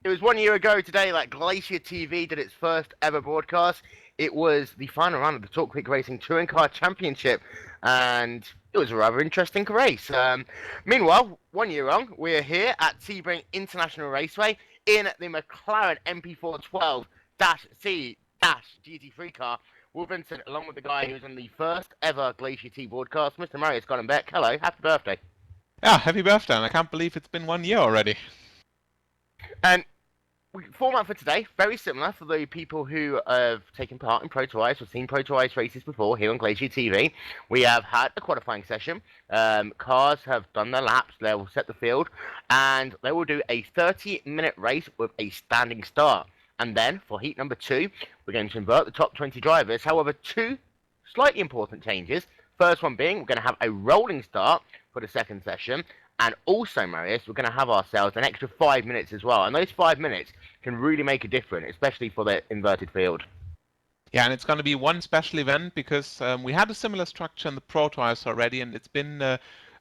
It was 1 year ago today that GlacierTV did its first ever broadcast. It was the final round of the Talk Quick Racing Touring Car Championship, and it was a rather interesting race. Meanwhile, 1 year on, we're here at Sebring International Raceway in the McLaren MP412-C GT3 car. Will Vincent, along with the guy who was on the first ever Glacier T broadcast, Mr. Marius Beck. Hello, happy birthday. Yeah, happy birthday, and I can't believe it's been 1 year already. And format for today, very similar for the people who have taken part in Pro to Ice or seen Pro to Ice races before here on Glacier TV. We have had a qualifying session. Cars have done their laps, they will set the field, and they will do a 30-minute race with a standing start. And then, for heat number 2, we're going to invert the top 20 drivers. However, 2 slightly important changes. First one being, we're going to have a rolling start for the second session. And also, Marius, we're going to have ourselves an extra 5 minutes as well. And those 5 minutes can really make a difference, especially for the inverted field. Yeah, and it's going to be one special event because we had a similar structure in the Pro Tours already, and it's been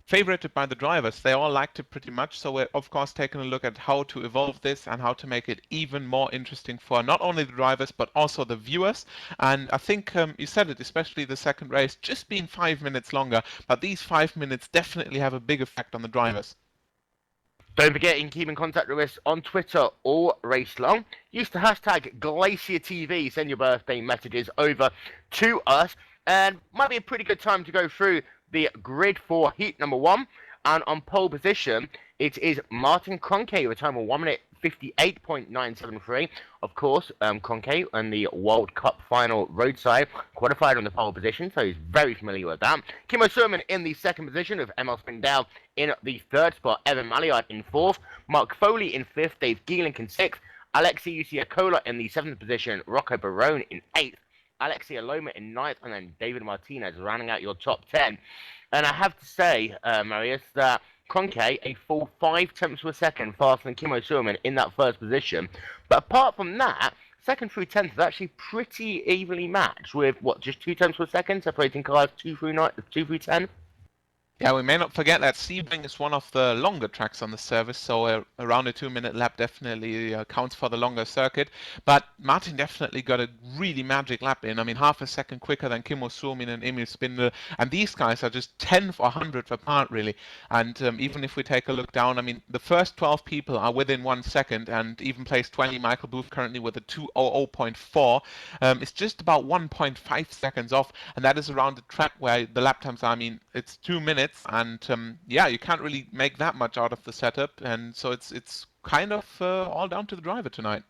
favorited by the drivers. They all liked it pretty much, so we're of course taking a look at how to evolve this and how to make it even more interesting for not only the drivers but also the viewers. And I think you said it, especially the second race just being 5 minutes longer, but these 5 minutes definitely have a big effect on the drivers. Don't forget, you can keep in contact with us on Twitter all race long. Use the hashtag GlacierTV. Send your birthday messages over to us. And might be a pretty good time to go through the grid for heat number 1. And on pole position, it is Martin Kroenke with a time of 1 minute 58.973. Of course, Kroenke in the World Cup final roadside qualified on the pole position, so he's very familiar with that. Kimmo Surman in the second position, with Emil Spindell in the third spot, Evan Malliard in fourth, Mark Foley in fifth, Dave Geelink in sixth, Alexei Usiakola in the seventh position, Rocco Barone in eighth, Alexei Aloma in ninth, and then David Martinez rounding out your top 10. And I have to say, Marius, that Kroenke a full 5 tenths of a second faster than Kimmo Surman in that first position. But apart from that, second through 10th is actually pretty evenly matched with, what, just 2 tenths of a second separating cars 2 through 10? Yeah, we may not forget that Sebring is one of the longer tracks on the service, so around a 2-minute lap definitely counts for the longer circuit. But Martin definitely got a really magic lap in. I mean, half a second quicker than Kimmo Surmin and Emil Spindel. And these guys are just 10th or 100th apart, really. And even if we take a look down, I mean, the first 12 people are within 1 second, and even place 20, Michael Booth currently with a 2:00.4. It's just about 1.5 seconds off, and that is around the track where the lap times are, I mean, it's 2 minutes. And yeah, you can't really make that much out of the setup, and so it's kind of all down to the driver tonight.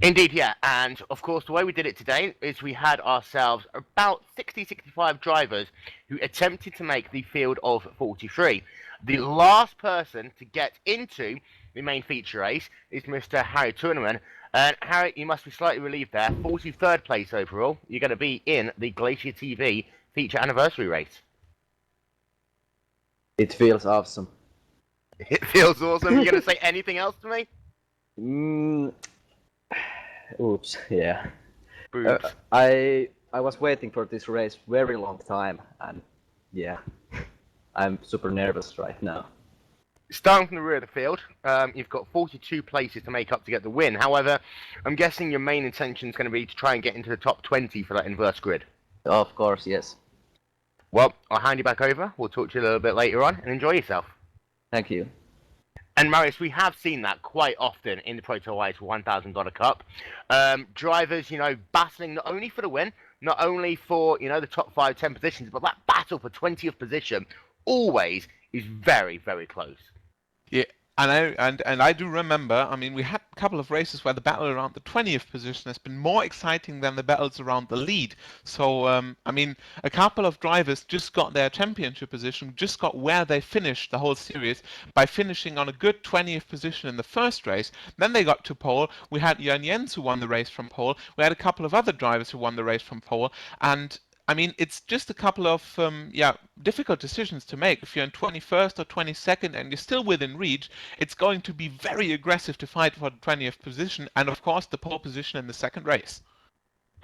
Indeed, yeah, and of course the way we did it today is we had ourselves about 60-65 drivers who attempted to make the field of 43. The last person to get into the main feature race is Mr. Harry Tournaman. And Harry, you must be slightly relieved there. 43rd place overall. You're going to be in the Glacier TV feature anniversary race. It feels awesome. It feels awesome. You going to say anything else to me? Oops, yeah. Boobs. I was waiting for this race very long time, and yeah, I'm super nervous right now. Starting from the rear of the field, you've got 42 places to make up to get the win. However, I'm guessing your main intention is going to be to try and get into the top 20 for that inverse grid. Of course, yes. Well, I'll hand you back over. We'll talk to you a little bit later on, and enjoy yourself. Thank you. And Marius, we have seen that quite often in the Pro Tour Ice $1,000 Cup. Drivers, battling not only for the win, not only for, the top 5-10 positions, but that battle for 20th position always is very, very close. Yeah, and I do remember, I mean, we had a couple of races where the battle around the 20th position has been more exciting than the battles around the lead. So, I mean, a couple of drivers just got their championship position, just got where they finished the whole series by finishing on a good 20th position in the first race. Then they got to pole. We had Jan Jens who won the race from pole. We had a couple of other drivers who won the race from pole. And I mean, it's just a couple of difficult decisions to make. If you're in 21st or 22nd and you're still within reach, it's going to be very aggressive to fight for the 20th position and, of course, the pole position in the second race.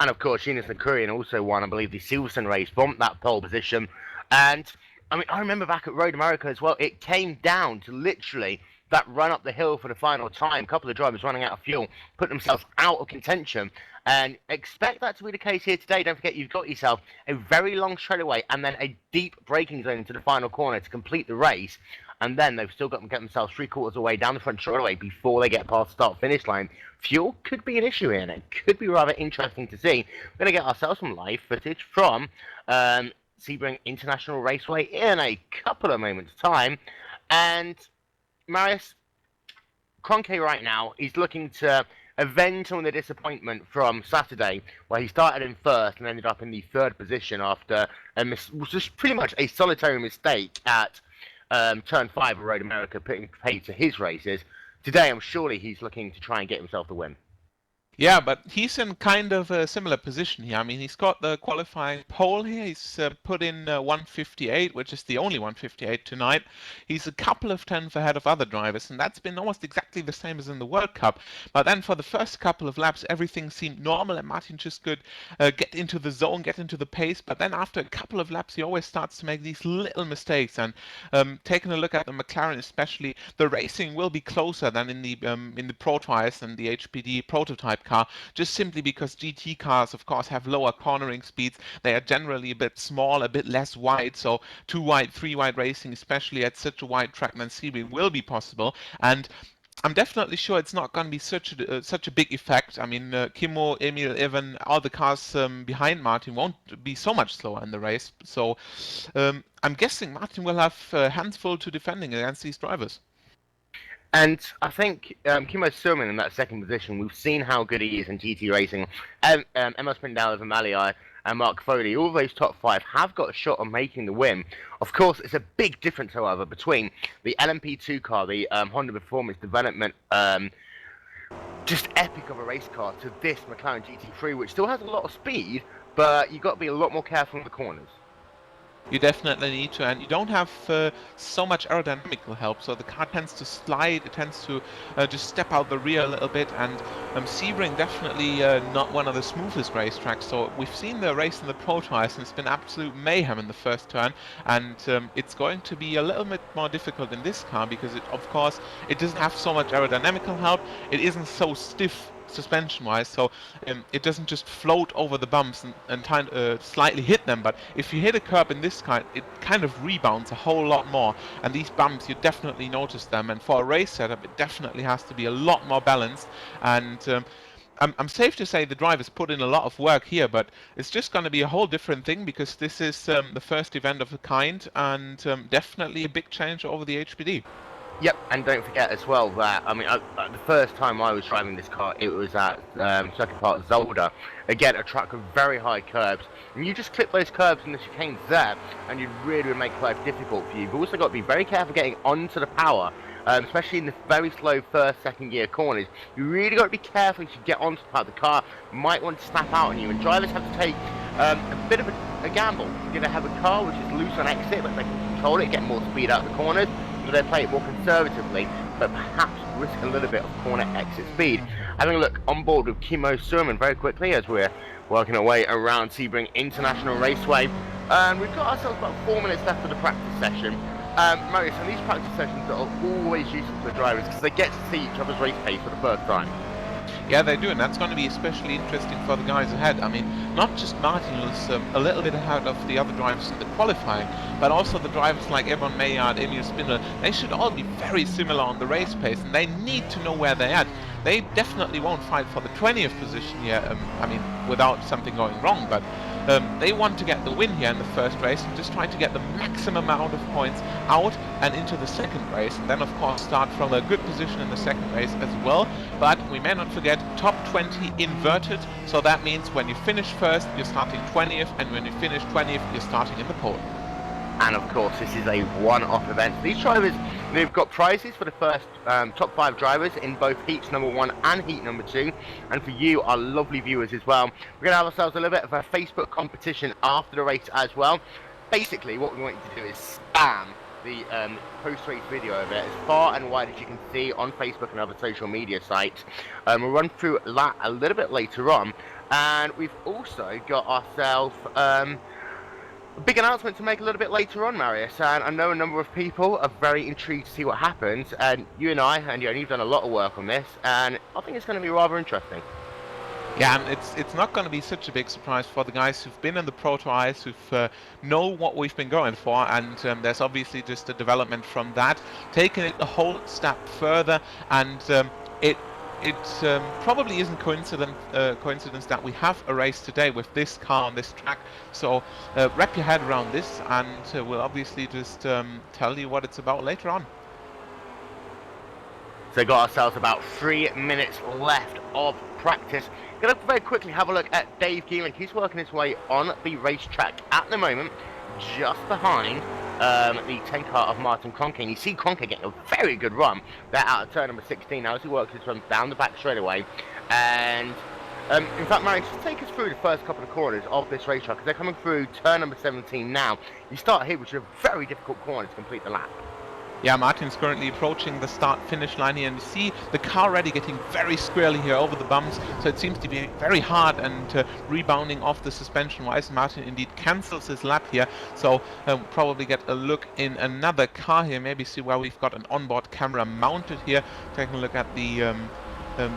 And, of course, Jonas Nakurian also won, I believe, the Silverstone race from that pole position. And, I mean, I remember back at Road America as well, it came down to literally that run up the hill for the final time. A couple of drivers running out of fuel, put themselves out of contention, and expect that to be the case here today. Don't forget, you've got yourself a very long straightaway and then a deep braking zone into the final corner to complete the race. And then they've still got to get themselves 3/4 of the way down the front straightaway before they get past the start-finish line. Fuel could be an issue here, and it could be rather interesting to see. We're going to get ourselves some live footage from Sebring International Raceway in a couple of moments' time. And Marius, Kroenke right now is looking to avenge some of the disappointment from Saturday, where he started in first and ended up in the third position after just pretty much a solitary mistake at Turn 5 of Road America, putting paid to his races. Today, I'm surely he's looking to try and get himself the win. Yeah, but he's in kind of a similar position here. I mean, he's got the qualifying pole here. He's put in 158, which is the only 158 tonight. He's a couple of tenths ahead of other drivers, and that's been almost exactly the same as in the World Cup. But then for the first couple of laps, everything seemed normal, and Martin just could get into the zone, get into the pace. But then after a couple of laps, he always starts to make these little mistakes. And taking a look at the McLaren, especially, the racing will be closer than in the Pro Twice and the HPD prototype car, just simply because GT cars, of course, have lower cornering speeds. They are generally a bit small, a bit less wide, so 2 wide, 3 wide racing, especially at such a wide track than Sebring, will be possible. And I'm definitely sure it's not going to be such a big effect. I mean, Kimmo, Emil, Evan, all the cars behind Martin won't be so much slower in the race. So I'm guessing Martin will have hands full to defending against these drivers. And I think Kimmo Surman in that second position, we've seen how good he is in GT racing. Emma Spindell, Amalia, and Mark Foley, all those top 5 have got a shot on making the win. Of course, it's a big difference, however, between the LMP2 car, the Honda Performance Development, just epic of a race car, to this McLaren GT3, which still has a lot of speed, but you've got to be a lot more careful in the corners. You definitely need to, and you don't have so much aerodynamical help, so the car tends to slide, it tends to just step out the rear a little bit, and Sebring definitely not one of the smoothest racetracks. So we've seen the race in the Pro Twice, and it's been absolute mayhem in the first turn, and it's going to be a little bit more difficult in this car, because of course it doesn't have so much aerodynamical help, it isn't so stiff suspension-wise, so it doesn't just float over the bumps and slightly hit them. But if you hit a curb in this kind, it kind of rebounds a whole lot more, and these bumps, you definitely notice them. And for a race setup, it definitely has to be a lot more balanced. And I'm safe to say the drivers put in a lot of work here, but it's just going to be a whole different thing, because this is the first event of the kind, and definitely a big change over the HPD. Yep, and don't forget as well that, I mean, the first time I was driving this car, it was at Circuit Park Zolder. Again, a track with very high curbs, and you just clip those curbs and the chicanes there, and you really would make life difficult for you. You've also got to be very careful getting onto the power, especially in the very slow first, second gear corners. You really got to be careful as you get onto the power. The car might want to snap out on you, and drivers have to take a bit of a gamble. You're going to have a car which is loose on exit, but they can control it, get more speed out of the corners. They play it more conservatively, but perhaps risk a little bit of corner exit speed. Having a look on board with Kimmo Surman very quickly as we're working our way around Sebring International Raceway. And we've got ourselves about 4 minutes left of the practice session. Marius, and these practice sessions are always useful for the drivers because they get to see each other's race pace for the first time. Yeah, they do, and that's going to be especially interesting for the guys ahead. I mean, not just Martin was a little bit ahead of the other drivers in the qualifying, but also the drivers like Evan Maillard, Emil Spindler. They should all be very similar on the race pace, and they need to know where they're at. They definitely won't fight for the 20th position here, I mean, without something going wrong, but they want to get the win here in the first race and just try to get the maximum amount of points out and into the second race, and then of course start from a good position in the second race as well. But we may not forget top 20 inverted, so that means when you finish first, you're starting 20th, and when you finish 20th, you're starting in the pole. And of course, this is a one-off event. These drivers, they've got prizes for the first top 5 drivers in both heats number 1 and heat number 2. And for you, our lovely viewers as well, we're going to have ourselves a little bit of a Facebook competition after the race as well. Basically, what we want you to do is spam the post-race video of it as far and wide as you can see on Facebook and other social media sites. We'll run through that a little bit later on. And we've also got ourselves a big announcement to make a little bit later on, Marius, and I know a number of people are very intrigued to see what happens, and you and I, and you've done a lot of work on this, and I think it's going to be rather interesting. Yeah, and it's not going to be such a big surprise for the guys who've been in the Proto Ice, who've know what we've been going for, and there's obviously just a development from that, taking it a whole step further, and it probably isn't coincidence that we have a race today with this car on this track. So wrap your head around this, and we'll obviously just tell you what it's about later on. So we got ourselves about 3 minutes left of practice. Gonna very quickly have a look at Dave Geeling. He's working his way on the racetrack at the moment, just behind the 10 car of Martin Kroenke. And you see Kroenke getting a very good run there out of turn number 16 now as he works his run down the back straight away. And in fact, Marius, just take us through the first couple of corners of this racetrack, because they're coming through turn number 17 now. You start here, which is a very difficult corner to complete the lap. Yeah, Martin's currently approaching the start-finish line here, and you see the car already getting very squirrely here over the bumps, so it seems to be very hard and rebounding off the suspension-wise. Martin indeed cancels his lap here, so probably get a look in another car here, maybe see where we've got an onboard camera mounted here. Taking a look at the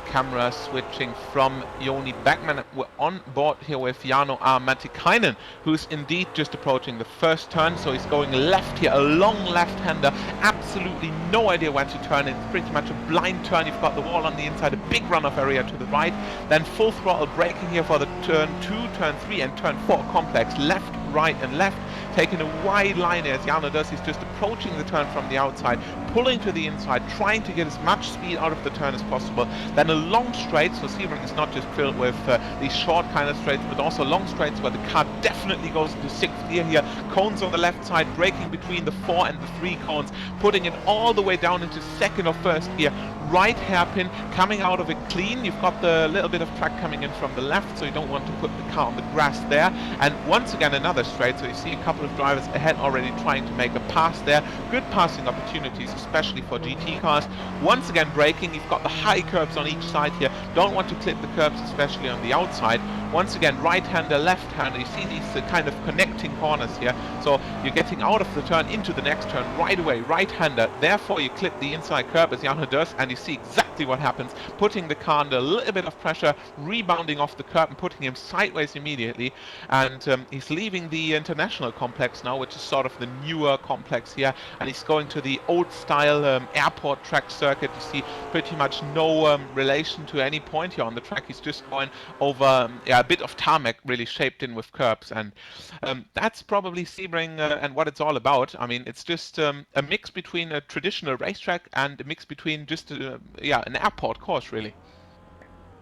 camera switching from Joni Beckman. We're on board here with Jarno Matikainen, who's indeed just approaching the first turn, so he's going left here, a long left-hander, absolutely no idea when to turn. It's pretty much a blind turn. You've got the wall on the inside, a big runoff area to the right, then full throttle braking here for the turn 2, turn 3 and turn 4 complex, left, right and left, taking a wide line as Jarno does. He's just approaching the turn from the outside, pulling to the inside, trying to get as much speed out of the turn as possible. Then a long straight, so Sebring is not just filled with these short kind of straights, but also long straights where the car definitely goes into 6th gear here. Cones on the left side, braking between the 4 and the 3 cones, putting it all the way down into 2nd or 1st gear. Right hairpin, coming out of it clean. You've got the little bit of track coming in from the left, so you don't want to put the car on the grass there. And once again another straight, so you see a couple of drivers ahead already trying to make a pass there. Good passing opportunities, especially for GT cars. Once again braking, you've got the high curbs on each side here. Don't want to clip the curbs, especially on the outside. Once again, right-hander, left-hander. You see these kind of connecting corners here. So you're getting out of the turn into the next turn right away. Right-hander. Therefore, you clip the inside curb as Jarno does, and you see exactly what happens. Putting the car under a little bit of pressure, rebounding off the curb and putting him sideways immediately. And he's leaving the international complex now, which is sort of the newer complex here. And he's going to the old-style airport track circuit. You see pretty much no relation to any point here on the track. He's just going over a bit of tarmac really shaped in with curbs, and that's probably Sebring and what it's all about. I mean, it's just a mix between a traditional racetrack and a mix between just an airport course, really.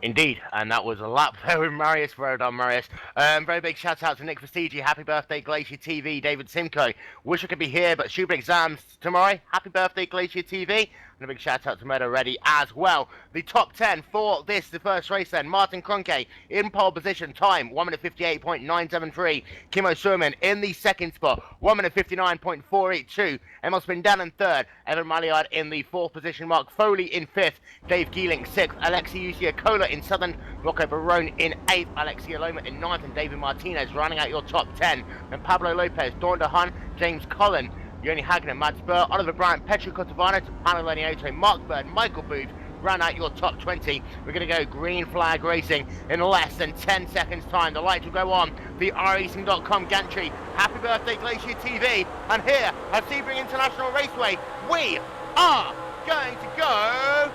Indeed, and that was a lap there with Marius. Very done, Marius. Very big shout out to Nick Vestigi. Happy birthday, Glacier TV. David Simcoe. Wish I could be here, but stupid exams tomorrow. Happy birthday, Glacier TV. And a big shout out to Meadow Ready as well. The top 10 for this, the first race then. Martin Kroenke in pole position, time 1 minute 58.973. Kimmo Surman in the second spot, 1 minute 59.482. Emil Spindan in third. Evan Maliard in the fourth position. Mark Foley in fifth. Dave Geeling sixth. Alexi Usiakola in seventh. Rocco Barone in eighth. Alexia Loma in ninth. And David Martinez running out your top 10. And Pablo Lopez, Dawn DeHaan, James Collin, Yoni Hagner, Mads Burr, Oliver Bryant, Petru Cotovano, Pano Lenioto, Mark Bird, Michael Booth, round out your top 20. We're going to go green flag racing in less than 10 seconds time. The lights will go on. The iRacing.com gantry. Happy birthday, Glacier TV. And here at Sebring International Raceway, we are going to go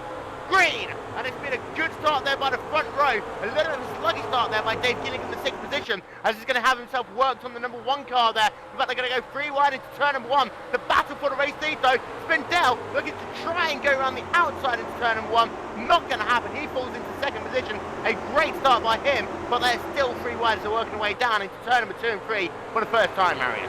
green. And it's been a good start there by the front row. A little bit of a sluggy start there by Dave Geeling in the sixth position, as he's going to have himself worked on the number 1 car there. In fact, they're going to go 3 wide into turn number 1. The battle for the race lead though. Spindell looking to try and go around the outside into turn number 1. Not going to happen. He falls into second position. A great start by him, but there's still 3 wide as they're working their way down into turn number 2 and 3 for the first time, Marius.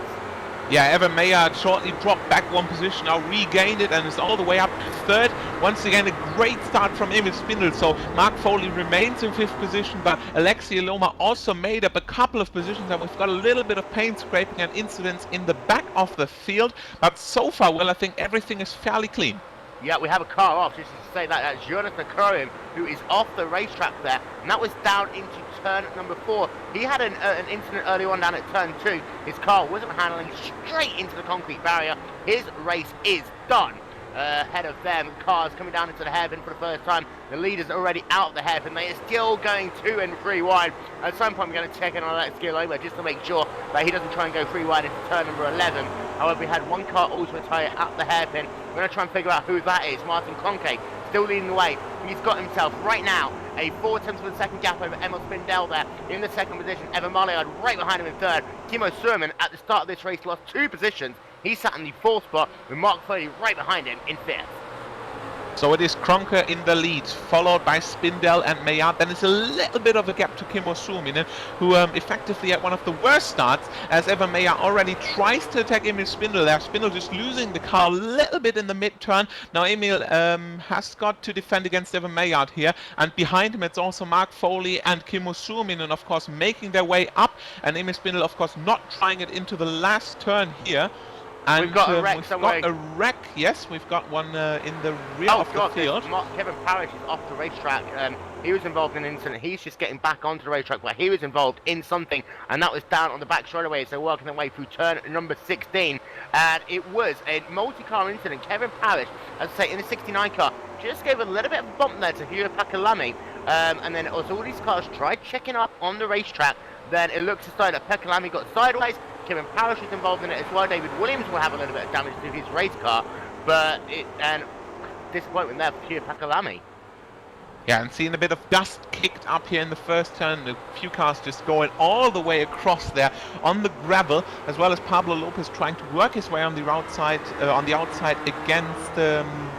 Yeah, Evan Mayer shortly dropped back 1 position, now regained it and is all the way up to third. Once again, a great start from Emil Spindel. So Mark Foley remains in 5th position, but Alexia Loma also made up a couple of positions, and we've got a little bit of paint scraping and incidents in the back of the field. But so far, well, I think everything is fairly clean. Yeah, we have a car off, just to say that that's Jonathan Cohen, who is off the racetrack there, and that was down into turn number 4. He had an incident early on down at turn 2. His car wasn't handling straight into the concrete barrier. His race is done. Ahead of them, cars coming down into the hairpin for the first time. The leaders are already out of the hairpin. They are still going 2 and 3 wide. At some point, we're going to check in on Alexia Loma just to make sure that he doesn't try and go 3 wide into turn number 11. However, we had one car also retire at the hairpin. We're going to try and figure out who that is. Martin Conke still leading the way. He's got himself right now a 4 tenths of a second gap over Emil Spindell there in the second position. Evan Marliard right behind him in third. Timo Surman at the start of this race lost 2 positions. He sat in the 4th spot with Mark Foley right behind him in 5th. So it is Kronke in the lead, followed by Spindell and Maillard. Then it's a little bit of a gap to Kimmo Suominen, who effectively had one of the worst starts, as Evan Maillard already tries to attack Emil Spindell there. Spindell just losing the car a little bit in the mid-turn. Now Emil has got to defend against Evan Maillard here, and behind him it's also Mark Foley and Kimmo Suominen, of course, making their way up, and Emil Spindell, of course, not trying it into the last turn here. And we've got a wreck somewhere. We've got a wreck, yes, we've got one in the rear of the field. Kevin Parrish is off the racetrack. He was involved in an incident. He's just getting back onto the racetrack, but he was involved in something, and that was down on the back straightaway. So working their way through turn number 16, and it was a multi-car incident. Kevin Parrish, as I say, in the 69 car, just gave a little bit of a bump there to Hugh Pakalami, and then as all these cars tried checking up on the racetrack, then it looks as though that Pakalami got sideways. Kevin Parrish is involved in it as well. David Williams will have a little bit of damage to his race car, but disappointment there for Hugh Pakalami. Yeah, and seeing a bit of dust kicked up here in the first turn. A few cars just going all the way across there on the gravel, as well as Pablo Lopez trying to work his way on the outside, against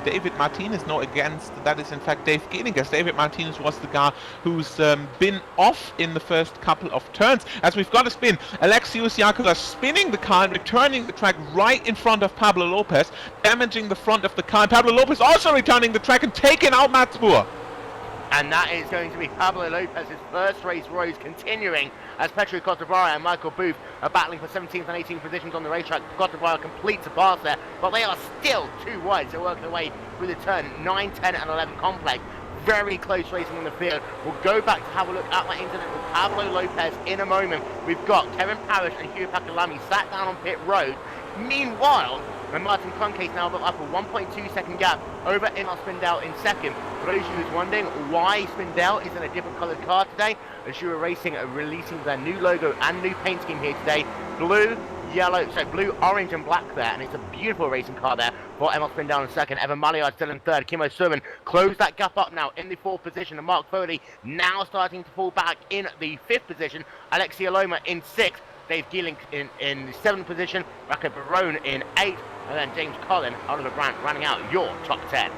David Martinez. No, against, that is in fact Dave Geeling, as David Martinez was the guy who's been off in the first couple of turns. As we've got a spin, Alexius Yakuza spinning the car and returning the track right in front of Pablo Lopez, damaging the front of the car. And Pablo Lopez also returning the track and taking out Mats Boer. And that is going to be Pablo Lopez's first race rose, continuing as Petru Cotabara and Michael Booth are battling for 17th and 18th positions on the racetrack. Cotabara completes a pass there, but they are still 2 wide, so working their way through the turn 9, 10 and 11 complex. Very close racing on the field. We'll go back to have a look at that incident with Pablo Lopez in a moment. We've got Kevin Parrish and Hugh Pakalami sat down on pit road. Meanwhile, Martin Cronke's now built up a 1.2 second gap over Emil Spindell in second. For those of you who's wondering why Spindell is in a different coloured car today, Assura Racing are releasing their new logo and new paint scheme here today. Blue, orange and black there, and it's a beautiful racing car there for Emil Spindell in second. Evan Maillard still in third. Kimmo Surman closed that gap up now in the 4th position, and Mark Foley now starting to fall back in the 5th position. Alexia Loma in 6th. Dave Geeling in the 7th position, Rocco Barone in 8th, and then James Collin, Oliver Brandt running out your top 10.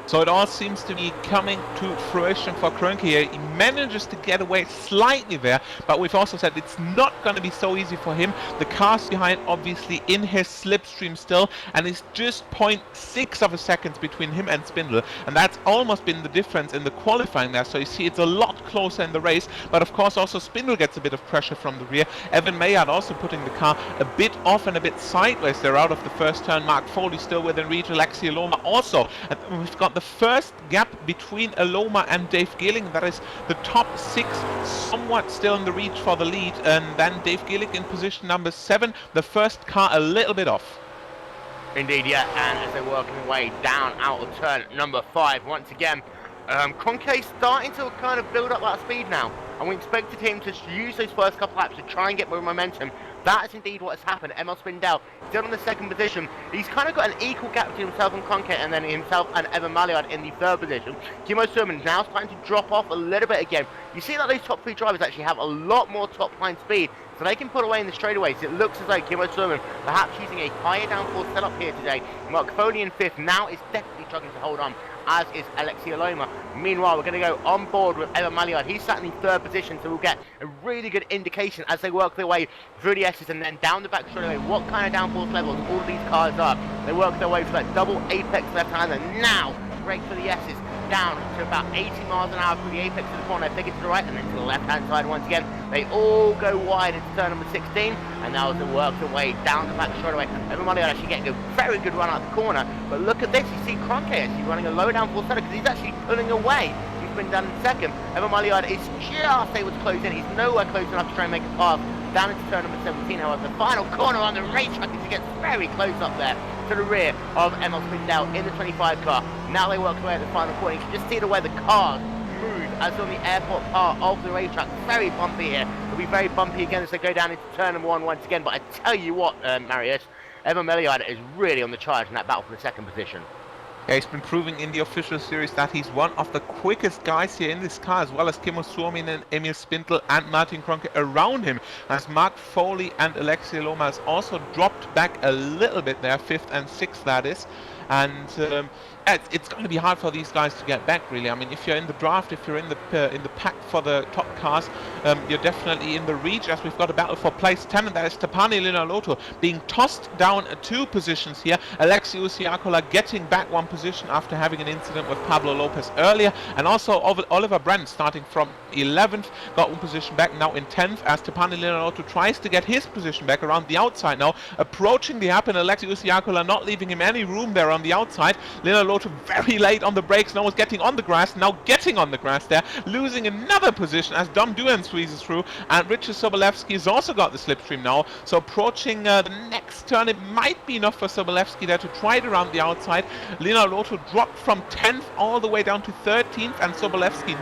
So it all seems to be coming to fruition for Kroenke here. He manages to get away slightly there, but we've also said it's not going to be so easy for him. The car's behind, obviously, in his slipstream still, and it's just 0.6 of a second between him and Spindle, and that's almost been the difference in the qualifying there. So you see it's a lot closer in the race, but of course also Spindle gets a bit of pressure from the rear. Evan Maillard also putting the car a bit off and a bit sideways there out of the first turn. Mark Foley still within reach. Alexia Loma also, and we've got the first gap between Aloma and Dave Geeling. That is the top 6 somewhat still in the reach for the lead, and then Dave Geeling in position number 7, the first car a little bit off. Indeed, yeah, and as they're working their way down out of turn number 5 once again, Cronke starting to kind of build up that speed now, and we expected him to use those first couple laps to try and get more momentum. That is indeed what has happened. Emil Spindell still in the 2nd position. He's kind of got an equal gap between himself and Cronke, and then himself and Evan Maillard in the 3rd position. Kimmo Surman now starting to drop off a little bit again. You see that those top 3 drivers actually have a lot more top line speed, so they can put away in the straightaways. It looks as though Kimmo Surman perhaps using a higher downforce setup here today. Mark Foley in 5th now is definitely struggling to hold on, as is Alexia Loma. Meanwhile, we're going to go on board with Evan Maillard. He's sat in the 3rd position, so we'll get a really good indication as they work their way through the S's and then down the back straightaway what kind of downforce levels all of these cars are. They work their way for that double apex left-hander. Now, brake for the S's. down to about 80 miles an hour through the apex of the corner, take it to the right and then to the left-hand side once again. They all go wide into turn number 16, and now as they work their way down the back straight away, everybody actually getting a very good run out the corner. But look at this, you see Cronke actually running a low down full center because he's actually pulling away. He's been done in second. Evan Maillard is just able to close in. He's nowhere close enough to try and make a pass down into turn number 17. However, the final corner on the racetrack is he gets very close up there to the rear of Emil Spindell in the 25 car. Now they work away at the final corner. You can just see the way the cars move as on the airport part of the racetrack. Very bumpy here. It'll be very bumpy again as they go down into turn number 1 once again. But I tell you what, Marius, Evan Maillard is really on the charge in that battle for the second position. Yeah, he's been proving in the official series that he's one of the quickest guys here in this car, as well as Kimmo Suominen, Emil Spindel and Martin Cronke around him, as Mark Foley and Alexei Lomas also dropped back a little bit there, 5th and 6th that is. And it's going to be hard for these guys to get back, really. I mean, if you're in the draft, if you're in the pack for the top cars, you're definitely in the reach, as we've got a battle for place 10, and that is Tapani Linalotto being tossed down 2 positions here. Alexei Usiakola getting back 1 position after having an incident with Pablo Lopez earlier, and also Oliver Brandt starting from 11th, got 1 position back now in 10th, as Tapani Linalotto tries to get his position back around the outside now, approaching the happen. Alexei Usiakola not leaving him any room there on the outside. Linalotto very late on the brakes, now is getting on the grass, now getting on the grass there, losing another position as Dom Duhan squeezes through, and Richard Sobolewski has also got the slipstream now, so approaching the next turn, it might be enough for Sobolewski there to try it around the outside. Linalotto dropped from 10th all the way down to 13th, and Sobolewski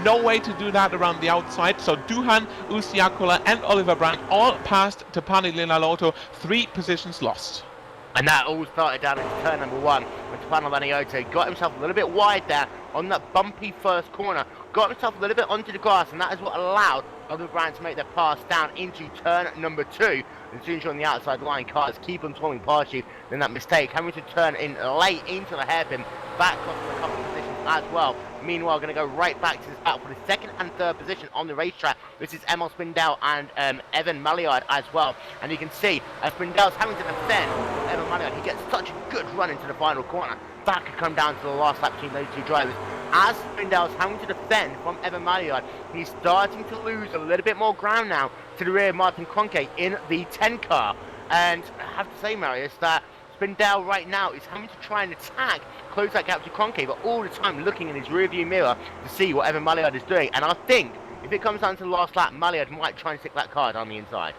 no way to do that around the outside, so Duhan, Usiakola and Oliver Brandt all passed Tapani Linalotto, 3 positions lost. And that all started down into turn number 1 when Tapani Linalotto got himself a little bit wide there on that bumpy first corner, got himself a little bit onto the grass, and that is what allowed Oliver Brandt to make their pass down into turn number 2. And as soon as you're on the outside line, cars keep on swarming past you, then that mistake, having to turn in late into the hairpin, that cost them a couple of positions as well. Meanwhile, going to go right back to this battle for the 2nd and 3rd position on the racetrack. This is Emil Spindell and Evan Maillard as well. And you can see Spindell's having to defend Evan Maillard. He gets such a good run into the final corner. That could come down to the last lap between those 2 drivers. As Spindell's having to defend from Evan Maillard, he's starting to lose a little bit more ground now to the rear of Martin Cronke in the 10 car. And I have to say, Marius, that Spindell right now is having to try and attack, close that gap to Cronke, but all the time looking in his rearview mirror to see what Evan Maillard is doing. And I think if it comes down to the last lap, Maillard might try and stick that car down the inside.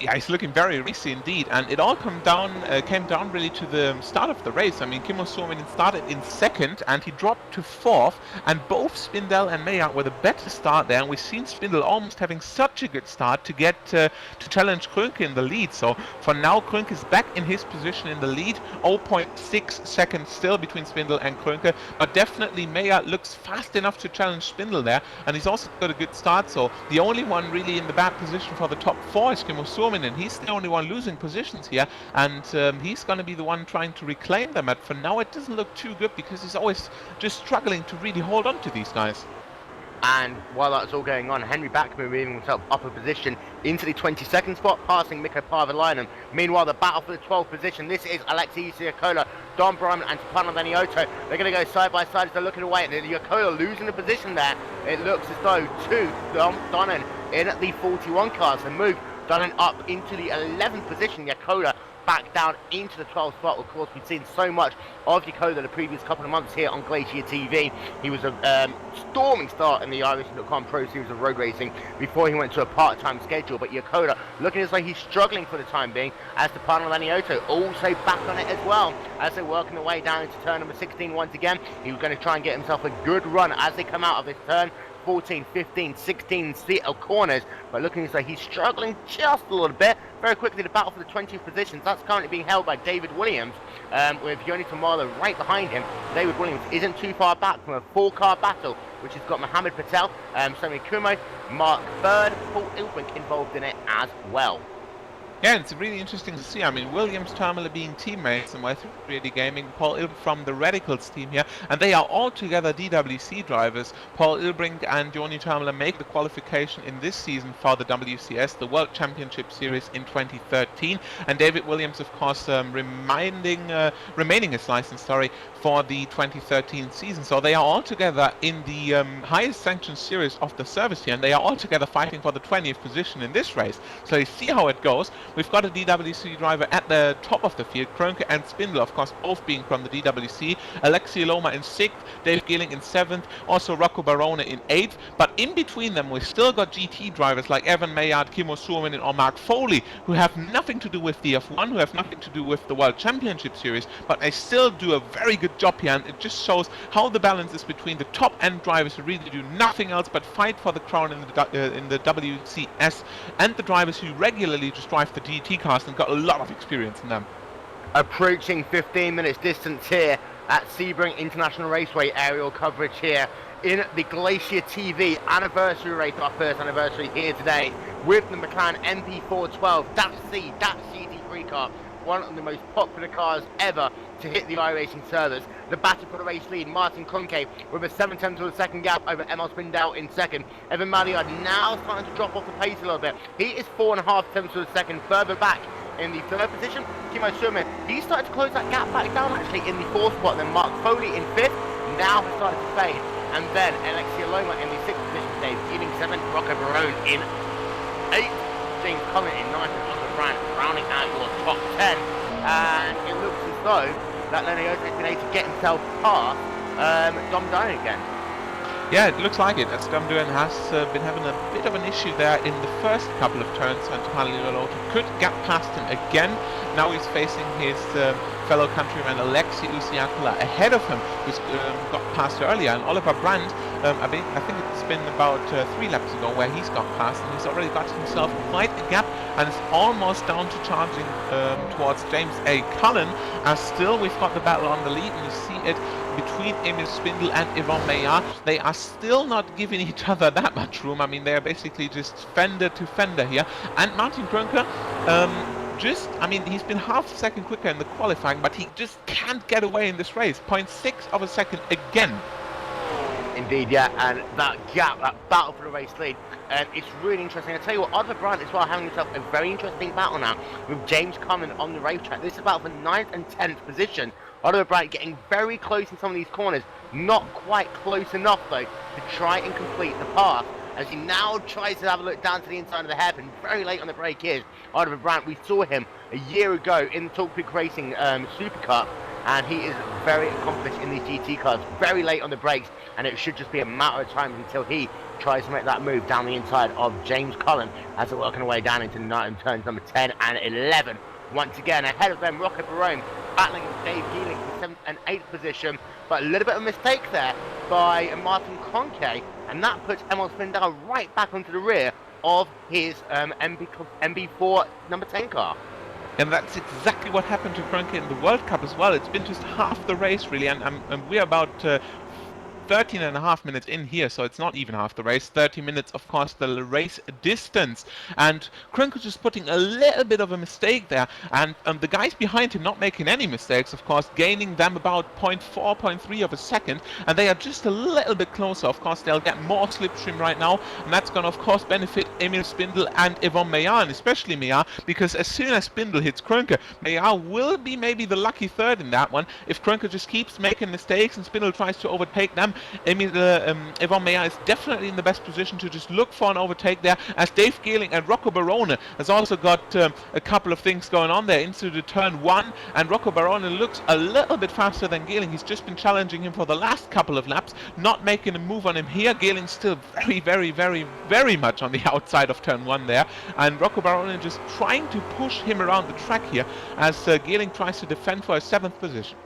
Yeah, he's looking very racy indeed, and it all came down really to the start of the race. I mean, Kimmo Suominen started in 2nd, and he dropped to 4th, and both Spindell and Maillard with a better start there, and we've seen Spindell almost having such a good start to get to challenge Cronke in the lead. So for now, Cronke is back in his position in the lead, 0.6 seconds still between Spindell and Cronke, but definitely Maillard looks fast enough to challenge Spindell there, and he's also got a good start. So the only one really in the bad position for the top 4 is Kimmo Suominen. And he's the only one losing positions here, and he's going to be the one trying to reclaim them. But for now, it doesn't look too good because he's always just struggling to really hold on to these guys. And while that's all going on, Henry Backman moving himself up a position into the 22nd spot, passing Mikko Paavalainen. Meanwhile, the battle for the 12th position, this is Alexei Usiakola, Don Bryman and Tapani Linalotto. They're going to go side by side as they're looking away. And Usiakola losing the position there. It looks as though to Dom Donnan in the 41 car. So move Donnan up into the 11th position. Usiakola back down into the 12th spot. Of course, we've seen so much of Usiakola the previous couple of months here on Glacier TV. He was a storming start in the iRacing.com Pro Series of Road Racing before he went to a part-time schedule. But Usiakola looking as though he's struggling for the time being, as Tapani Linalotto also back on it as well, as they're working their way down into turn number 16 once again. He was going to try and get himself a good run as they come out of this turn. 14, 15, 16 corners, but looking as though he's struggling just a little bit. Very quickly, the battle for the 20th positions, that's currently being held by David Williams, with Yoni Tamala right behind him. David Williams isn't too far back from a 4-car battle, which has got Mohamed Patel, Somi Kumo, Mark Bird, Paul Ilbrink involved in it as well. Yeah, it's really interesting to see. I mean, Williams, Termele being teammates in Y380 Gaming, Paul Ilbrink from the Radicals team here, and they are all together DWC drivers. Paul Ilbrink and Joni Termele make the qualification in this season for the WCS, the World Championship Series in 2013, and David Williams, of course, remaining his license, for the 2013 season. So they are all together in the highest sanctioned series of the service here, and they are all together fighting for the 20th position in this race. So you see how it goes. We've got a DWC driver at the top of the field, Kroenke and Spindle, of course, both being from the DWC. Alexi Loma in 6th, Dave Geeling in 7th, also Rocco Barone in 8th. But in between them, we've still got GT drivers like Evan Maillard, Kimmo Suominen, or Mark Foley, who have nothing to do with the F1, who have nothing to do with the World Championship Series, but they still do a very good job here, and it just shows how the balance is between the top-end drivers who really do nothing else but fight for the crown in the WCS, and the drivers who regularly just drive the GT cars and got a lot of experience in them. Approaching 15 minutes distance here at Sebring International Raceway. Aerial coverage here in the GlacierTV anniversary race, our first anniversary here today, with the McLaren MP412-C, that GT3 car, one of the most popular cars ever to hit the iRacing servers. The battle for the race lead, Martin Kroenke with a 7/10 of a second gap over Emil Spindel in second. Evan Maillard now starting to drop off the pace a little bit. He is 4.5 tenths of a second further back in the third position. Kimmo Suominen, he started to close that gap back down actually in the fourth spot. Then Mark Foley in fifth, now has started to fade. And then Alexia Loma in the sixth position, Dave Geeling 7th, Rocco Barone in 8th, James Cullen in 9th, and Oscar Brandt rounding out your top 10. And it looks as though that Lenny Otis has been able to get himself past Dom Doan again. Yeah, it looks like it, as Dom Doan has been having a bit of an issue there in the first couple of turns, and Paliloloto could get past him again. Now he's facing his fellow countryman Alexi Usiakula ahead of him, who's got past earlier, and Oliver Brandt, I think it's been about 3 laps ago where he's got past, and he's already got himself quite a gap, and it's almost down to charging towards James A. Cullen, as still we've got the battle on the lead, and you see it between Emil Spindel and Yvonne Maillard. They are still not giving each other that much room. I mean, they are basically just fender to fender here, and Martin Kroenke, he's been half a second quicker in the qualifying, but he just can't get away in this race. 0.6 of a second again. Indeed, yeah, and that gap, that battle for the race lead, it's really interesting. I tell you what, Oliver Brandt as well having himself a very interesting battle now with James Cullen on the racetrack. This is about the 9th and 10th position. Oliver Brandt getting very close in some of these corners, not quite close enough though to try and complete the path, as he now tries to have a look down to the inside of the hairpin. Very late on the brake is Oliver Brandt. We saw him a year ago in the Talkpeak Racing Super Cup, and he is very accomplished in these GT cars. Very late on the brakes, and it should just be a matter of time until he tries to make that move down the inside of James Cullen as they're working away down into turns number 10 and 11. Once again, ahead of them, Rocco Barone battling with Dave Geeling for 7th and 8th position, but a little bit of a mistake there by Martin Kroenke, and that puts Emil Spindel right back onto the rear of his MB4 number 10 car. And that's exactly what happened to Kroenke in the World Cup as well. It's been just half the race really, and we're about 13.5 minutes in here, so it's not even half the race. 30 minutes, of course, the race distance. And Kroenke just putting a little bit of a mistake there. And the guys behind him not making any mistakes, of course, gaining them about 0.4, 0.3 of a second. And they are just a little bit closer. Of course, they'll get more slipstream right now. And that's going to, of course, benefit Emil Spindel and Yvonne Maillard, and especially Maillard, because as soon as Spindel hits Kroenke, Maillard will be maybe the lucky third in that one. If Kroenke just keeps making mistakes and Spindel tries to overtake them, Yvonne Maillard is definitely in the best position to just look for an overtake there, as Dave Geeling and Rocco Barone has also got a couple of things going on there into the turn 1, and Rocco Barone looks a little bit faster than Geeling. He's just been challenging him for the last couple of laps, not making a move on him here. Geeling's still very much on the outside of turn 1 there, and Rocco Barone just trying to push him around the track here as Geeling tries to defend for a 7th position.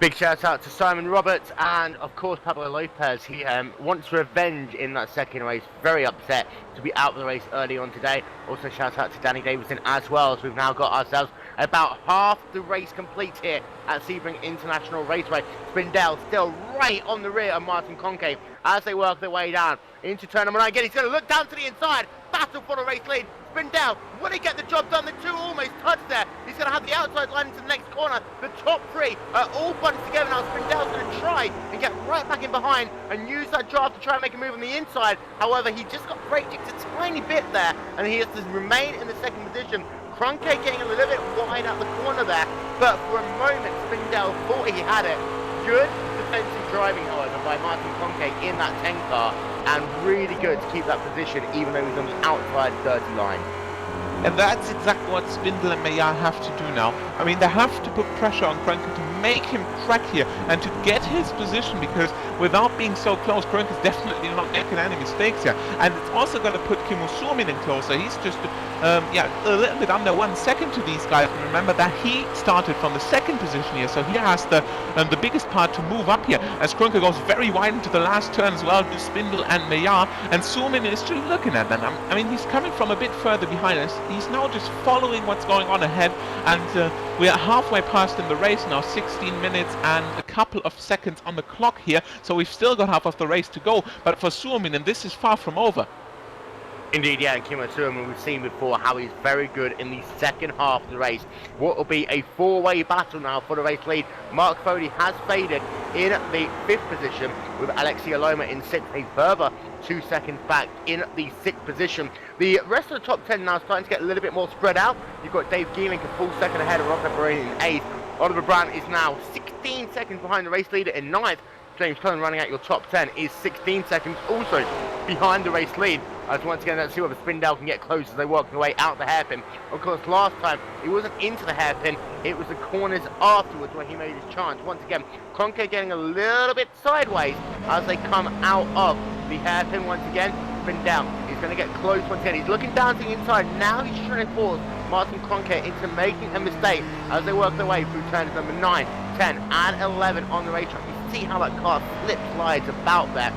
Big shout out to Simon Roberts and of course Pablo Lopez. He wants revenge in that second race. Very upset to be out of the race early on today. Also shout out to Danny Davidson as well, as we've now got ourselves about half the race complete here at Sebring International Raceway. Spindel still right on the rear of Martin Kroenke as they work their way down into turn number 9. Again, he's going to look down to the inside. Battle for the race lead. Spindell, will he get the job done? The two almost touched there. He's going to have the outside line into the next corner. The top three are all bunched together now. Spindell's going to try and get right back in behind and use that draft to try and make a move on the inside. However, he just got braked just a tiny bit there, and he has to remain in the second position. Kroenke getting a little bit wide out the corner there, but for a moment, Spindell thought he had it. Good defensive driving, however, by Martin Kroenke in that 10 car, and really good to keep that position, even though he's on the outside 30 line. And that's exactly what Spindell and Maillard have to do now. I mean, they have to put pressure on Kroenke to make him track here and to get his position, because without being so close, Kroenke is definitely not making any mistakes here. And it's also going to put Kimmo Suominen in closer. He's just a little bit under 1 second to these guys. And remember that he started from the second position here, so he has the biggest part to move up here, as Kroenke goes very wide into the last turn as well to Spindell and Maillard, and Suominen is just looking at them. I mean, he's coming from a bit further behind us. He's now just following what's going on ahead, and we are halfway past in the race now, 16 minutes and a couple of seconds on the clock here, so we've still got half of the race to go, but for Suominen this is far from over. Indeed, yeah, and Kimmo Suominen, we've seen before how he's very good in the second half of the race. What will be a four-way battle now for the race lead. Mark Foley has faded in the 5th position, with Alexi Aloma in 6th, a further 2 seconds back in the 6th position. The rest of the top 10 now starting to get a little bit more spread out. You've got Dave Geelink a full second ahead of Rocco Perini in 8th. Oliver Brandt is now 16 seconds behind the race leader in 9th. James Cullen running out your top 10 is 16 seconds also behind the race lead. As once again, let's see whether Spindell can get close as they work their way out the hairpin. Of course, last time he wasn't into the hairpin, it was the corners afterwards where he made his chance. Once again, Kroenke getting a little bit sideways as they come out of the hairpin once again. Spindell is going to get close once again. He's looking down to the inside. Now he's trying to force Martin Kroenke into making a mistake as they work their way through turns number 9, 10 and 11 on the racetrack. You can see how that car slides about there.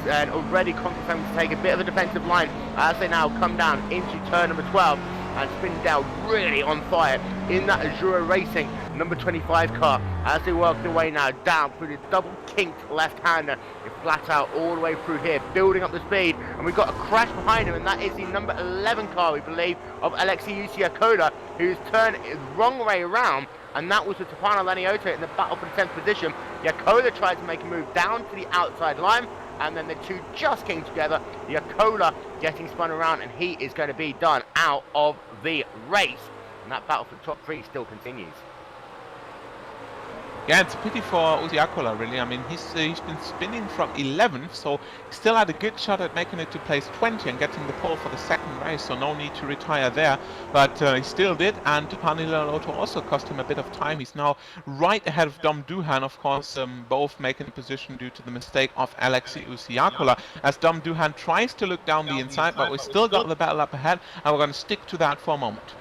And already Kroenke's having to take a bit of a defensive line as they now come down into turn number 12. And Spindell really on fire in that Azura Racing number 25 car as they work their way now down through the double kinked left-hander. Flat out all the way through here, building up the speed, and we've got a crash behind him, and that is the number 11 car, we believe, of Alexei Usiakoda, who's turned the wrong way around, and that was with Stefano Laniota in the battle for the 10th position. Yakoda tried to make a move down to the outside line, and then the two just came together. Yakoda getting spun around, and he is going to be done out of the race, and that battle for the top 3 still continues. Yeah, it's a pity for Usiakola, really. I mean, he's been spinning from 11th, so he still had a good shot at making it to place 20 and getting the pole for the second race, so no need to retire there. But he still did, and Panila Lotto also cost him a bit of time. He's now right ahead of Dom Duhan, of course, both making a position due to the mistake of Alexei Usiakola, as Dom Duhan tries to look down the inside, but we still got the battle up ahead, and we're going to stick to that for a moment.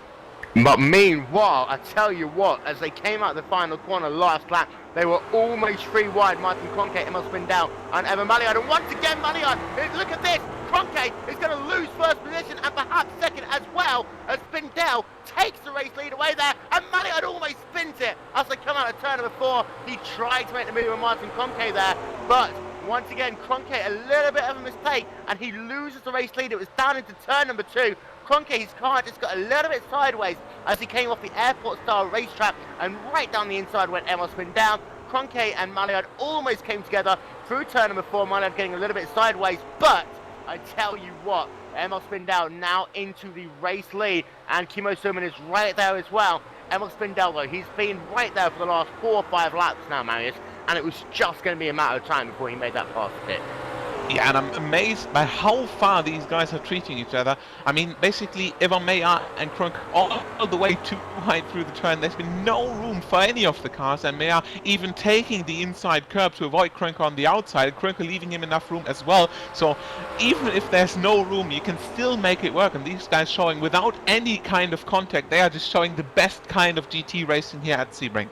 But meanwhile, I tell you what, as they came out the final corner last lap, they were almost 3 wide. Martin Kroenke, Emil Spindell, and Evan Maillard. And once again, Maillard, look at this. Kroenke is going to lose first position and perhaps second as well, as Spindell takes the race lead away there. And Maillard almost spins it as they come out of turn number 4. He tried to make the move with Martin Kroenke there, but once again, Kroenke a little bit of a mistake, and he loses the race lead. It was down into turn number 2. Kroenke's car just got a little bit sideways as he came off the airport-style racetrack, and right down the inside went Emil Spindell. Kroenke and Maillard almost came together through turn number 4. Maillard getting a little bit sideways, but I tell you what, Emil Spindell now into the race lead, and Kimmo Suominen is right there as well. Emil Spindell, though, he's been right there for the last 4 or 5 laps now, Marius, and it was just going to be a matter of time before he made that fast pit. Yeah, and I'm amazed by how far these guys are treating each other. I mean, basically, Evan Maillard and Kroenke all the way too wide through the turn. There's been no room for any of the cars, and Maillard even taking the inside curb to avoid Kroenke on the outside, Kroenke leaving him enough room as well. So even if there's no room, you can still make it work. And these guys showing, without any kind of contact, they are just showing the best kind of GT racing here at Sebring.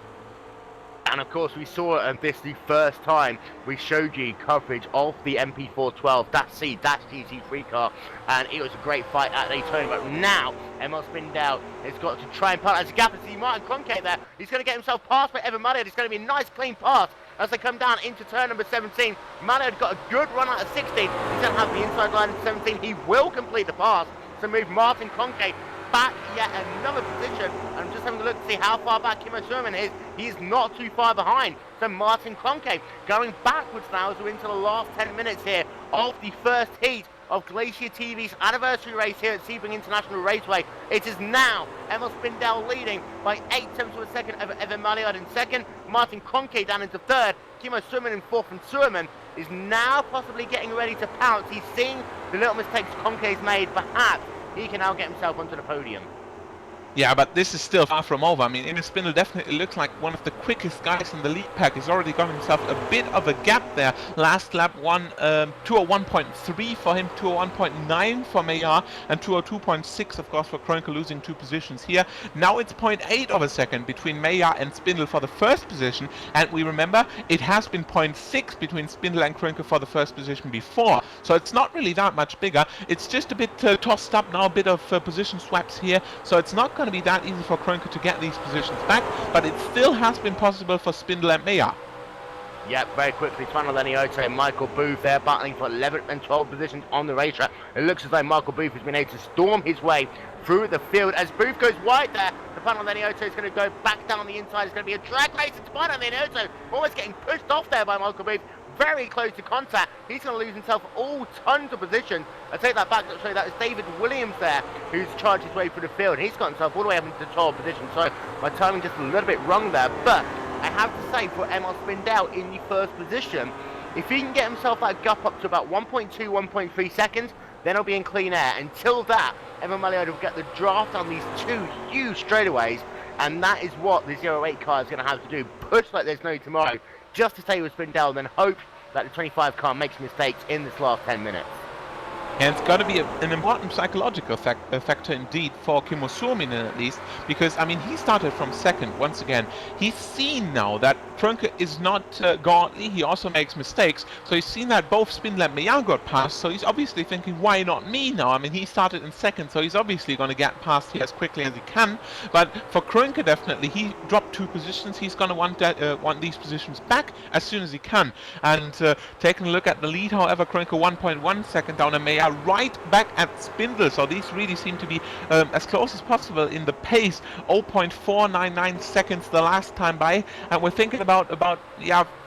And of course, we saw this the first time we showed you coverage of the MP412-C-GT3 car, and it was a great fight at Daytona. But now, Emil Spindell has got to try and pull as a gap and see Martin Kroenke there. He's going to get himself passed by Evan Maillard. It's going to be a nice, clean pass as they come down into turn number 17. Maillard got a good run out of 16. He's going to have the inside line at 17. He will complete the pass. to move Martin Conke back yet another position. I'm just having a look to see how far back Kimmo Sherman is. He's not too far behind. So Martin Conke going backwards now as we're into the last 10 minutes here of the first heat of Glacier TV's anniversary race here at Sebring International Raceway. It is now Emil Spindell leading by 8 tenths of a second over Evan Malliard in second. Martin Conke down into third. Kimmo Sherman in fourth, and Sherman is now possibly getting ready to pounce. He's seeing the little mistakes Conke's made. Perhaps he can now get himself onto the podium. Yeah, but this is still far from over. I mean, Emil Spindel definitely looks like one of the quickest guys in the lead pack. He's already got himself a bit of a gap there. Last lap, 201.3 for him, 201.9 for Maillard, and 202.6, of course, for Kroenke, losing 2 positions here. Now it's 0.8 of a second between Maillard and Spindel for the first position, and we remember it has been 0.6 between Spindel and Kroenke for the first position before. So it's not really that much bigger. It's just a bit tossed up now, a bit of position swaps here. So it's not going to be that easy for Kroenke to get these positions back, but it still has been possible for Spindel and Maillard. Yep, very quickly, Tuano Lenioto and Michael Booth there battling for 11th and 12th positions on the racetrack. It looks as though Michael Booth has been able to storm his way through the field. As Booth goes wide there, Tuano Lenioto is going to go back down the inside. It's going to be a drag race, and Tuano Lenioto almost getting pushed off there by Michael Booth. Very close to contact. He's going to lose himself all tons of positions. I take that back to show that is David Williams there who's charged his way through the field. He's got himself all the way up into the 12th position. So my timing just a little bit wrong there. But I have to say for Emil Spindell in the first position, if he can get himself that gap up to about 1.2, 1.3 seconds, then he'll be in clean air. Until that, Evan Malliard will get the draft on these 2 huge straightaways. And that is what the 08 car is going to have to do. Push like there's no tomorrow, just to stay with Spindell, and then hope that the 25 car makes mistakes in this last 10 minutes. And it's got to be an important psychological factor indeed for Kimmo Suominen at least, because I mean he started from second once again. He's seen now that Kroenke is not godly. He also makes mistakes, so he's seen that both Spindler and Maillard got past. So he's obviously thinking, why not me now? I mean he started in second, so he's obviously going to get past here as quickly as he can. But for Kroenke definitely, he dropped 2 positions. He's going to want these positions back as soon as he can. And taking a look at the lead, however, Kroenke 1.1 second down, and Maillard right back at Spindel, so these really seem to be as close as possible in the pace. 0.499 seconds the last time by, and we're thinking about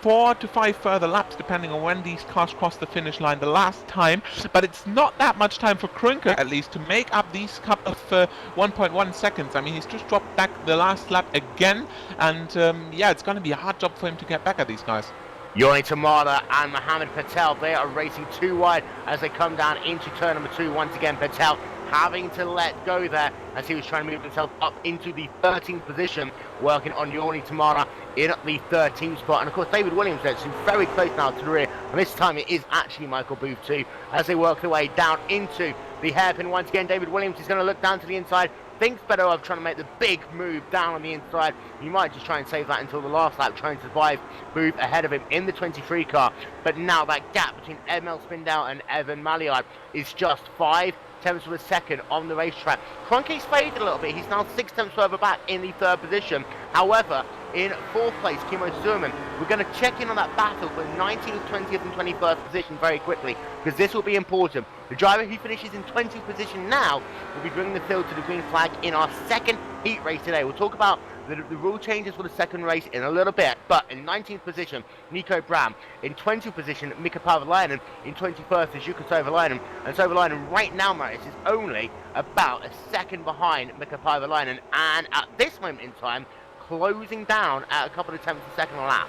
4 to 5 further laps depending on when these cars cross the finish line the last time. But it's not that much time for Kroenke at least to make up these couple of 1.1 seconds. I mean he's just dropped back the last lap again, and yeah, it's going to be a hard job for him to get back at these guys. Yoni Tamara and Mohammed Patel, they are racing 2 wide as they come down into turn number 2. Once again, Patel having to let go there as he was trying to move himself up into the 13th position, working on Yoni Tamara in the 13th spot. And of course, David Williams there, so very close now to the rear. And this time it is actually Michael Booth too, as they work their way down into the hairpin. Once again, David Williams is going to look down to the inside. Thinks better of trying to make the big move down on the inside. He might just try and save that until the last lap, trying to survive Booth ahead of him in the 23 car. But now that gap between Emil Spindell and Evan Malliard is just 5 tenths of a second on the racetrack. Kroenke's faded a little bit. He's now 6 tenths further back in the 3rd position. However, in 4th place, Kimmo Sherman, we're going to check in on that battle for 19th, 20th and 21st position very quickly, because this will be important. The driver who finishes in 20th position now will be bringing the field to the green flag in our 2nd heat race today. We'll talk about the rule changes for the 2nd race in a little bit, but in 19th position, Nico Bram. In 20th position, Mika Paavalainen. In 21st is Jukka Sovalainen. And Sovalainen right now, Marius, is only about a second behind Mika Paavalainen, and at this moment in time, closing down at a couple of tenths a second lap.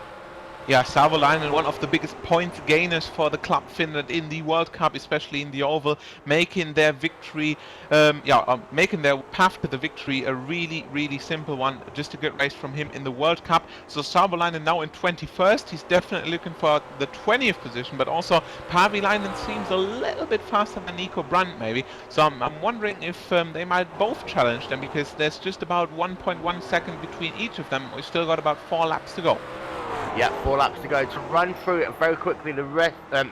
Yeah, Savolainen, one of the biggest point gainers for the Club Finland in the World Cup, especially in the Oval, making their victory, making their path to the victory a really, really simple one. Just a good race from him in the World Cup. So Savolainen now in 21st. He's definitely looking for the 20th position, but also Paavilainen seems a little bit faster than Nico Brandt maybe. So I'm wondering if they might both challenge them, because there's just about 1.1 second between each of them. We've still got about 4 laps to go. Yeah, 4 laps to go. To run through it very quickly, the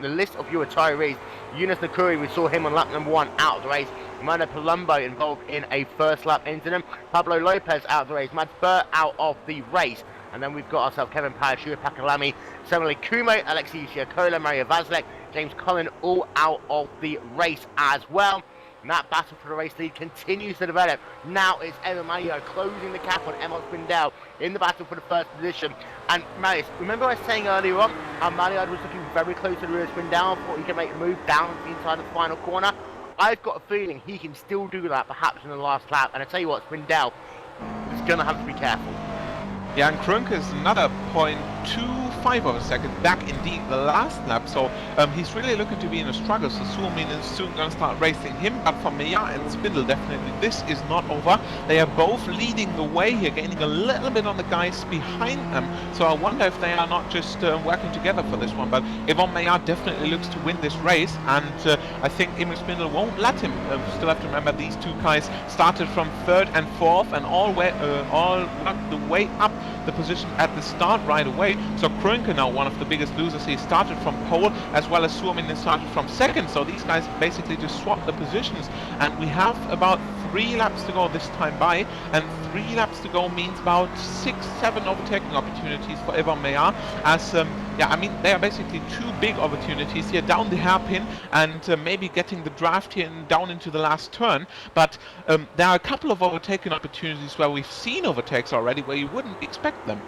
list of your retirees. Yunus Nakuri, we saw him on lap number 1 out of the race. Mano Palumbo involved in a first lap incident. Pablo Lopez out of the race. Mads Burr out of the race. And then we've got ourselves Kevin Parashua, Pakalami, Semele Kumo, Alexei Siakola, Mario Vazlek, James Collin all out of the race as well. And that battle for the race lead continues to develop. Now it's Emma Maillard closing the gap on Emma Spindell in the battle for the first position. And Marius, remember I was saying earlier on how Maillard was looking very close to the rear Spindell, thought he could make the move down to the inside of the final corner. I've got a feeling he can still do that perhaps in the last lap. And I tell you what, Spindell is going to have to be careful. Yeah, and Krönke is another 0.25 of a second back indeed the last lap, so he's really looking to be in a struggle, so Suominen is soon going to start racing him, but for Meyer and Spindle definitely this is not over. They are both leading the way here, gaining a little bit on the guys behind them, so I wonder if they are not just working together for this one, but Yvonne Meyer definitely looks to win this race, and I think Emil Spindle won't let him. Still have to remember these two guys started from 3rd and 4th and all worked the way up the position at the start right away. So Krönke now one of the biggest losers. He started from pole as well as Suominen started from 2nd. So these guys basically just swapped the positions. And we have about 3 laps to go this time by. And 3 laps to go means about 6-7 overtaking opportunities for Yvonne Meyer. As yeah, I mean, they are basically 2 big opportunities here down the hairpin and maybe getting the draft here and down into the last turn. But there are a couple of overtaking opportunities where we've seen overtakes already where you wouldn't expect them.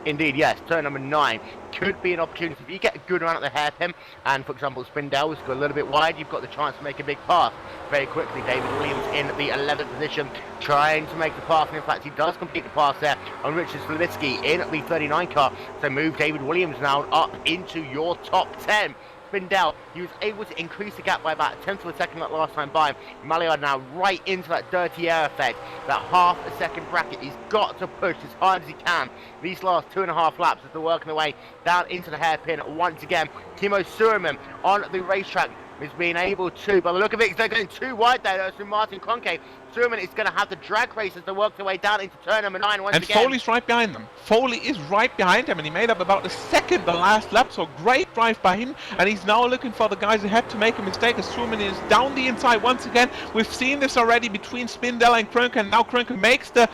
Indeed, yes. Turn number 9 could be an opportunity. If you get a good run at the hairpin, and for example, Spindell's go a little bit wide, you've got the chance to make a big pass very quickly. David Williams in the 11th position, trying to make the pass, and in fact, he does complete the pass there on Richard Slavitsky in the 39 car. So move David Williams now up into your top 10. Spindell, he was able to increase the gap by about 1/10 of a second that last time by. Maillard now right into that dirty air effect, that half a second bracket. He's got to push as hard as he can these last 2.5 laps as they're working their way down into the hairpin once again. Timo Suerman on the racetrack is being able to, by the look of it, they're going too wide there. That's from Martin Kroenke. Suerman is going to have the drag race as they work their way down into turn number 9 once again. And Foley's right behind them. Foley is right behind him, and he made up about a second the last lap, so great drive by him. And he's now looking for the guys ahead to make a mistake as Suerman is down the inside once again. We've seen this already between Spindell and Kroenke, and now Kroenke makes the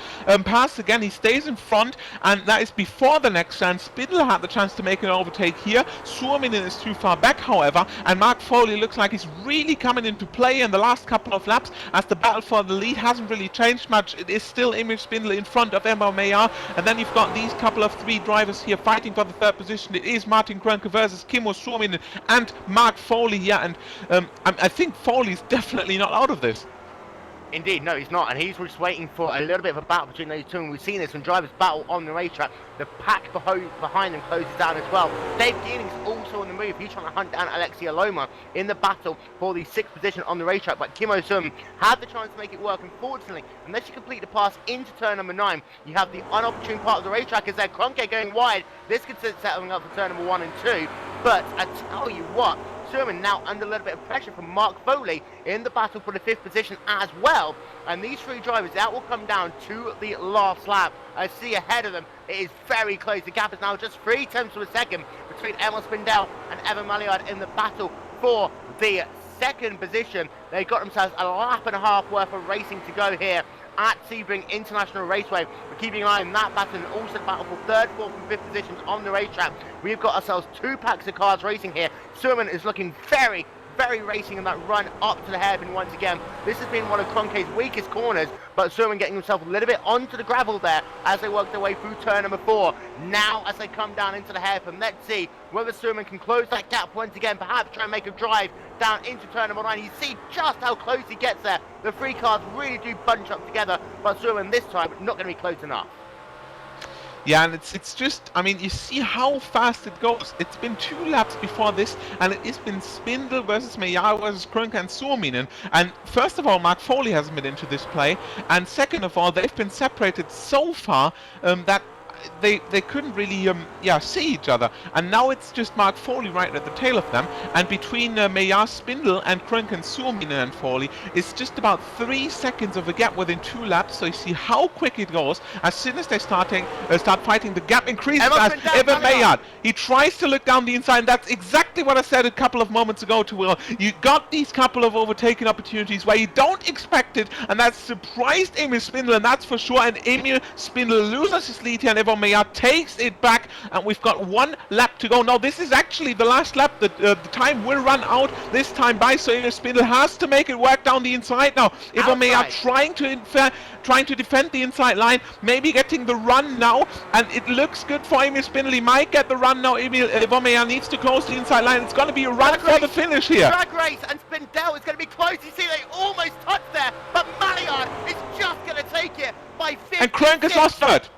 pass again. He stays in front, and that is before the next chance. Spindell had the chance to make an overtake here. Suerman is too far back, however, and Mark Foley looks like he's really coming into play in the last couple of laps as the battle for the lead hasn't really changed much. It is still Emil Spindle in front of Emma Meyer, and then you've got these couple of 3 drivers here fighting for the 3rd position. It is Martin Kroenke versus Kimmo Suominen and Mark Foley here, and I think Foley's definitely not out of this. Indeed, no, he's not, and he's just waiting for a little bit of a battle between those two, and we've seen this when drivers battle on the racetrack. The pack behind them closes down as well. Dave Geeling's also on the move. He's trying to hunt down Alexia Loma in the battle for the 6th position on the racetrack, but Kimmo Sum had the chance to make it work. Unfortunately, unless you complete the pass into turn number 9, you have the unopportune part of the racetrack as there Kroenke going wide. This could sit settling up for turn number 1 and 2, but I tell you what, Suerman now under a little bit of pressure from Mark Foley in the battle for the 5th position as well. And these 3 drivers, that will come down to the last lap. I see ahead of them, it is very close. The gap is now just 0.3 of a second between Emil Spindell and Evan Maillard in the battle for the 2nd position. They got themselves a lap and a half worth of racing to go here at Sebring International Raceway. We're keeping an eye on that battle and also the battle for 3rd, 4th and 5th positions on the racetrack. We've got ourselves 2 packs of cars racing here. Suerman is looking very racing in that run up to the hairpin once again. This has been one of Kroenke's weakest corners, but Suerman getting himself a little bit onto the gravel there as they work their way through turn number 4. Now as they come down into the hairpin, let's see whether Suerman can close that gap once again, perhaps try and make a drive down into turn number 9. You see just how close he gets there. The 3 cars really do bunch up together, but Suerman this time not going to be close enough. Yeah, and it's just, I mean, you see how fast it goes. It's been 2 laps before this, and it has been Spindle versus Meyer versus Kroenke and Suominen. And first of all, Mark Foley hasn't been into this play, and second of all, they've been separated so far that they couldn't really see each other, and now it's just Mark Foley right at the tail of them, and between Meyer, Spindle and Kroenke and Suominen and Foley it's just about 3 seconds of a gap within 2 laps. So you see how quick it goes. As soon as they start fighting, the gap increases as Evan Maillard, he tries to look down the inside, and that's exactly what I said a couple of moments ago to Will. You got these couple of overtaking opportunities where you don't expect it, and that surprised Emil Spindle, and that's for sure. And Emil Spindle loses his lead here, and Evan Ivo Meyer takes it back, and we've got 1 lap to go. Now, this is actually the last lap. The time will run out this time by, so Spindle has to make it work down the inside. Now, Ivo Meyer trying to defend the inside line, maybe getting the run now, and it looks good for Emil Spindle. He might get the run now. Ivo Meyer needs to close the inside line. It's going to be a run for the finish here. Drag race, and Spindle is going to be close. You see, they almost touched there, but Maillard is just going to take it by 56. And Kroenke's lost third.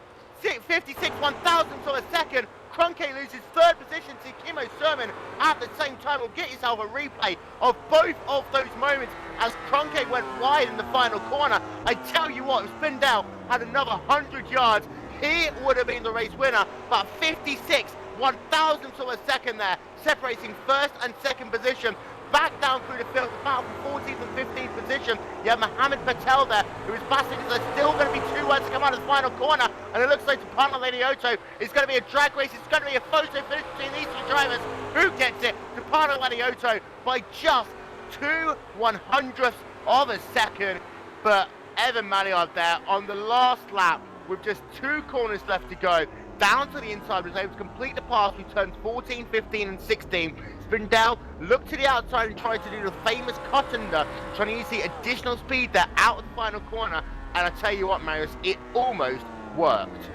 56 1,000ths of a second. Kroenke loses third position to Kimmo Sermon at the same time. We'll get yourself a replay of both of those moments as Kroenke went wide in the final corner. I tell you what, if Spindle had another 100 yards, he would have been the race winner, but 56 1,000ths of a second there, separating first and second position. Back down through the field, the battle for 14th and 15th position. You have Mohammed Patel there, who is passing. There's still going to be 2 words to come out of the final corner, and it looks like Tapana Lenioto is going to be a drag race. It's going to be a photo finish between these 2 drivers. Who gets it? Tapana Lenioto by just 2/100ths of a second. But Evan Maillard there on the last lap with just 2 corners left to go, down to the inside, was able to complete the pass through turns 14, 15 and 16. Spindle looked to the outside and tried to do the famous cut under, trying to use the additional speed there out of the final corner. And I tell you what, Marius, it almost worked.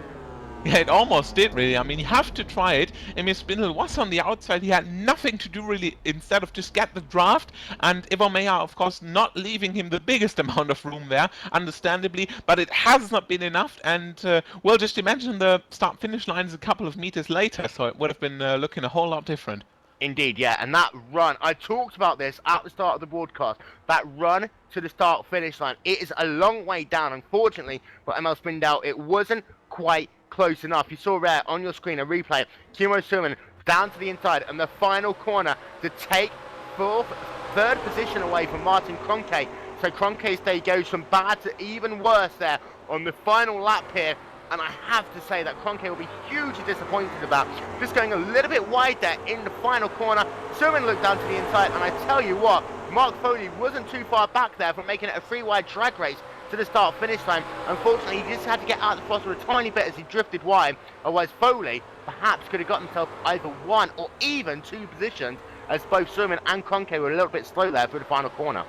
Yeah, it almost did, really. I mean, you have to try it. Emil Spindle was on the outside. He had nothing to do, really, instead of just get the draft. And Ivo Meyer, of course, not leaving him the biggest amount of room there, understandably. But it has not been enough. And, well, just imagine the start-finish line is a couple of meters later. So it would have been looking a whole lot different. Indeed, yeah, and that run, I talked about this at the start of the broadcast, that run to the start-finish line, it is a long way down, unfortunately, for Emil Spindle. It wasn't quite close enough. You saw there on your screen a replay, Kimmo Sermon down to the inside, and the final corner to take third position away from Martin Kroenke. So Kroenke's day goes from bad to even worse there on the final lap here. And I have to say that Kroenke will be hugely disappointed about just going a little bit wide there in the final corner. Sermon looked down to the inside, and I tell you what, Mark Foley wasn't too far back there from making it a 3-wide drag race to the start-finish line. Unfortunately, he just had to get out of the cluster a tiny bit as he drifted wide. Otherwise, Foley perhaps could have got himself either 1 or even 2 positions, as both Sermon and Kroenke were a little bit slow there through the final corner.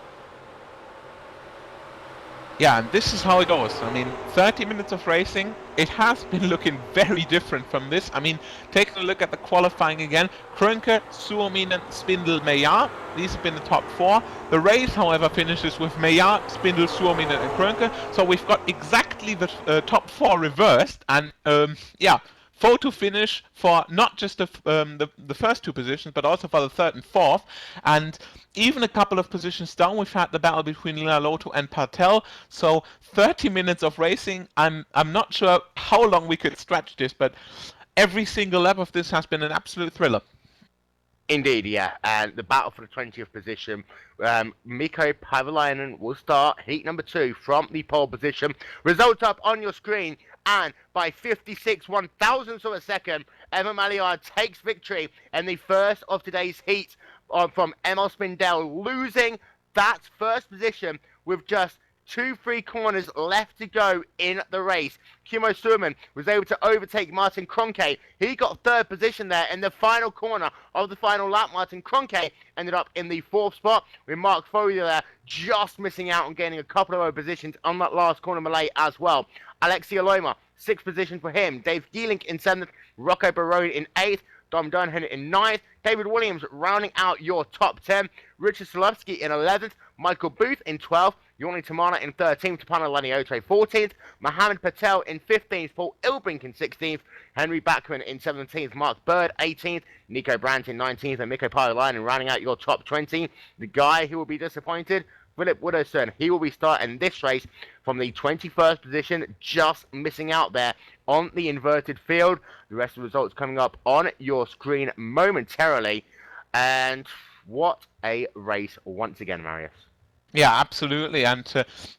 Yeah, and this is how it goes. I mean, 30 minutes of racing, it has been looking very different from this. I mean, taking a look at the qualifying again, Kroenke, Suominen, Spindle, Meyer, these have been the top 4. The race, however, finishes with Meyer, Spindle, Suominen and Kroenke. So we've got exactly the top 4 reversed, and yeah, photo finish for not just the first 2 positions, but also for the 3rd and 4th. And even a couple of positions down, we've had the battle between Lenioto and Patel. So 30 minutes of racing. I'm not sure how long we could stretch this, but every single lap of this has been an absolute thriller. Indeed, yeah, and the battle for the 20th position, Mikko Pavalainen will start heat number 2 from the pole position. Results up on your screen, and by 56 1,000ths of a second, Emma Maillard takes victory in the first of today's heat from Emil Spindle, losing that first position with just 2 free corners left to go in the race. Kimmo Sermon was able to overtake Martin Kroenke. He got 3rd position there in the final corner of the final lap. Martin Kroenke ended up in the 4th spot, with Mark Foley there just missing out on gaining a couple of positions on that last corner melee as well. Alexia Loma, 6th position for him. Dave Geelink in 7th. Rocco Barone in 8th. Dom Dunhan in 9th. David Williams rounding out your top 10. Richard Solovsky in 11th. Michael Booth in 12th. Yorni Tamana in 13th. Tapana Lenioto 14th. Mohammed Patel in 15th. Paul Ilbrink in 16th. Henry Bachman in 17th. Mark Bird 18th. Nico Brandt in 19th. And Mikko Pavalainen rounding out your top 20. The guy who will be disappointed, Philip Woodowson. He will be starting this race from the 21st position, just missing out there on the inverted field. The rest of the results coming up on your screen momentarily. And what a race once again, Marius. Yeah, absolutely, and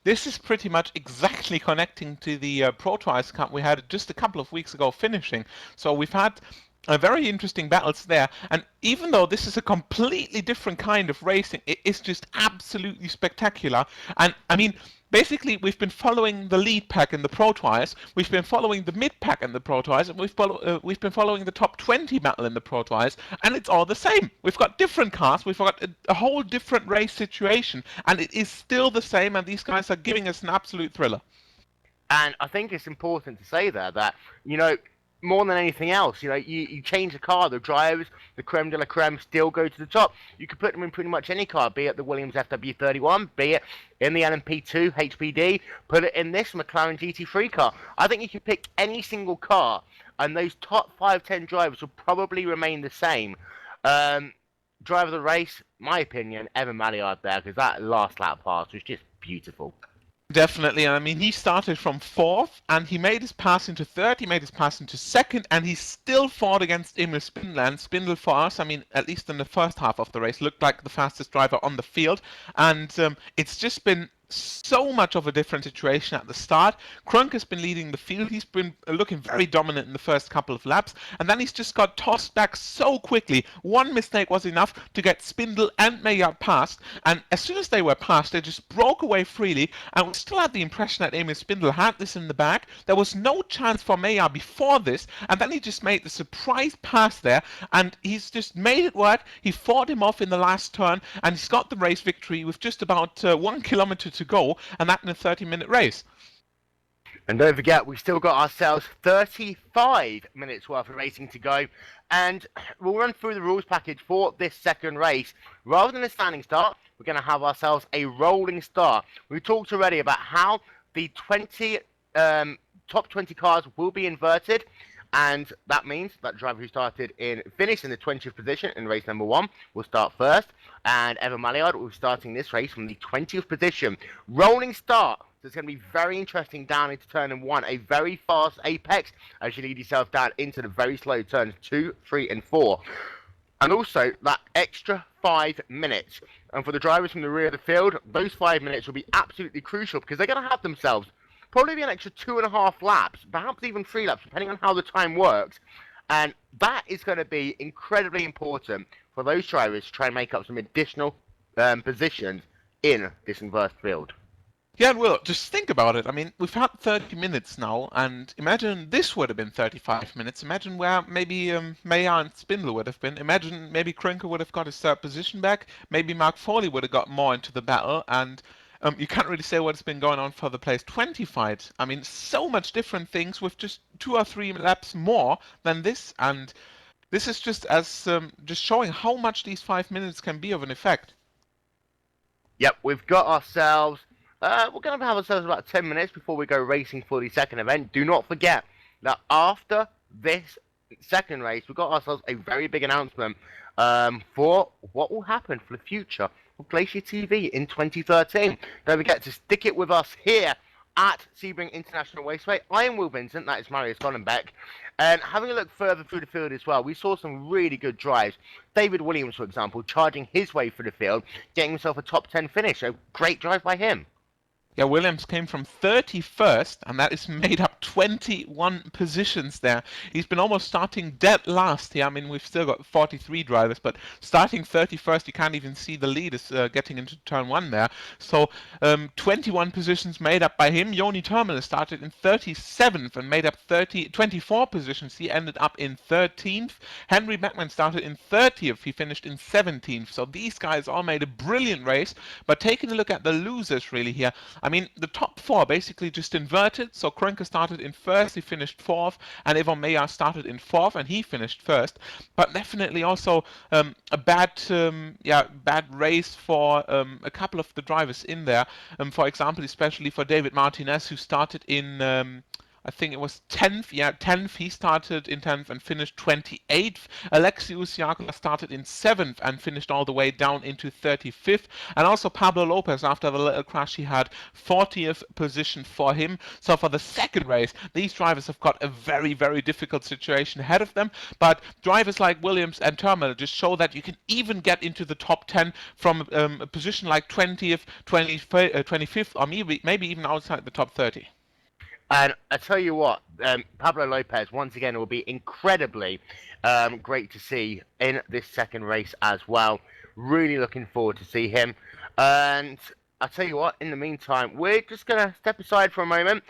this is pretty much exactly connecting to the Pro Tours Cup we had just a couple of weeks ago finishing. So we've had very interesting battles there. And even though this is a completely different kind of racing, it is just absolutely spectacular. And I mean, basically, we've been following the lead pack in the Pro Tours, we've been following the mid pack in the Pro Tours, and we've been following the top 20 battle in the Pro Tours, and it's all the same. We've got different cars, we've got a whole different race situation, and it is still the same, and these guys are giving us an absolute thriller. And I think it's important to say there that, more than anything else, you change the car, the drivers, the creme de la creme still go to the top. You could put them in pretty much any car, be it the Williams FW31, be it in the LMP2 HPD, put it in this McLaren GT3 car. I think you could pick any single car, and those top 5-10 drivers will probably remain the same. Driver of the race, my opinion, Evan Maillard there, because that last lap pass was just beautiful. Definitely, and I mean, he started from 4th, and he made his pass into 3rd, he made his pass into 2nd, and he still fought against Emil Spindler. And Spindle, for us, I mean, at least in the first half of the race, looked like the fastest driver on the field, and it's just been so much of a different situation at the start. Krunk has been leading the field. He's been looking very dominant in the first couple of laps, and then he's just got tossed back so quickly. One mistake was enough to get Spindle and Maillard past, and as soon as they were past, they just broke away freely, and we still had the impression that Emil Spindle had this in the bag. There was no chance for Maillard before this, and then he just made the surprise pass there, and he's just made it work. He fought him off in the last turn, and he's got the race victory with just about 1 kilometer to go, and that in a 30-minute race. And don't forget, we've still got ourselves 35 minutes worth of racing to go, and we'll run through the rules package for this second race. Rather than a standing start, we're going to have ourselves a rolling start. We talked already about how the top 20 cars will be inverted, and that means that driver who finished in the 20th position in race number 1 will start first, and Evan Maillard will be starting this race from the 20th position. Rolling start. So it's going to be very interesting down into turn 1, a very fast apex as you lead yourself down into the very slow turns 2, 3, and 4. And also that extra 5 minutes. And for the drivers from the rear of the field, those 5 minutes will be absolutely crucial because they're going to have themselves probably an extra 2.5 laps, perhaps even 3 laps, depending on how the time works. And that is going to be incredibly important for those drivers to try and make up some additional positions in this inverse field. Yeah, well, just think about it. I mean, we've had 30 minutes now, and imagine this would have been 35 minutes. Imagine where maybe Maillard and Spindle would have been. Imagine maybe Krönke would have got his 3rd position back. Maybe Mark Foley would have got more into the battle, and you can't really say what's been going on for the place 20 fight. I mean, so much different things with just 2 or 3 laps more than this, and this is just as just showing how much these 5 minutes can be of an effect. Yep, we've got ourselves. We're going to have ourselves about 10 minutes before we go racing for the second event. Do not forget that after this second race, we've got ourselves a very big announcement for what will happen for the future of GlacierTV in 2013. Don't forget to stick it with us here at Sebring International Raceway. I am Will Vincent, that is Marius Gollenbeck. And having a look further through the field as well, we saw some really good drives. David Williams, for example, charging his way through the field, getting himself a top 10 finish. So great drive by him. Yeah, Williams came from 31st, and that is made up 21 positions there. He's been almost starting dead last here. I mean, we've still got 43 drivers, but starting 31st, you can't even see the lead is getting into turn 1 there. So 21 positions made up by him. Joni Terminal started in 37th and made up 24 positions. He ended up in 13th. Henry Beckman started in 30th. He finished in 17th. So these guys all made a brilliant race. But taking a look at the losers really here, I mean, the top 4 basically just inverted. So Krönke started in 1st, he finished 4th, and Evan Maillard started in 4th, and he finished 1st. But definitely also a bad race for a couple of the drivers in there. For example, especially for David Martinez, who started in I think it was 10th. Yeah, 10th. He started in 10th and finished 28th. Alexius Jakola started in 7th and finished all the way down into 35th. And also Pablo Lopez, after the little crash, he had 40th position for him. So for the second race, these drivers have got a very, very difficult situation ahead of them. But drivers like Williams and Terminal just show that you can even get into the top 10 from a position like 20th, 25th, or maybe even outside the top 30. And I tell you what, Pablo Lopez, once again, will be incredibly great to see in this second race as well. Really looking forward to see him. And I tell you what, in the meantime, we're just going to step aside for a moment.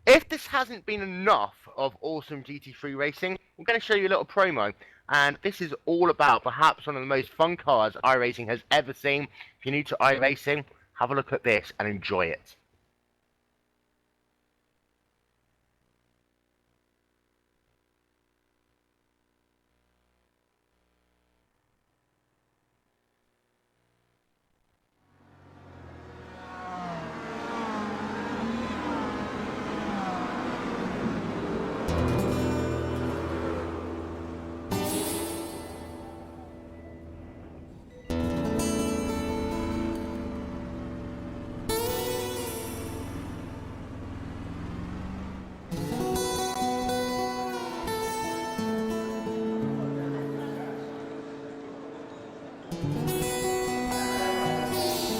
If this hasn't been enough of awesome GT3 racing, I'm going to show you a little promo. And this is all about perhaps one of the most fun cars iRacing has ever seen. If you're new to iRacing, have a look at this and enjoy it.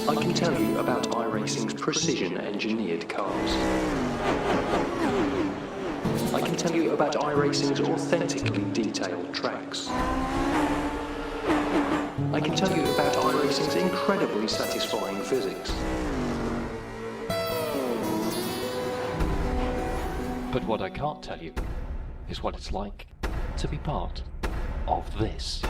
I can tell you about iRacing's precision-engineered cars. I can tell you about iRacing's authentically detailed tracks. I can tell you about iRacing's incredibly satisfying physics. But what I can't tell you is what it's like to be part of this.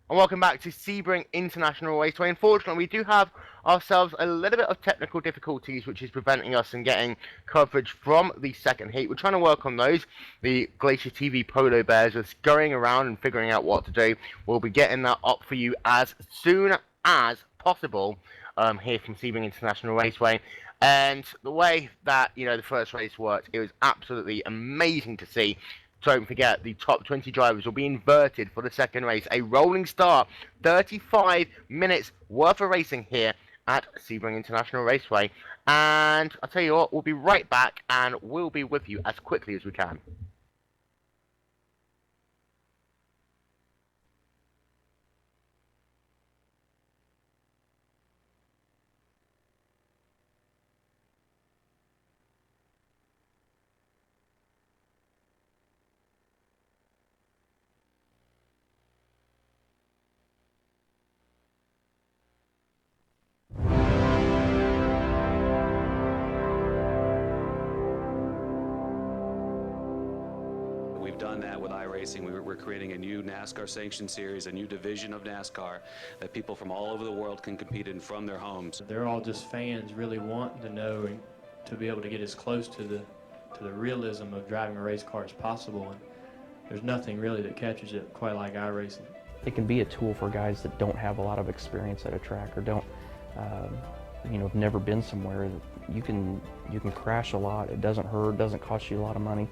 And welcome back to Sebring International Raceway. Unfortunately, we do have ourselves a little bit of technical difficulties, which is preventing us from getting coverage from the second heat. We're trying to work on those. The GlacierTV Polo Bears are scurrying around and figuring out what to do. We'll be getting that up for you as soon as possible here from Sebring International Raceway. And the way that, the first race worked, it was absolutely amazing to see. Don't forget, the top 20 drivers will be inverted for the second race. A rolling start, 35 minutes worth of racing here at Sebring International Raceway. And I'll tell you what, we'll be right back and we'll be with you as quickly as we can. done that with iRacing. We're creating a new NASCAR sanctioned series, a new division of NASCAR that people from all over the world can compete in from their homes. They're all just fans really wanting to know and to be able to get as close to the realism of driving a race car as possible. And there's nothing really that captures it quite like iRacing. It can be a tool for guys that don't have a lot of experience at a track or don't, have never been somewhere. You can crash a lot. It doesn't hurt. Doesn't cost you a lot of money,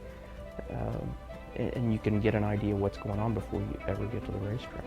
and you can get an idea what's going on before you ever get to the racetrack.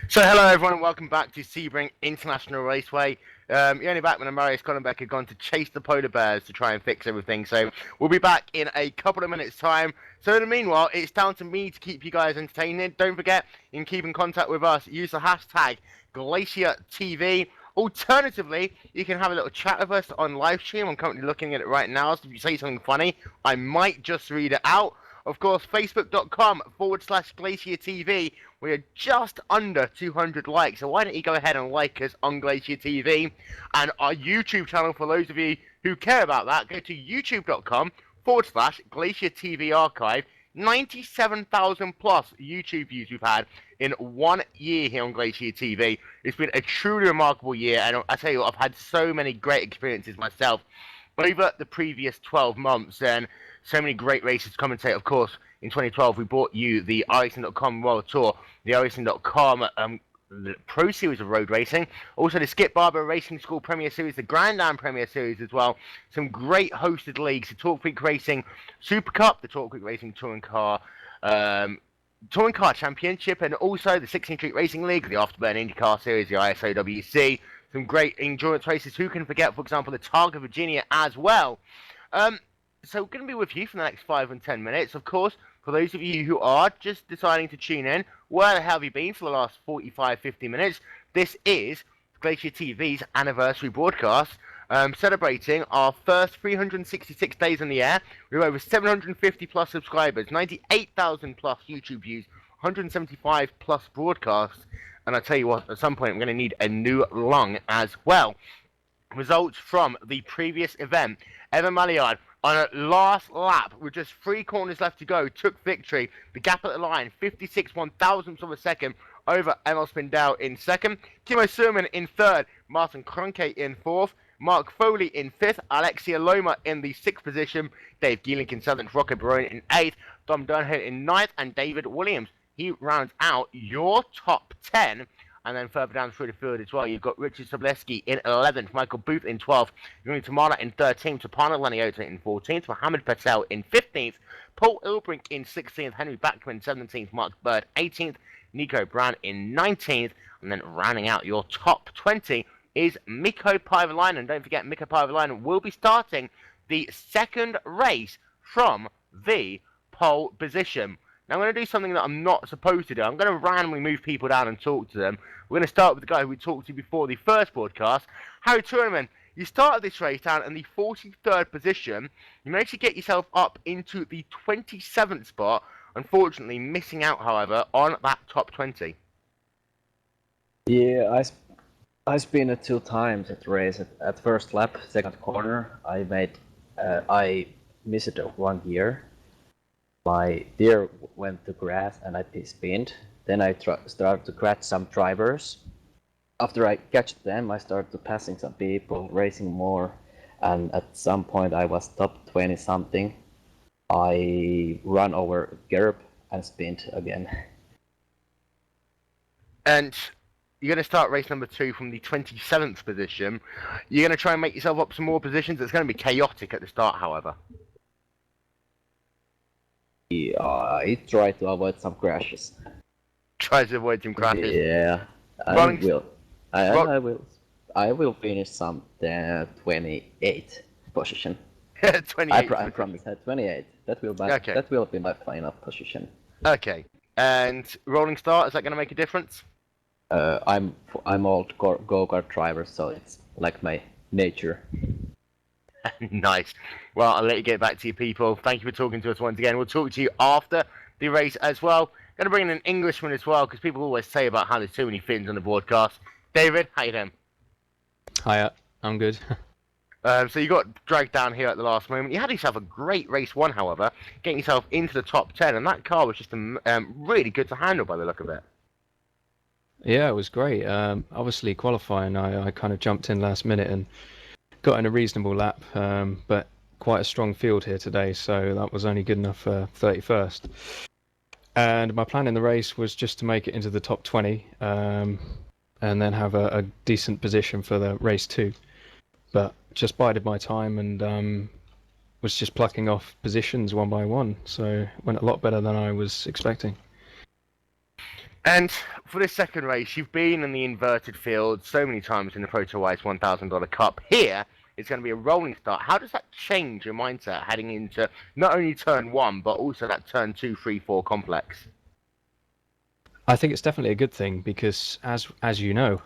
So hello everyone and welcome back to Sebring International Raceway. You're only back when Marius Collenbeck had gone to chase the polar bears to try and fix everything. So we'll be back in a couple of minutes time. So in the meanwhile, it's down to me to keep you guys entertained. Don't forget, you can keep in contact with us. Use the hashtag GlacierTV. Alternatively, you can have a little chat with us on live stream. I'm currently looking at it right now. So if you say something funny, I might just read it out. Of course, facebook.com/GlacierTV. We are just under 200 likes, so why don't you go ahead and like us on Glacier TV. And our YouTube channel, for those of you who care about that, go to youtube.com/GlacierTV Archive. 97,000 plus YouTube views we've had in 1 year here on Glacier TV. It's been a truly remarkable year, and I tell you what, I've had so many great experiences myself over the previous 12 months, and so many great races to commentate. Of course, in 2012, we brought you the iRacing.com World Tour, the iRacing.com the Pro Series of Road Racing, also the Skip Barber Racing School Premier Series, the Grand Am Premier Series as well. Some great hosted leagues, the Talk Creek Racing Super Cup, the Talk Creek Racing Touring Car Championship, and also the 16th Street Racing League, the Afterburn IndyCar Series, the ISOWC. Some great endurance races. Who can forget, for example, the Targa Virginia as well. So we're going to be with you for the next 5 and 10 minutes. Of course, for those of you who are just deciding to tune in, where the hell have you been for the last 45, 50 minutes? This is Glacier TV's anniversary broadcast, celebrating our first 366 days on the air. We have over 750 plus subscribers, 98,000 plus YouTube views, 175 plus broadcasts. And I tell you what, at some point, I'm going to need a new lung as well. Results from the previous event. Evan Maillard, on a last lap with just 3 corners left to go, took victory. The gap at the line, 56 1,000ths of a second over Emil Spindell in second. Timo Surman in third. Martin Kroenke in fourth. Mark Foley in fifth. Alexia Loma in the sixth position. Dave Geelink in seventh. Rocco Barone in eighth. Dom Durnhill in ninth. And David Williams. He rounds out your top 10. And then further down through the field as well, you've got Richard Sobleski in 11th, Michael Booth in 12th, Yuri Tamara in 13th, Tapana Laniota in 14th, Mohammed Patel in 15th, Paul Ilbrink in 16th, Henry Backman 17th, Mark Bird 18th, Nico Brown in 19th, and then rounding out your top 20 is Mikko Paavalainen. Don't forget, Mikko Paavalainen will be starting the second race from the pole position. Now, I'm going to do something that I'm not supposed to do. I'm going to randomly move people down and talk to them. We're going to start with the guy who we talked to before the first broadcast. Harry Tournament, you started this race down in the 43rd position. You managed to get yourself up into the 27th spot. Unfortunately, missing out, however, on that top 20. Yeah, I spun it 2 times at the race. At first lap, second corner, I missed it 1 gear. My gear went to grass and I spinned. Then I started to catch some drivers. After I catch them, I started passing some people, racing more, and at some point I was top 20 something. I run over Gerb and spinned again. And you're going to start race number 2 from the 27th position. You're going to try and make yourself up some more positions. It's going to be chaotic at the start, however. Yeah, I try to avoid some crashes. Try to avoid some crashes. Yeah, I will finish some 28 position. 28. I promise. 28. That will be my final position. Okay. And rolling start, is that going to make a difference? I'm old go-kart driver, so it's like my nature. Nice. Well, I'll let you get back to you people. Thank you for talking to us once again. We'll talk to you after the race as well. Going to bring in an Englishman as well, because people always say about how there's too many Finns on the broadcast. David, how you doing? Hiya, I'm good. So you got dragged down here at the last moment. You had yourself a great race 1, however, getting yourself into the top 10, and that car was just really good to handle by the look of it. Yeah, it was great. Obviously, qualifying, I kind of jumped in last minute and got in a reasonable lap, but quite a strong field here today, so that was only good enough for 31st. And my plan in the race was just to make it into the top 20, and then have a decent position for the race 2. But just bided my time and was just plucking off positions one by one, so it went a lot better than I was expecting. And for this second race, you've been in the inverted field so many times in the ProTourWise $1,000 Cup. Here, it's going to be a rolling start. How does that change your mindset heading into not only turn 1, but also that turn 2, 3, 4 complex? I think it's definitely a good thing because, as you know,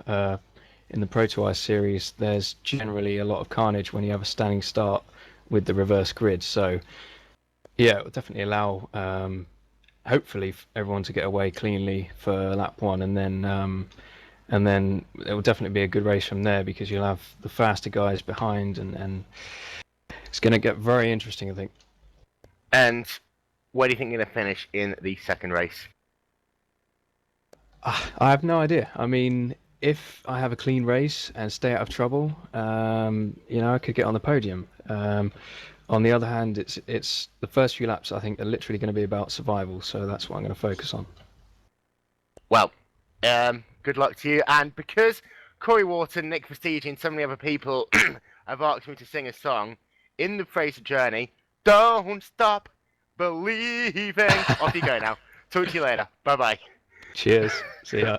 in the ProTourWise series, there's generally a lot of carnage when you have a standing start with the reverse grid. So, yeah, it will definitely allow, hopefully, everyone to get away cleanly for lap 1, and then it will definitely be a good race from there because you'll have the faster guys behind, and it's going to get very interesting, I think. And where do you think you're going to finish in the second race? I have no idea. I mean, if I have a clean race and stay out of trouble, I could get on the podium. On the other hand, it's the first few laps I think are literally going to be about survival, so that's what I'm going to focus on. Well, Good luck to you. And because Corey Wharton, Nick Prestige, and so many other people have asked me to sing a song in the Fraser Journey, don't stop believing. Off you go now. Talk to you later. Bye bye. Cheers. See ya.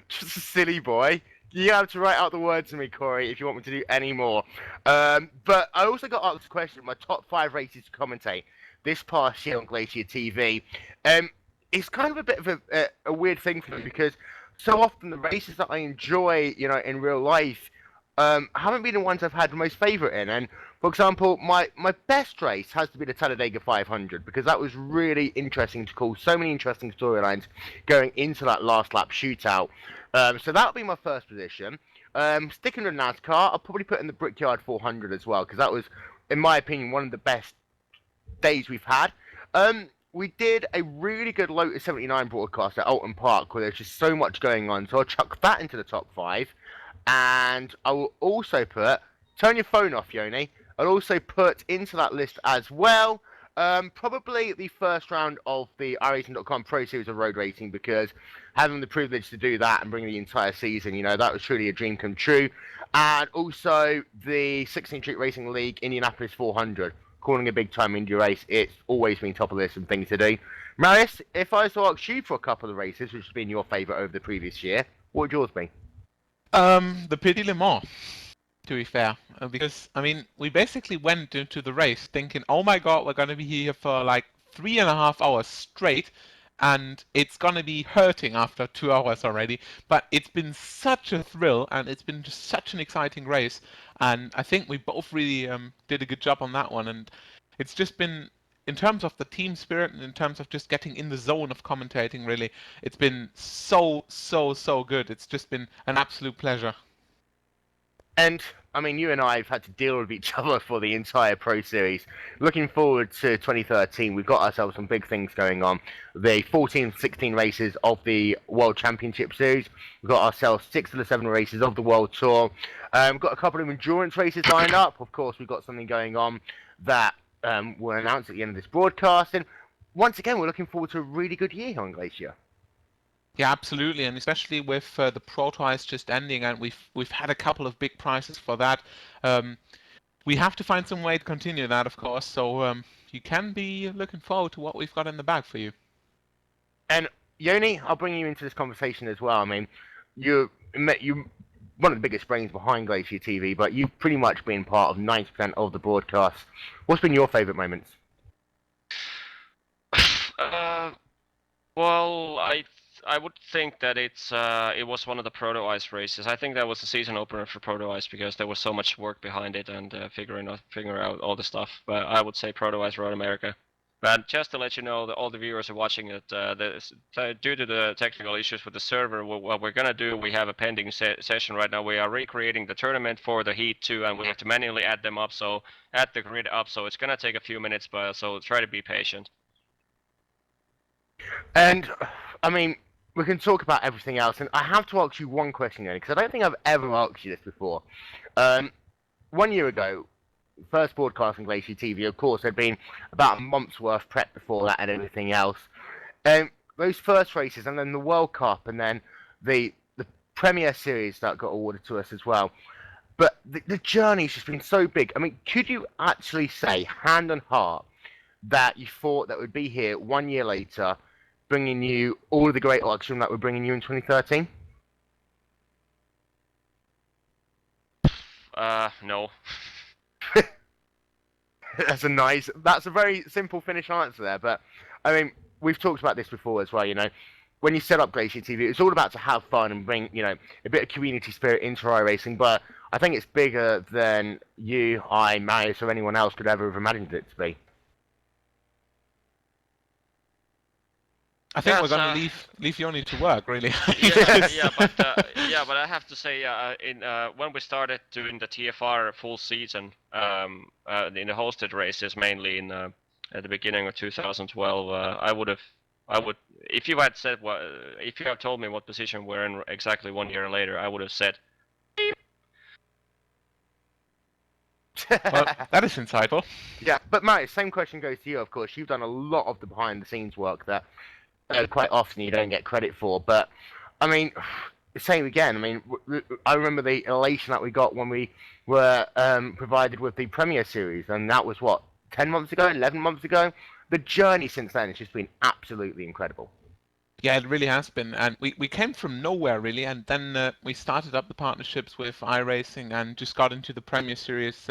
Just a silly boy. You have to write out the words to me, Corey, if you want me to do any more. But I also got asked a question: my top 5 races to commentate this past year on Glacier TV. It's kind of a bit of a weird thing for me because so often the races that I enjoy, in real life, haven't been the ones I've had the most favourite in. And for example, my best race has to be the Talladega 500 because that was really interesting to call. So many interesting storylines going into that last lap shootout. So that'll be my first position. Sticking with NASCAR, I'll probably put in the Brickyard 400 as well because that was, in my opinion, one of the best days we've had. We did a really good Lotus 79 broadcast at Alton Park where there's just so much going on, so I'll chuck that into the top 5. And I will also put, turn your phone off, Yoni, I'll also put into that list as well, probably the first round of the iRacing.com Pro Series of Road Racing because having the privilege to do that and bring the entire season, that was truly a dream come true. And also the 16th Street Racing League Indianapolis 400. Calling a big-time Indy race, it's always been top of the list and things to do. Marius, if I was to ask you for a couple of races, which has been your favourite over the previous year, what would yours be? The Petit Le Mans, to be fair. Because, we basically went into the race thinking, oh my god, we're going to be here for like 3.5 hours straight, and it's going to be hurting after 2 hours already. But it's been such a thrill, and it's been just such an exciting race. And I think we both really did a good job on that one. And it's just been, in terms of the team spirit and in terms of just getting in the zone of commentating, really, it's been so good. It's just been an absolute pleasure. And, you and I have had to deal with each other for the entire Pro Series. Looking forward to 2013, we've got ourselves some big things going on. The 14 16 races of the World Championship Series. We've got ourselves 6 of the 7 races of the World Tour. We've got a couple of endurance races lined up. Of course, we've got something going on that we'll announce at the end of this broadcast. And once again, we're looking forward to a really good year here on Glacier. Yeah, absolutely, and especially with the Proto Ice just ending, and we've had a couple of big prizes for that. We have to find some way to continue that, of course. So you can be looking forward to what we've got in the bag for you. And Yoni, I'll bring you into this conversation as well. You one of the biggest brains behind Glacier TV, but you've pretty much been part of 90% of the broadcast. What's been your favourite moments? Well, I would think that it was one of the Proto Ice races. I think that was the season opener for Proto Ice because there was so much work behind it and figuring out all the stuff. But I would say Proto Ice Road America. But just to let you know, that all the viewers are watching it, due to the technical issues with the server, what we're gonna do, we have a pending session right now. We are recreating the tournament for the Heat 2, and we have to manually add them up. So add the grid up. So it's gonna take a few minutes, but so try to be patient. And we can talk about everything else, and I have to ask you one question, because I don't think I've ever asked you this before. 1 year ago, first broadcast on Glacier TV, of course, there'd been about a month's worth prep before that and everything else. Those first races, and then the World Cup, and then the Premier Series that got awarded to us as well. But the journey's just been so big. Could you actually say, hand on heart, that you thought that would be here 1 year later, bringing you all of the great luxury that we're bringing you in 2013? No. That's a very simple finish answer there, but we've talked about this before as well, when you set up Glacier TV, it's all about to have fun and bring, a bit of community spirit into iRacing, but I think it's bigger than you, I, Marius, or anyone else could ever have imagined it to be. I think we're going to leave Yoni to work, really. But I have to say, when we started doing the TFR full season, in the hosted races mainly at the beginning of 2012, if you had told me what position we're in exactly 1 year later, I would have said. Well, that is insightful. Yeah, but Marius, same question goes to you, of course. You've done a lot of the behind-the-scenes work that quite often you don't get credit for. But I mean, same again. I mean, I remember the elation that we got when we were provided with the Premier Series, and that was what, 10 months ago, 11 months ago. The journey since then has just been absolutely incredible. Yeah, it really has been, and we came from nowhere really, and then we started up the partnerships with iRacing and just got into the Premier Series,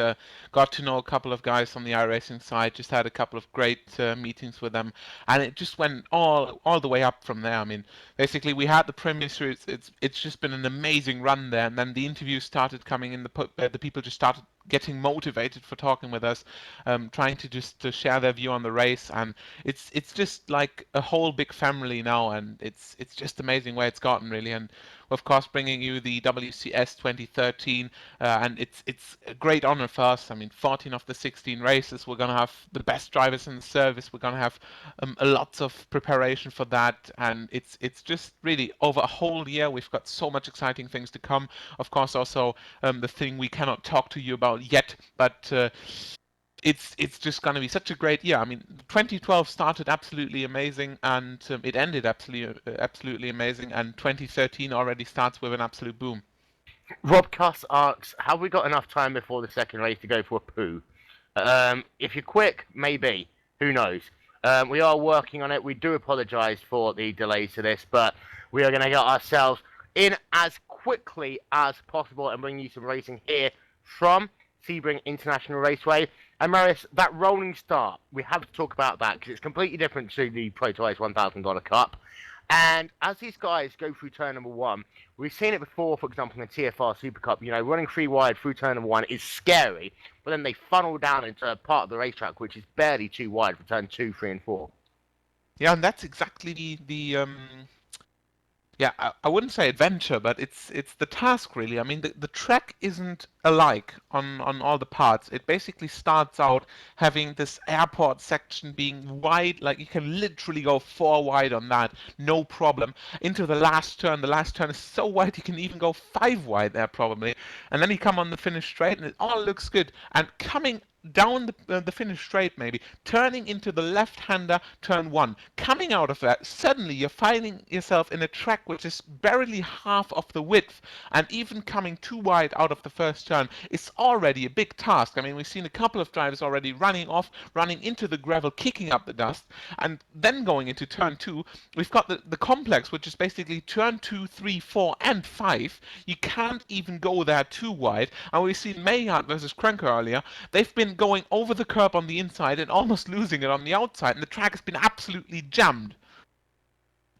got to know a couple of guys on the iRacing side, just had a couple of great meetings with them, and it just went all the way up from there. I mean, basically we had the Premier Series, it's just been an amazing run there, and then the interviews started coming in, the people just started getting motivated for talking with us, trying to just to share their view on the race, and it's just like a whole big family now, and it's just amazing where it's gotten really. And of course bringing you the WCS 2013, and it's a great honor for us. I mean, 14 of the 16 races, we're gonna have the best drivers in the service. We're gonna have a lots of preparation for that, and it's just really over a whole year. We've got so much exciting things to come. Of course, also the thing we cannot talk to you about yet, but it's just going to be such a great year. I mean, 2012 started absolutely amazing, and it ended absolutely amazing, and 2013 already starts with an absolute boom. Rob Cuss asks, have we got enough time before the second race to go for a poo? If you're quick, maybe. Who knows? We are working on it. We do apologise for the delays to this, but we are going to get ourselves in as quickly as possible and bring you some racing here from Sebring International Raceway. And Marius, that rolling start, we have to talk about that because it's completely different to the Proto Ice $1,000 Cup. And as these guys go through turn number one, we've seen it before, for example, in the TFR Super Cup. You know, running 3 wide through turn number one is scary, but then they funnel down into a part of the racetrack which is barely 2 wide for turn 2, 3, and 4. Yeah, and that's exactly the yeah, I wouldn't say adventure, but it's the task really. I mean, the track isn't alike on all the parts. It basically starts out having this airport section being wide, like you can literally go 4 wide on that, no problem. Into the last turn is so wide you can even go 5 wide there probably. And then you come on the finish straight and it all looks good. And coming down the finish straight maybe, turning into the left-hander turn 1, coming out of that, suddenly you're finding yourself in a track which is barely half of the width, and even coming too wide out of the first turn is already a big task. I mean, we've seen a couple of drivers already running off, running into the gravel, kicking up the dust, and then going into turn 2, we've got the complex, which is basically turn 2, 3, 4, and 5. You can't even go there too wide, and we've seen Maynard versus Krenker earlier. They've been going over the curb on the inside and almost losing it on the outside, and the track has been absolutely jammed.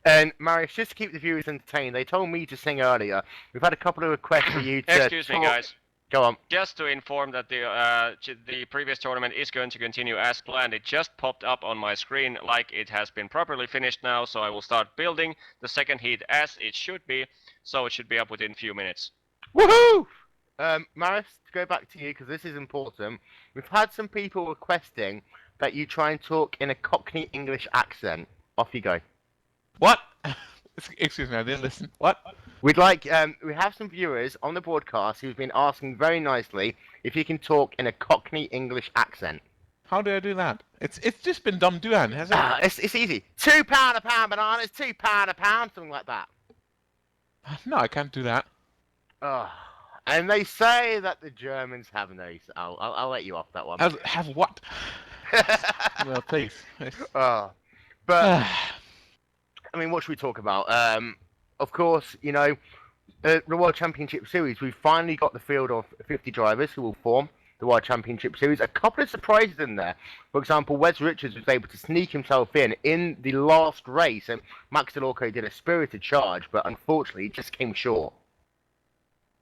And Marius, just to keep the viewers entertained, they told me to sing earlier. We've had a couple of requests for you to Excuse me, guys. Go on. Just to inform that the previous tournament is going to continue as planned. It just popped up on my screen like it has been properly finished now, so I will start building the second heat as it should be, so it should be up within a few minutes. Woohoo! Marius, to go back to you, because this is important, we've had some people requesting that you try and talk in a Cockney English accent. Off you go. What? Excuse me, I didn't listen. What? We'd like, we have some viewers on the broadcast who've been asking very nicely if you can talk in a Cockney English accent. How do I do that? It's just been dumb doing, hasn't it? It's easy. £2 a pound bananas, £2 a pound, something like that. No, I can't do that. And they say that the Germans have no. I'll let you off that one. Have what? Well, please. But I mean, what should we talk about? Of course, you know, the World Championship Series. We've finally got the field of 50 drivers who will form the World Championship Series. A couple of surprises in there. For example, Wes Richards was able to sneak himself in the last race, and Max Delorco did a spirited charge, but unfortunately, it just came short.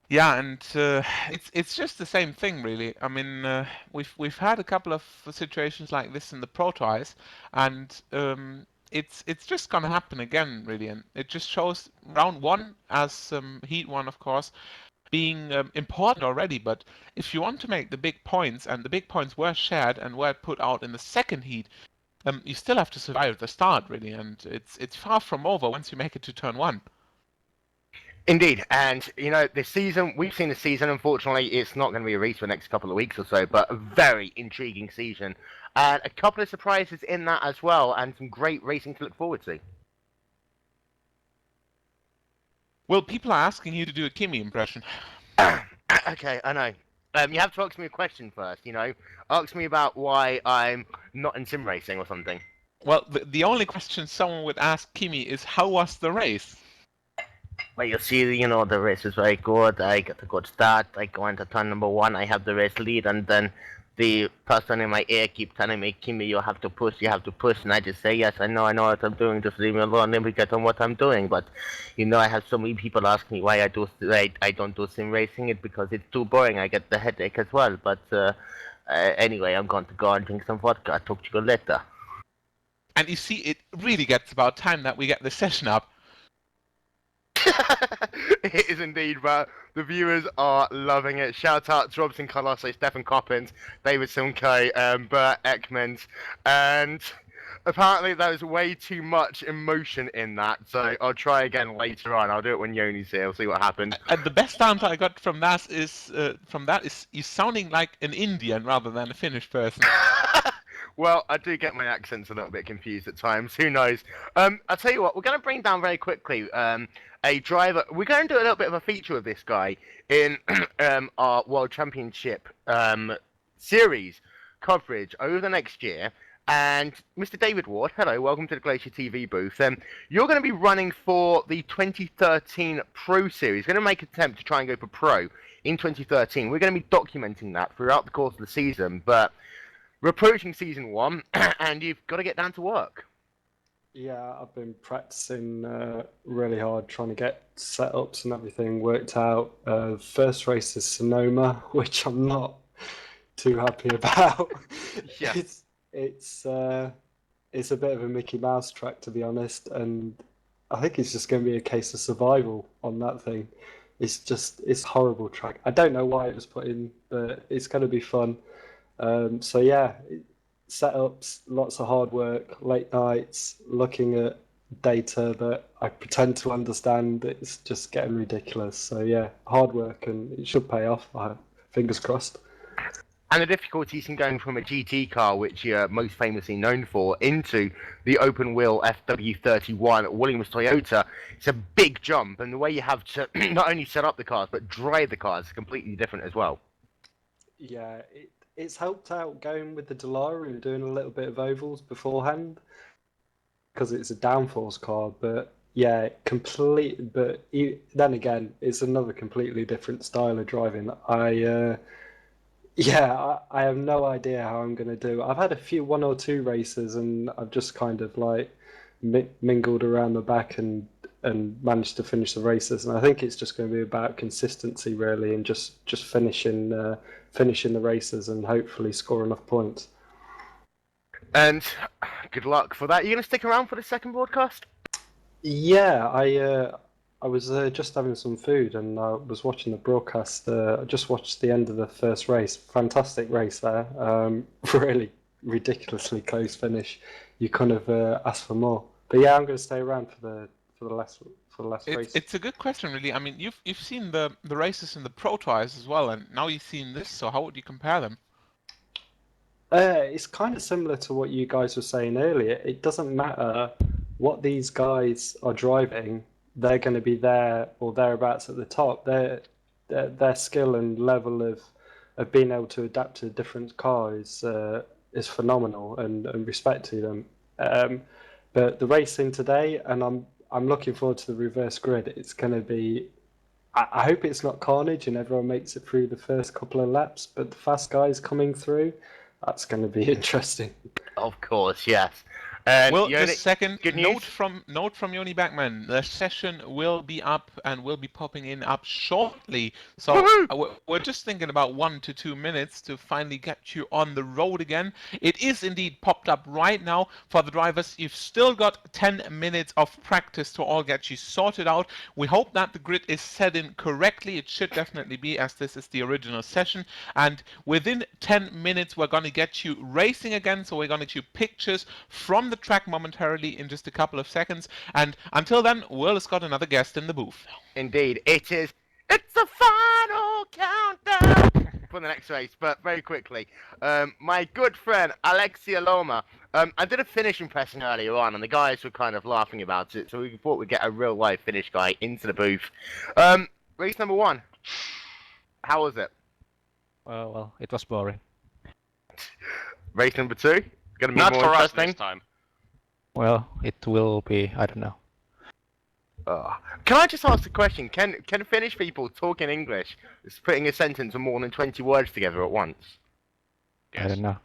Yeah, and it's just the same thing, really. I mean, we've had a couple of situations like this in the Proto Ice, and it's just gonna happen again, really. And it just shows round 1 as heat 1, of course, being important already. But if you want to make the big points, and the big points were shared and were put out in the second heat, you still have to survive the start, really. And it's far from over once you make it to turn 1. Indeed, and you know, this season, we've seen the season, unfortunately, it's not going to be a race for the next couple of weeks or so, but a very intriguing season. And a couple of surprises in that as well, and some great racing to look forward to. Well, people are asking you to do a Kimi impression. Okay, I know. You have to ask me a question first, you know? Ask me about why I'm not in sim racing or something. Well, the only question someone would ask Kimi is, how was the race? Well, you see, you know, the race is very good. I get a good start. I go into turn number one. I have the race lead, and then the person in my ear keep telling me, Kimi, you have to push, you have to push. And I just say, yes, I know what I'm doing. Just leave me alone. Let me get on what I'm doing. But, you know, I have so many people ask me why I don't do sim racing. It because it's too boring. I get the headache as well. But anyway, I'm going to go and drink some vodka. I'll talk to you later. And you see, it really gets about time that we get this session up. It is indeed, but the viewers are loving it. Shout out to Robson Colosso, Stefan Coppins, David Simcoe, Bert Ekmans, and apparently there was way too much emotion in that, so I'll try again later on. I'll do it when Yoni's here, we'll see what happens. And the best answer I got from that is you sounding like an Indian rather than a Finnish person. Well, I do get my accents a little bit confused at times. Who knows? I'll tell you what. We're going to bring down very quickly a driver. We're going to do a little bit of a feature of this guy in our World Championship series coverage over the next year. And Mr. David Ward, hello, welcome to the GlacierTV booth. You're going to be running for the 2013 Pro Series. Going to make an attempt to try and go for Pro in 2013. We're going to be documenting that throughout the course of the season, but we're approaching season one, and you've got to get down to work. Yeah, I've been practicing really hard, trying to get setups and everything worked out. First race is Sonoma, which I'm not too happy about. Yeah. It's a bit of a Mickey Mouse track, to be honest, and I think it's just going to be a case of survival on that thing. It's a horrible track. I don't know why it was put in, but it's going to be fun. So yeah, setups, lots of hard work, late nights, looking at data that I pretend to understand. It's just getting ridiculous. So yeah, hard work, and it should pay off. Fingers crossed. And the difficulties in going from a GT car, which you're most famously known for, into the open wheel FW31 Williams Toyota, it's a big jump. And the way you have to not only set up the cars, but drive the cars is completely different as well. Yeah, it's helped out going with the Dallara and doing a little bit of ovals beforehand, because it's a downforce car. But yeah, then again, it's another completely different style of driving. I have no idea how I'm going to do. I've had one or two races, and I've just kind of like mingled around the back and managed to finish the races. And I think it's just going to be about consistency, really, and just finishing the races and hopefully score enough points. And good luck for that. Are you going to stick around for the second broadcast? Yeah, I was just having some food and I was watching the broadcast. I just watched the end of the first race. Fantastic race there. Really ridiculously close finish. You kind of ask for more. But yeah, I'm going to stay around for the last race. It's a good question, really. I mean, you've seen the races in the Pro Tours as well, and now you've seen this. So how would you compare them? It's kind of similar to what you guys were saying earlier. It doesn't matter what these guys are driving. They're going to be there or thereabouts at the top. Their skill and level of being able to adapt to different cars is phenomenal, and respect to them. But the racing today, and I'm looking forward to the reverse grid. It's going to be. I hope it's not carnage and everyone makes it through the first couple of laps. But the fast guys coming through, that's going to be interesting. Of course, yes. Well, Yoni, just a second. good Note news? from Yoni Backman. The session will be up and will be popping up shortly. So we're just thinking about 1 to 2 minutes to finally get you on the road again. It is indeed popped up right now for the drivers. You've still got 10 minutes of practice to all get you sorted out. We hope that the grid is set in correctly. It should definitely be, as this is the original session. And within 10 minutes, we're going to get you racing again. So we're going to get you pictures from the track momentarily in just a couple of seconds, and until then, Will has got another guest in the booth. Indeed, it's the final countdown for the next race. But very quickly, my good friend Alexia Loma, I did a Finnish impression earlier on, and the guys were kind of laughing about it, so we thought we'd get a real live Finnish guy into the booth. Race number 1. How was it? Well, it was boring. Race number 2? Gonna be Not more for us interesting. this time. Well, it will be, I don't know. Can I just ask a question? Can Finnish people talk in English, putting a sentence of more than 20 words together at once? I don't know.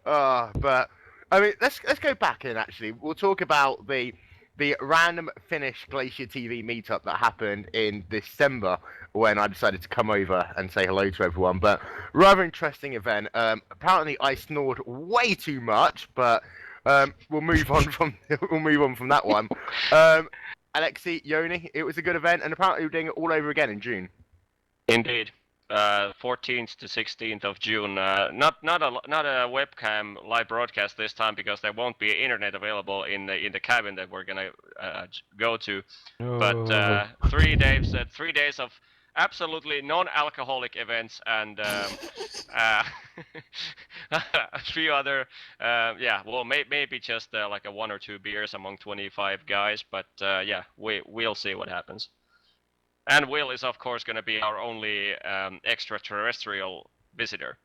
But I mean, let's go back and actually we'll talk about the random Finnish GlacierTV meetup that happened in December when I decided to come over and say hello to everyone. But rather interesting event. Apparently I snored way too much, but we'll move on from that one. Alexi, Yoni, it was a good event, and apparently we're doing it all over again in June. Indeed. 14th to 16th of June. Not a webcam live broadcast this time because there won't be internet available in the cabin that we're gonna go to. No. But 3 days of absolutely non-alcoholic events and a few other maybe just like a 1 or 2 beers among 25 guys. But yeah, we'll see what happens. And Will is, of course, going to be our only extraterrestrial visitor.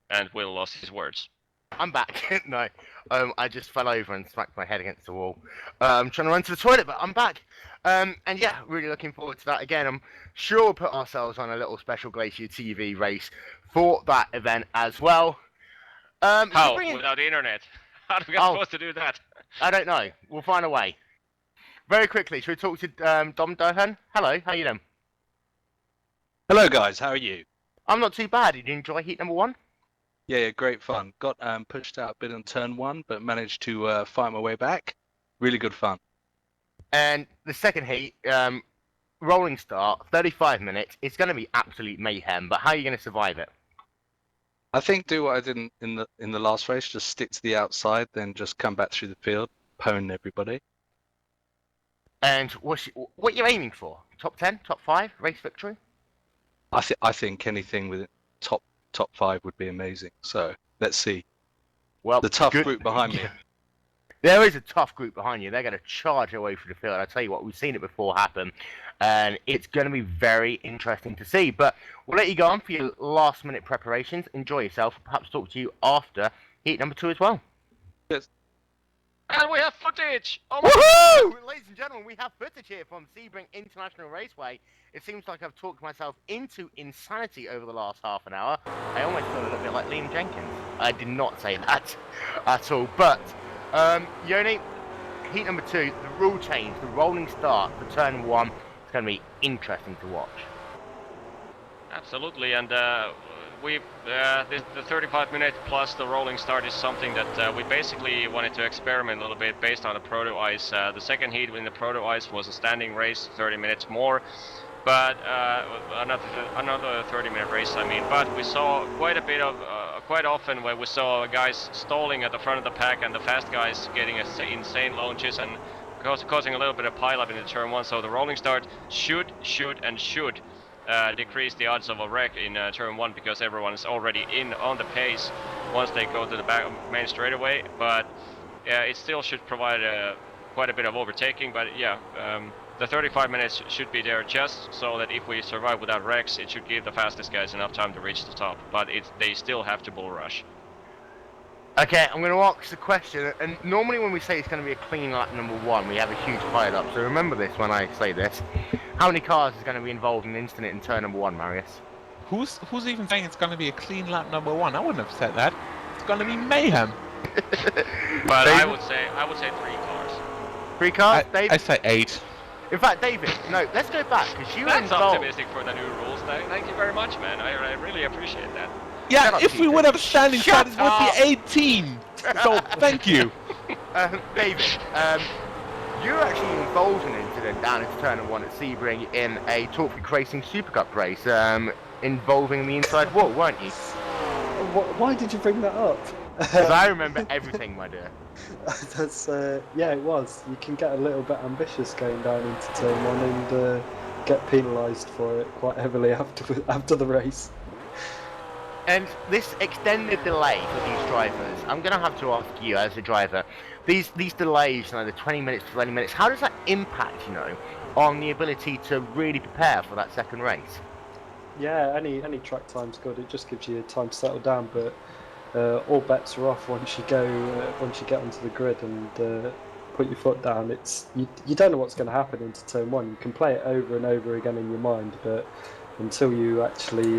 And Will lost his words. I'm back. No, I just fell over and smacked my head against the wall. I'm trying to run to the toilet, but I'm back. And yeah, really looking forward to that again. I'm sure we'll put ourselves on a little special GlacierTV race for that event as well. How? Without the internet? How are we supposed to do that? I don't know. We'll find a way. Very quickly, should we talk to Dom Dohan? Hello, how you doing? Hello guys, how are you? I'm not too bad. Did you enjoy heat number 1? Yeah, great fun. Got pushed out a bit on turn 1, but managed to fight my way back. Really good fun. And the second heat, rolling start, 35 minutes. It's going to be absolute mayhem, but how are you going to survive it? I think do what I did in the last race, just stick to the outside, then just come back through the field, pwn everybody. And what you're aiming for? Top 10, top 5, race victory? I think anything with top 5 would be amazing. So let's see. Well, the tough group behind me. There is a tough group behind you. They're going to charge away through the field. I tell you what, we've seen it before happen, and it's going to be very interesting to see. But we'll let you go on for your last-minute preparations. Enjoy yourself. Perhaps talk to you after heat number 2 as well. Yes. And we have footage! Oh my Woohoo! Ladies and gentlemen, we have footage here from Sebring International Raceway. It seems like I've talked myself into insanity over the last half an hour. I almost feel a little bit like Liam Jenkins. I did not say that at all, but Yoni, heat number 2, the rule change, the rolling start for turn 1. It's going to be interesting to watch. Absolutely, and the 35-minute plus the rolling start is something that we basically wanted to experiment a little bit based on the proto ice. The second heat in the proto ice was a standing race, 30 minutes more, but another 30-minute race. I mean, but we saw quite often where we saw guys stalling at the front of the pack and the fast guys getting insane launches and causing a little bit of pile-up in the turn 1. So the rolling start should decrease the odds of a wreck in turn 1 because everyone is already in on the pace once they go to the main straightaway. But it still should provide quite a bit of overtaking. But yeah, the 35 minutes should be there just so that if we survive without wrecks, it should give the fastest guys enough time to reach the top. But they still have to bull rush. Okay, I'm going to ask the question, and normally when we say it's going to be a clean lap number 1, we have a huge pile-up, so remember this when I say this. How many cars is going to be involved in an incident in turn number 1, Marius? Who's even saying it's going to be a clean lap number 1? I wouldn't have said that. It's going to be mayhem. But I would say 3 cars. 3 cars, David? I say 8. In fact, David, no, let's go back, because you were That's involved. optimistic for the new rules. Thank you very much, man. I really appreciate that. Yeah, if we would have standing start, it would be 18. So, thank you. David, you were actually involved in an incident down at turn 1 at Sebring in a Talkback Racing Super Cup race involving the inside wall, weren't you? Why did you bring that up? Because I remember everything, my dear. That's yeah, it was. You can get a little bit ambitious going down into turn 1, and get penalised for it quite heavily after the race. And this extended delay for these drivers, I'm going to have to ask you as a driver, these delays, the 20 minutes, 20 minutes, how does that impact, on the ability to really prepare for that second race? Yeah, any track time's good. It just gives you time to settle down, but all bets are off once you get onto the grid and put your foot down. It's you don't know what's going to happen into turn one. You can play it over and over again in your mind, but until you actually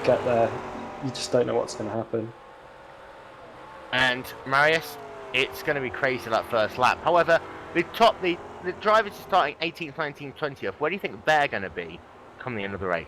get there, you just don't know what's going to happen. And Marius, it's going to be crazy that first lap. However, the drivers are starting 18th, 19th, 20th. Where do you think they're going to be come the end of the race?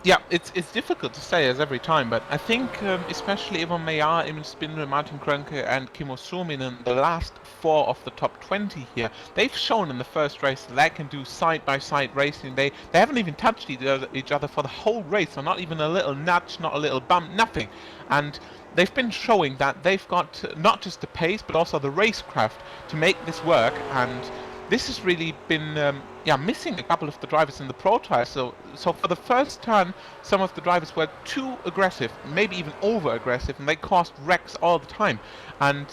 Yeah, it's difficult to say as every time, but I think especially Yvonne Maillard, Emil Spindler, Martin Krönke and Kimmo Suominen, the last 4 of the top 20 here, they've shown in the first race that they can do side-by-side racing. They haven't even touched each other for the whole race, so not even a little nudge, not a little bump, nothing. And they've been showing that they've got not just the pace, but also the racecraft to make this work, and this has really been missing a couple of the drivers in the Pro Tires. So for the first turn, some of the drivers were too aggressive, maybe even over-aggressive, and they caused wrecks all the time. And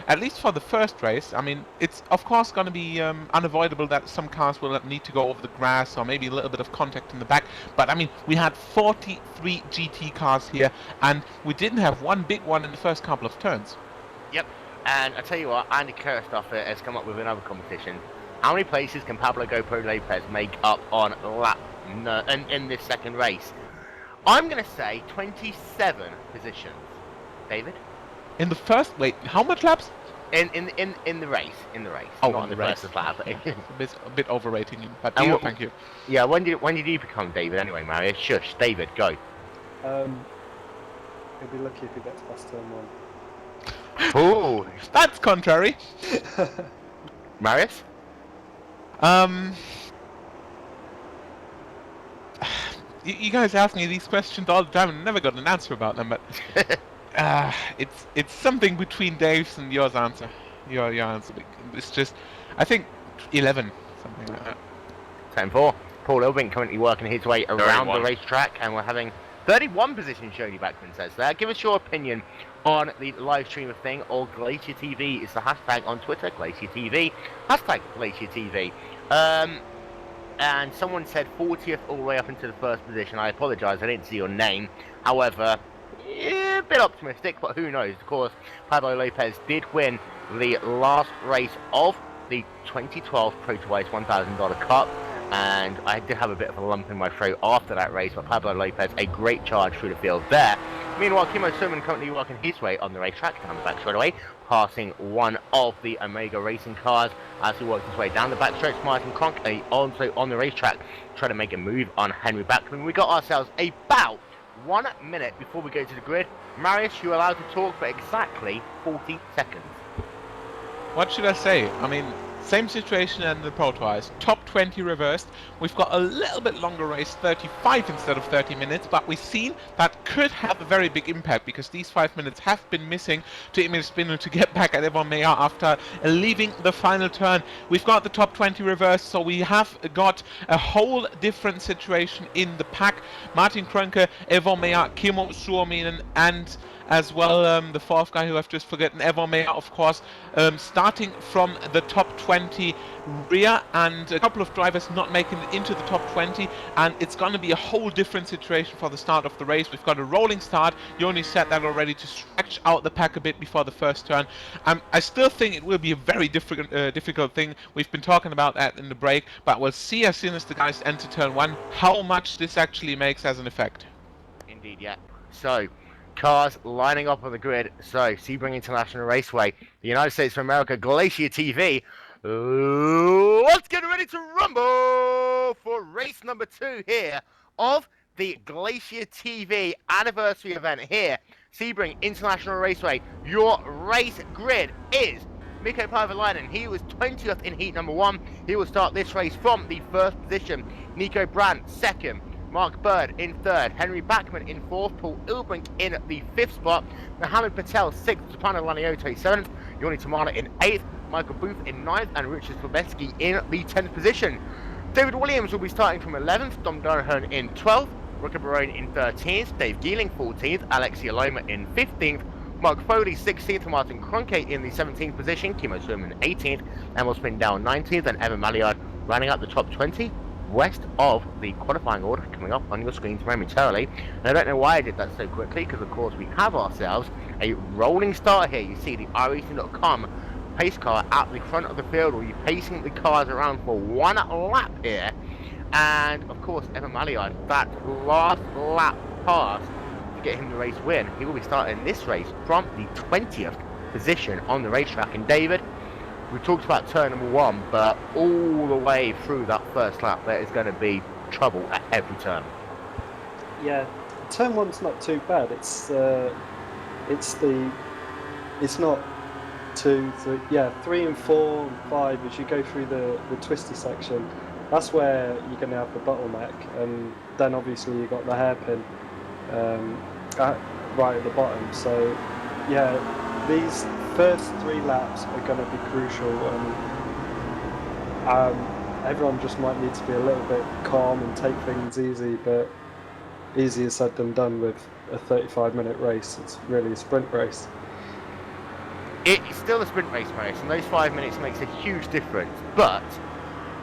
at least for the first race, I mean, it's of course going to be unavoidable that some cars will need to go over the grass or maybe a little bit of contact in the back. But I mean, we had 43 GT cars here, and we didn't have one big one in the first couple of turns. Yep, and I tell you what, Andy Kerstoffer has come up with another competition. How many places can Pablo GoPro Lopez make up on lap in this second race? I'm going to say 27 positions. David? In the first, wait, how much laps? In the race. Oh, not in the first race. lap. a bit overrating him, but thank you. Yeah, when did you become David anyway, Marius? Shush, David, go. He'll be lucky if he gets past turn 1. Oh, that's contrary. Marius? You guys ask me these questions all the time and never got an answer about them, but it's something between Dave's and yours answer. Your answer. It's just, I think 11, something like that. 10-4. Paul Ilvink currently working his way around the racetrack, and we're having 31 positions. Jody Backman says there. Give us your opinion on the live stream of thing, or GlacierTV is the hashtag on Twitter. GlacierTV, hashtag GlacierTV. And someone said 40th all the way up into the first position. I apologise, I didn't see your name. However, a bit optimistic, but who knows? Of course, Pablo Lopez did win the last race of the 2012 Pro Twice $1,000 Cup, and I did have a bit of a lump in my throat after that race, but Pablo Lopez, a great charge through the field there. Meanwhile, Kimmo Suominen currently working his way on the racetrack, down the back straightaway, passing one of the Omega Racing cars as he works his way down the back stretch. Martin Krönke also on the racetrack, trying to make a move on Henry Backman. We got ourselves about 1 minute before we go to the grid. Marius, you're allowed to talk for exactly 40 seconds. What should I say? I mean, same situation in the Pro Twice. Top 20 reversed. We've got a little bit longer race, 35 instead of 30 minutes, but we've seen that could have a very big impact because these 5 minutes have been missing to Emil Spindler to get back at Yvonne Maillard after leaving the final turn. We've got the top 20 reversed, so we have got a whole different situation in the pack. Martin Krönke, Yvonne Maillard, Kimmo Suominen, and as well the fourth guy who I've just forgotten, Yvonne Maillard, of course, starting from the top 20 rear, and a couple of drivers not making it into the top 20, and it's going to be a whole different situation for the start of the race. We've got a rolling start. Yoni said that already, to stretch out the pack a bit before the first turn. I still think it will be a very difficult thing. We've been talking about that in the break, but we'll see as soon as the guys enter turn 1 how much this actually makes as an effect. Indeed, yeah. So, cars lining up on the grid. So, Sebring International Raceway, the United States of America, GlacierTV. Let's get ready to rumble for race number 2 here of the GlacierTV anniversary event here. Sebring International Raceway. Your race grid is Mikko Paavalainen. He was 20th in heat number 1. He will start this race from the first position. Nico Brandt, second. Mark Bird in third, Henry Backman in fourth, Paul Ilbrink in the fifth spot, Mohamed Patel sixth, Stefano Lanioto seventh, Yoni Tamala in eighth, Michael Booth in ninth, and Richard Sloveski in the 10th position. David Williams will be starting from 11th, Dom Donahan in 12th, Ricker Barone in 13th, Dave Geeling 14th, Alexia Loma in 15th, Mark Foley 16th, Martin Kroenke in the 17th position, Kimo Suman 18th, Emil Spindell 19th, and Evan Malliard running up the top 20 west of the qualifying order coming up on your screens momentarily. And I don't know why I did that so quickly, because of course we have ourselves a rolling start here. You see the iRacing.com pace car at the front of the field, will be pacing the cars around for one lap here. And of course, Evan Malliard, that last lap pass to get him the race win. He will be starting this race from the 20th position on the racetrack. And David, we talked about turn number 1, but all the way through that first lap, there is going to be trouble at every turn. Yeah, turn 1's not too bad. It's not 2, 3, 3 and 4 and 5 as you go through the twisty section. That's where you're going to have the bottleneck, and then obviously you've got the hairpin right at the bottom. So yeah, these first 3 laps are going to be crucial, and everyone just might need to be a little bit calm and take things easy, but easier said than done with a 35-minute race. It's really a sprint race. It's still a sprint race, and those 5 minutes makes a huge difference, but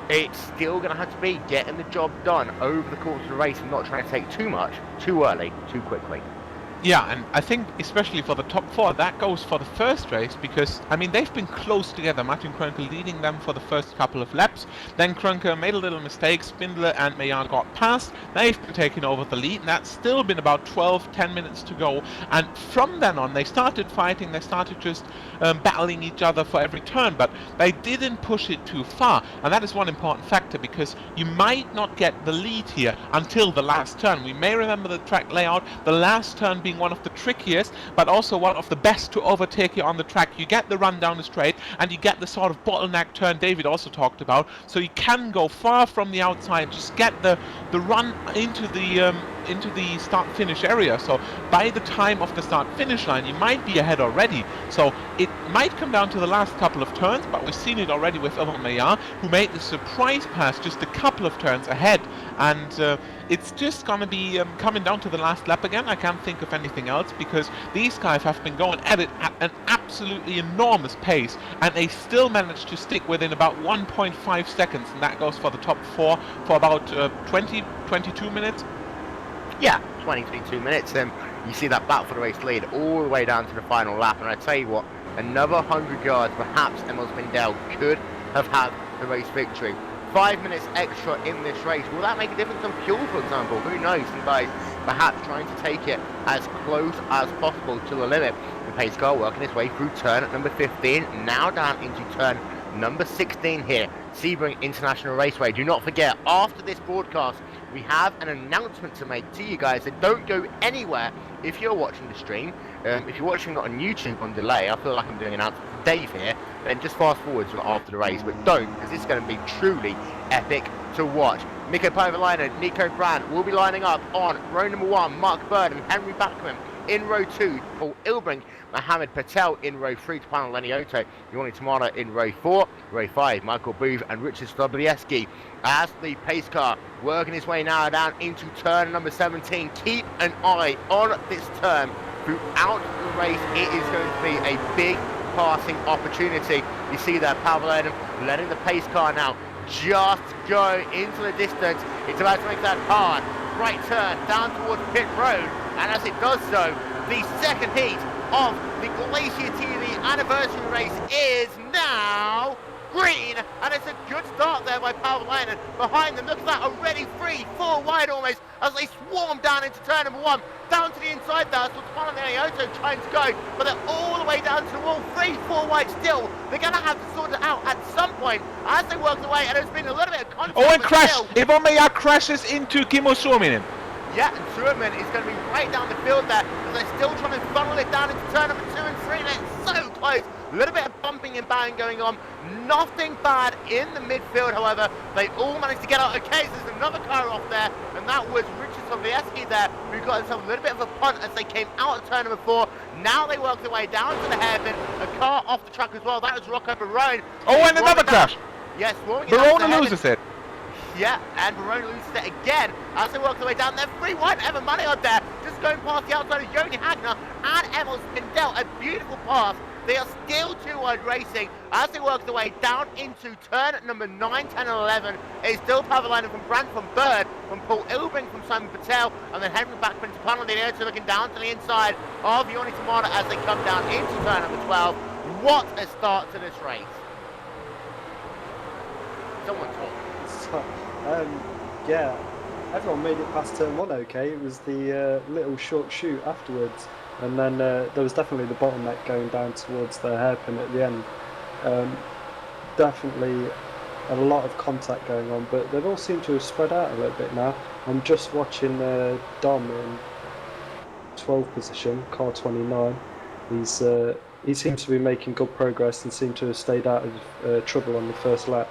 it's still going to have to be getting the job done over the course of the race and not trying to take too much, too early, too quickly. Yeah, and I think especially for the top 4, that goes for the first race, because, I mean, they've been close together. Martin Kroenke leading them for the first couple of laps. Then Kroenke made a little mistake. Spindler and Maillard got past. They've been taking over the lead, and that's still been about 10 minutes to go. And from then on, they started fighting. They started just battling each other for every turn, but they didn't push it too far. And that is one important factor, because you might not get the lead here until the last turn. We may remember the track layout, the last turn being one of the trickiest, but also one of the best to overtake you on the track. You get the run down the straight, and you get the sort of bottleneck turn David also talked about, so you can go far from the outside, just get the run into the start-finish area. So by the time of the start-finish line, you might be ahead already. So it might come down to the last couple of turns, but we've seen it already with Evan Maillard, who made the surprise pass just a couple of turns ahead. And it's just going to be coming down to the last lap again. I can't think of anything else, because these guys have been going at it at an absolutely enormous pace, and they still managed to stick within about 1.5 seconds, and that goes for the top 4 for about 22 minutes. Yeah, 22 minutes, and you see that battle for the race lead all the way down to the final lap. And I tell you what, another 100 yards, perhaps Emil Spindell could have had the race victory. 5 minutes extra in this race, will that make a difference on fuel, for example? Who knows? Some guys perhaps trying to take it as close as possible to the limit. The pace car working its way through turn at number 15, now down into turn number 16 here, Sebring International Raceway. Do not forget, after this broadcast, we have an announcement to make to you guys, so don't go anywhere if you're watching the stream. If you're watching it on YouTube on delay, I feel like I'm doing an announcement for Dave here, then just fast forward to after the race, but don't, because it's going to be truly epic to watch. Mikko Paavalainen, Nico Brandt will be lining up on row number 1, Mark Bird and Henry Bachman. In row 2, Paul Ilbrink, Mohamed Patel in row 3, Tupano Lenioto, Yoni Tamara in row 4, row 5, Michael Booth and Richard Stobliewski. As the pace car working its way now down into turn number 17, keep an eye on this turn throughout the race. It is going to be a big passing opportunity. You see there, Paavalainen letting the pace car now just go into the distance. It's about to make that hard right turn down towards pit road, and as it does so, the second heat of the GlacierTV anniversary race is now green, and it's a good start there by Paavalainen. Behind them, look at that, already 3-4 wide almost, as they swarm down into turn number 1, down to the inside there. So Tupano Lenioto trying to go, but they're all the way down to the wall, 3-4 wide still. They're going to have to sort it out at some point as they work their way, and there's been a little bit of contact. Oh, and crash! Evan Maillard crashes into Kimo Suominen. Yeah, and Truman is going to be right down the field there, but they're still trying to funnel it down into turn number 2 and 3, and it's so close. A little bit of bumping and banging going on. Nothing bad in the midfield, however. They all managed to get out. Okay, so there's another car off there, and that was Richard Sobolewski there, who got himself a little bit of a punt as they came out of turn number 4. Now they work their way down to the hairpin. A car off the track as well. That was Rocco Barone. Oh, and another crash. Yes, Barone loses it. Yeah, and Verona loses it again as they work their way down there. 3-1, Evan Maniard there, just going past the outside of Joni Hagner and Emil Spindel. A beautiful pass. They are still 2 wide racing as they work their way down into turn number 9, 10, and 11. It's still Pavalainen from Brandt, from Bird, from Paul Ilbring, from Simon Patel, and then Henry Backman to Panel Leonardo looking down to the inside of Yoni Tamada as they come down into turn number 12. What a start to this race. Someone talk. Yeah, everyone made it past turn 1 okay. It was the little short shoot afterwards. And then there was definitely the bottleneck going down towards the hairpin at the end. Definitely a lot of contact going on, but they've all seemed to have spread out a little bit now. I'm just watching Dom in 12th position, car 29. He seems to be making good progress and seemed to have stayed out of trouble on the first lap.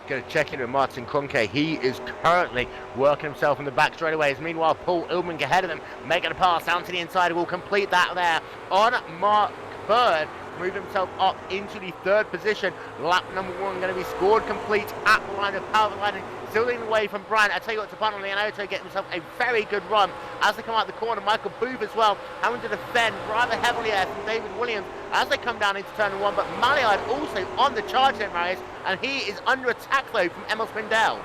Going to check in with Martin Kroenke. He is currently working himself in the back straightaways. Meanwhile, Paul Ilbring ahead of him, making a pass down to the inside. Will complete that there on Mark Bird. Move himself up into the 3rd position. Lap number 1 going to be scored complete at the line of Pavalainen. Still leading away from Brandt. I tell you what, Tapano Leonardo getting himself a very good run as they come out the corner. Michael Booth as well, having to defend rather heavily there from David Williams as they come down into turn 1. But Maliard also on the charge there, Marius, and he is under attack though from Emil Spindel.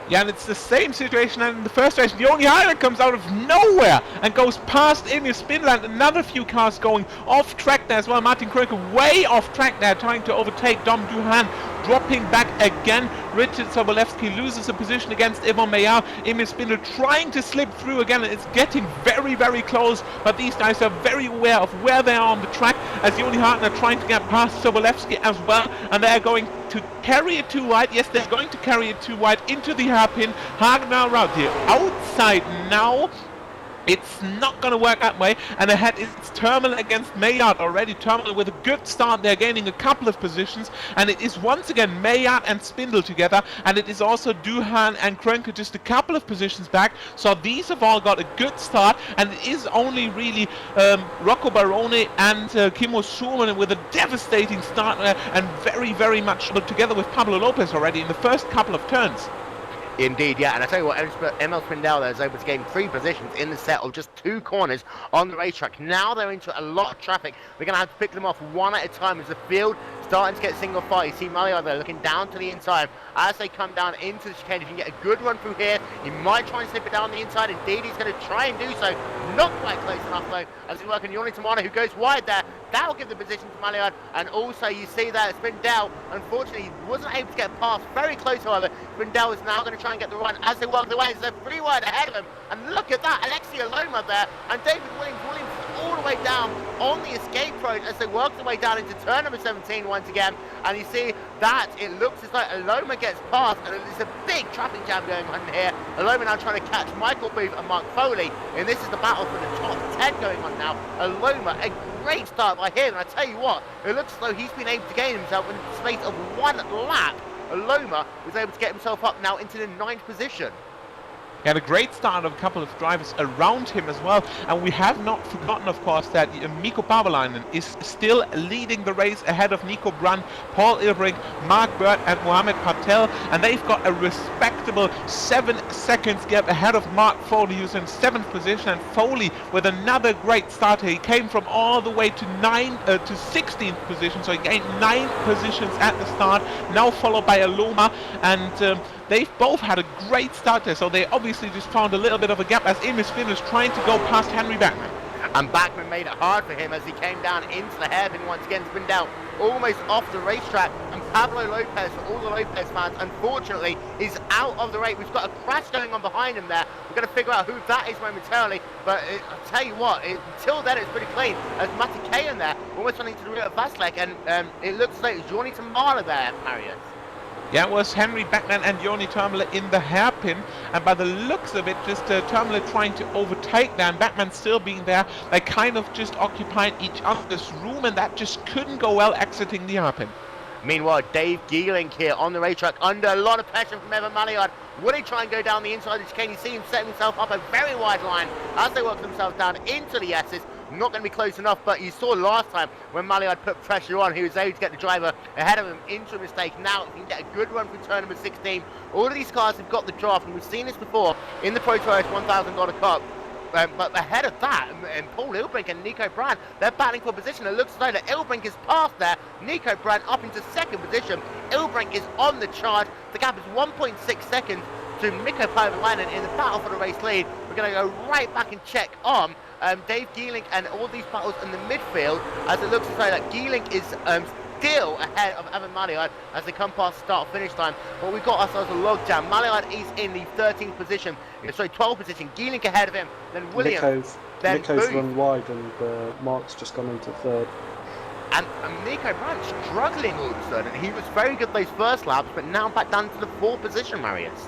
Yeah, and it's the same situation as in the first race. The only highlight comes out of nowhere and goes past Emil Spindel. Another few cars going off track there as well. Martin Kroenke way off track there, trying to overtake Dom Duhan, dropping back again. Richard Sobolewski loses a position against Yvon Maillard. Emil Spindel trying to slip through again, and it's getting very, very close. But these guys are very aware of where they are on the track, as Joni Hartner trying to get past Sobolewski as well, and they're going to carry it too wide. Yes, they're going to carry it too wide into the hairpin. Hagner around the outside now. It's not going to work that way, and ahead is Terminal against Maillard already. Terminal with a good start there, gaining a couple of positions, and it is once again Maillard and Spindel together, and it is also Duhan and Kroenke just a couple of positions back. So these have all got a good start, and it is only really Rocco Barone and Kimmo Schumann with a devastating start and very, very much together with Pablo Lopez already in the first couple of turns. Indeed, yeah, and I tell you what, Emil Spindel there is able to gain 3 positions in the set of just 2 corners on the racetrack. Now they're into a lot of traffic. We're going to have to pick them off one at a time as the field starting to get single file. You see Maliard there looking down to the inside as they come down into the chicane. If you can get a good run through here, he might try and slip it down the inside. Indeed, he's going to try and do so. Not quite close enough though, as we work on Joni Tamada, who goes wide there. That'll give the position to Maliard, and also you see that Spindel, unfortunately, wasn't able to get past. Very close, however. Spindel is now going to try and get the run as they work their way. They're 3 wide ahead of him, and look at that, Alexia Loma there, and David Williams. Williams is all the way down on the escape road as they work their way down into turn number 17 once again, and you see that it looks as though Aloma gets past, and there's a big traffic jam going on here. Aloma now trying to catch Michael Booth and Mark Foley, and this is the battle for the top 10 going on now. Aloma, a great start by him, and I tell you what, it looks as though he's been able to gain himself in the space of 1 lap. Aloma was able to get himself up now into the 9th position. He had a great start of a couple of drivers around him as well, and we have not forgotten, of course, that Mikko Pavalainen is still leading the race ahead of Nico Brandt, Paul Ilbring, Mark Bird and Mohamed Patel, and they've got a respectable 7 seconds gap ahead of Mark Foley, who's in 7th position, and Foley with another great start. He came from all the way to 16th position, so he gained 9 positions at the start, now followed by Aloma, and they've both had a great start there, so they obviously just found a little bit of a gap as Emil Spindel is trying to go past Henry Backman. And Backman made it hard for him as he came down into the hairpin once again. Spindel almost off the racetrack, and Pablo Lopez, for all the Lopez fans, unfortunately, is out of the race. We've got a crash going on behind him there. We're going to figure out who that is momentarily, but I'll tell you what, until then it's pretty clean, as Matti Kayan there, almost running to the rear of Vaslek, and it looks like it's Joni Tamala there, Marius. Yeah, it was Henry Backman and Joni Termele in the hairpin, and by the looks of it, just Termele trying to overtake there, and Backman still being there. They kind of just occupied each other's room, and that just couldn't go well exiting the hairpin. Meanwhile, Dave Geeling here on the racetrack under a lot of pressure from Evan Maliard. Will he try and go down the inside of the chicane? You see him setting himself up a very wide line as they work themselves down into the S's. not going to be close enough, but you saw last time when Maliard put pressure on, he was able to get the driver ahead of him into a mistake. Now, if he can get a good run through turn number 16, all of these cars have got the draft, and we've seen this before in the Pro Tours $1,000 Cup. But ahead of that, and Paul Ilbrink and Nico Brand, they're battling for position. It looks like that Ilbrink is past there. Nico Brand up into second position. Ilbrink is on the charge. The gap is 1.6 seconds to Mikko Paavalainen in the battle for the race lead. We're going to go right back and check on Dave Geeling and all these battles in the midfield, as it looks as though that Geeling is still ahead of Evan Maliard as they come past start-finish time. But we've got ourselves a logjam. Maliard is in the 13th position, sorry, 12th position. Geeling ahead of him, then Williams. Nico's run wide and Mark's just gone into third. And Nico Brand struggling all of a sudden. He was very good those first laps, but now back down to the 4th position, Marius.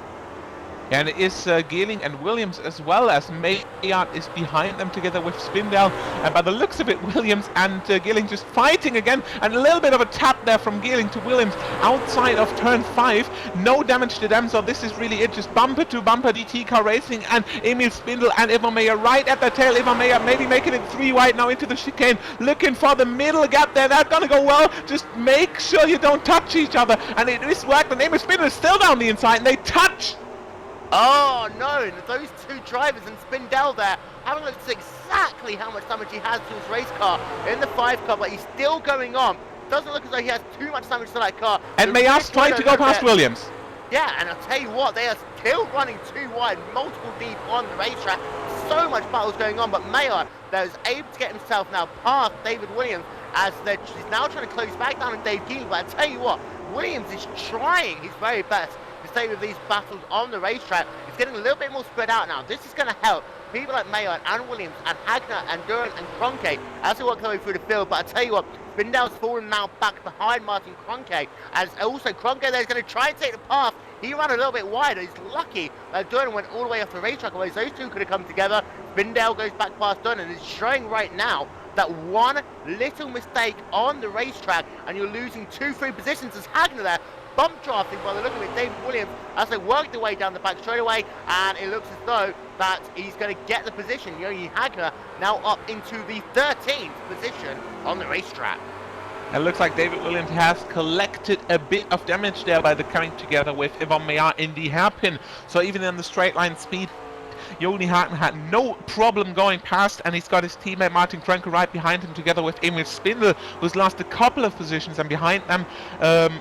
And it is Geeling and Williams as well, as Maillard is behind them together with Spindell. And by the looks of it, Williams and Geeling just fighting again. And a little bit of a tap there from Geeling to Williams outside of turn 5. No damage to them, so this is really it. Just bumper to bumper DT car racing. And Emil Spindell and Ivan Meyer right at the tail. Ivan Meyer maybe making it 3 wide now into the chicane. Looking for the middle gap there. That's going to go well. Just make sure you don't touch each other. And it is worked. And Emil Spindell is still down the inside. And they touch. Oh no, those two drivers and Spindell there haven't looked exactly how much damage he has to his race car in the 5 car, but he's still going on. Doesn't look as though he has too much damage to that car. And Mayer's trying to go past Williams. Yeah, and I'll tell you what, they are still running 2 wide, multiple deep on the racetrack. So much battles going on, but Mayer is able to get himself now past David Williams as he's now trying to close back down on Dave Geeling. But I tell you what, Williams is trying his very best to stay with these battles on the racetrack. It's getting a little bit more spread out now. This is going to help people like Mayer and Williams and Hagner and Duran and Kroenke as they work their way through the field. But I tell you what, Spindell's fallen now back behind Martin Kroenke, as also Kroenke there is going to try and take the path. He ran a little bit wider. He's lucky that Duran went all the way off the racetrack, otherwise those two could have come together. Spindell goes back past Duran and is showing right now that one little mistake on the racetrack and you're losing 2-3 positions as Hagner there bump drafting by the look of it, David Williams, as they work their way down the back straightaway, and it looks as though that he's going to get the position. Yogi Hagner now up into the 13th position on the racetrack. It looks like David Williams has collected a bit of damage there by the coming together with Ivan Meyer in the hairpin. So even in the straight line speed, Joni Hagen had no problem going past, and he's got his teammate Martin Kroenke right behind him together with Emil Spindell, who's lost a couple of positions, and behind them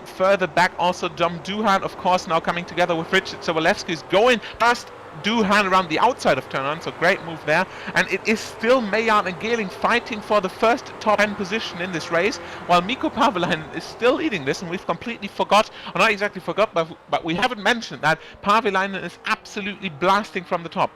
further back also Dom Duhan, of course, now coming together with Richard Sobolewski, is going past Duhan around the outside of turn 1, so great move there. And it is still Maillard and Geeling fighting for the first top 10 position in this race, while Mikko Paavalainen is still leading this, and we've completely forgot, or not exactly forgot, but we haven't mentioned that Paavalainen is absolutely blasting from the top.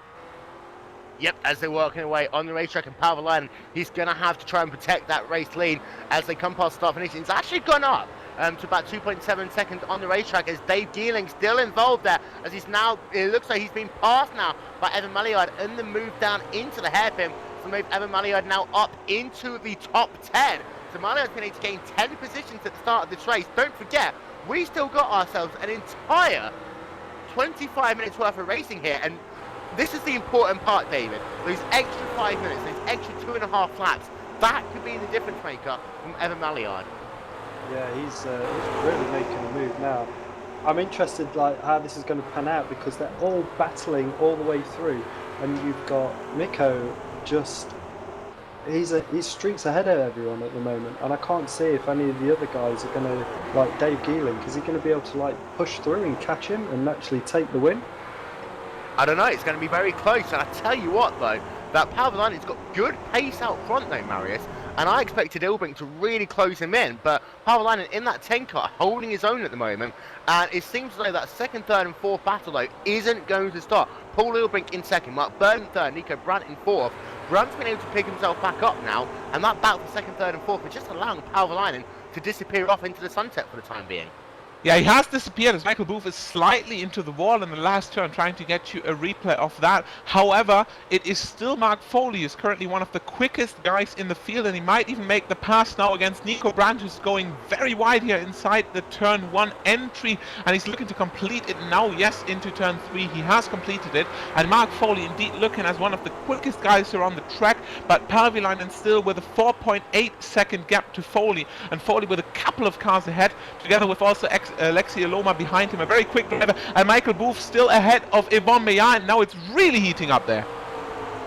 Yep, as they're working away on the racetrack, and Paavalainen, he's going to have to try and protect that race lead as they come past start finish. It's actually gone up to about 2.7 seconds on the racetrack, as Dave Geeling still involved there, as he's now, it looks like he's been passed now by Evan Maliard in the move down into the hairpin. So move Evan Maliard now up into the top 10. So Maliard's been able to gain 10 positions at the start of this race. Don't forget, we still got ourselves an entire 25 minutes worth of racing here, and this is the important part, David. Those extra 5 minutes, those extra 2.5 laps, that could be the difference maker from Evan Maliard. Yeah, he's really making a move now. I'm interested like how this is going to pan out, because they're all battling all the way through, and you've got Mikko just he's streaks ahead of everyone at the moment, and I can't see if any of the other guys are going to, like Dave Geeling, is he going to be able to like push through and catch him and actually take the win? I don't know, it's going to be very close, and I tell you what though, that Paavalainen's got good pace out front though, Marius, and I expected Ilbrink to really close him in, but Paavalainen in that 10 car holding his own at the moment, and it seems as though that second, third and fourth battle though isn't going to stop. Paul Ilbrink in second, Mark Bird in third, Nico Brandt in fourth. Brandt's been able to pick himself back up now, and that battle for second, third and fourth is just allowing Paavalainen to disappear off into the sunset for the time being. Yeah, he has disappeared as Michael Booth is slightly into the wall in the last turn, trying to get you a replay of that. However, it is still Mark Foley, who's currently one of the quickest guys in the field, and he might even make the pass now against Nico Brandt, who's going very wide here inside the turn 1 entry, and he's looking to complete it now. Yes, into turn 3, he has completed it, and Mark Foley indeed looking as one of the quickest guys here on the track, but Pälviläinen still with a 4.8 second gap to Foley, and Foley with a couple of cars ahead, together with also Alexi Aloma behind him, a very quick driver, and Michael Booth still ahead of Yvonne Meillard, and now it's really heating up there.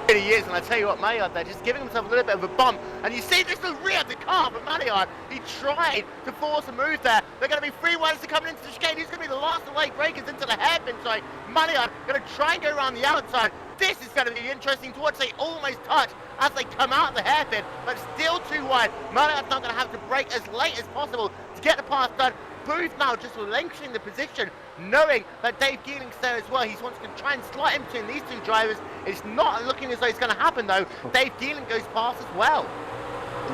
He is, and I tell you what, Maillard there, just giving himself a little bit of a bump, and you see just the rear of the car, but Maillard, he tried to force a move there. They're going to be 3 wides to come into the chicane. He's going to be the last of late breakers into the hairpin, so Maillard going to try and go around the outside. This is going to be interesting to watch. They almost touch as they come out of the hairpin, but still too wide. Maillard's not going to have to brake as late as possible to get the pass done. Booth now just relinquishing the position, knowing that Dave Geeling's there as well. He wants to try and slot in between these 2 drivers. It's not looking as though it's going to happen though. Dave Geeling goes past as well.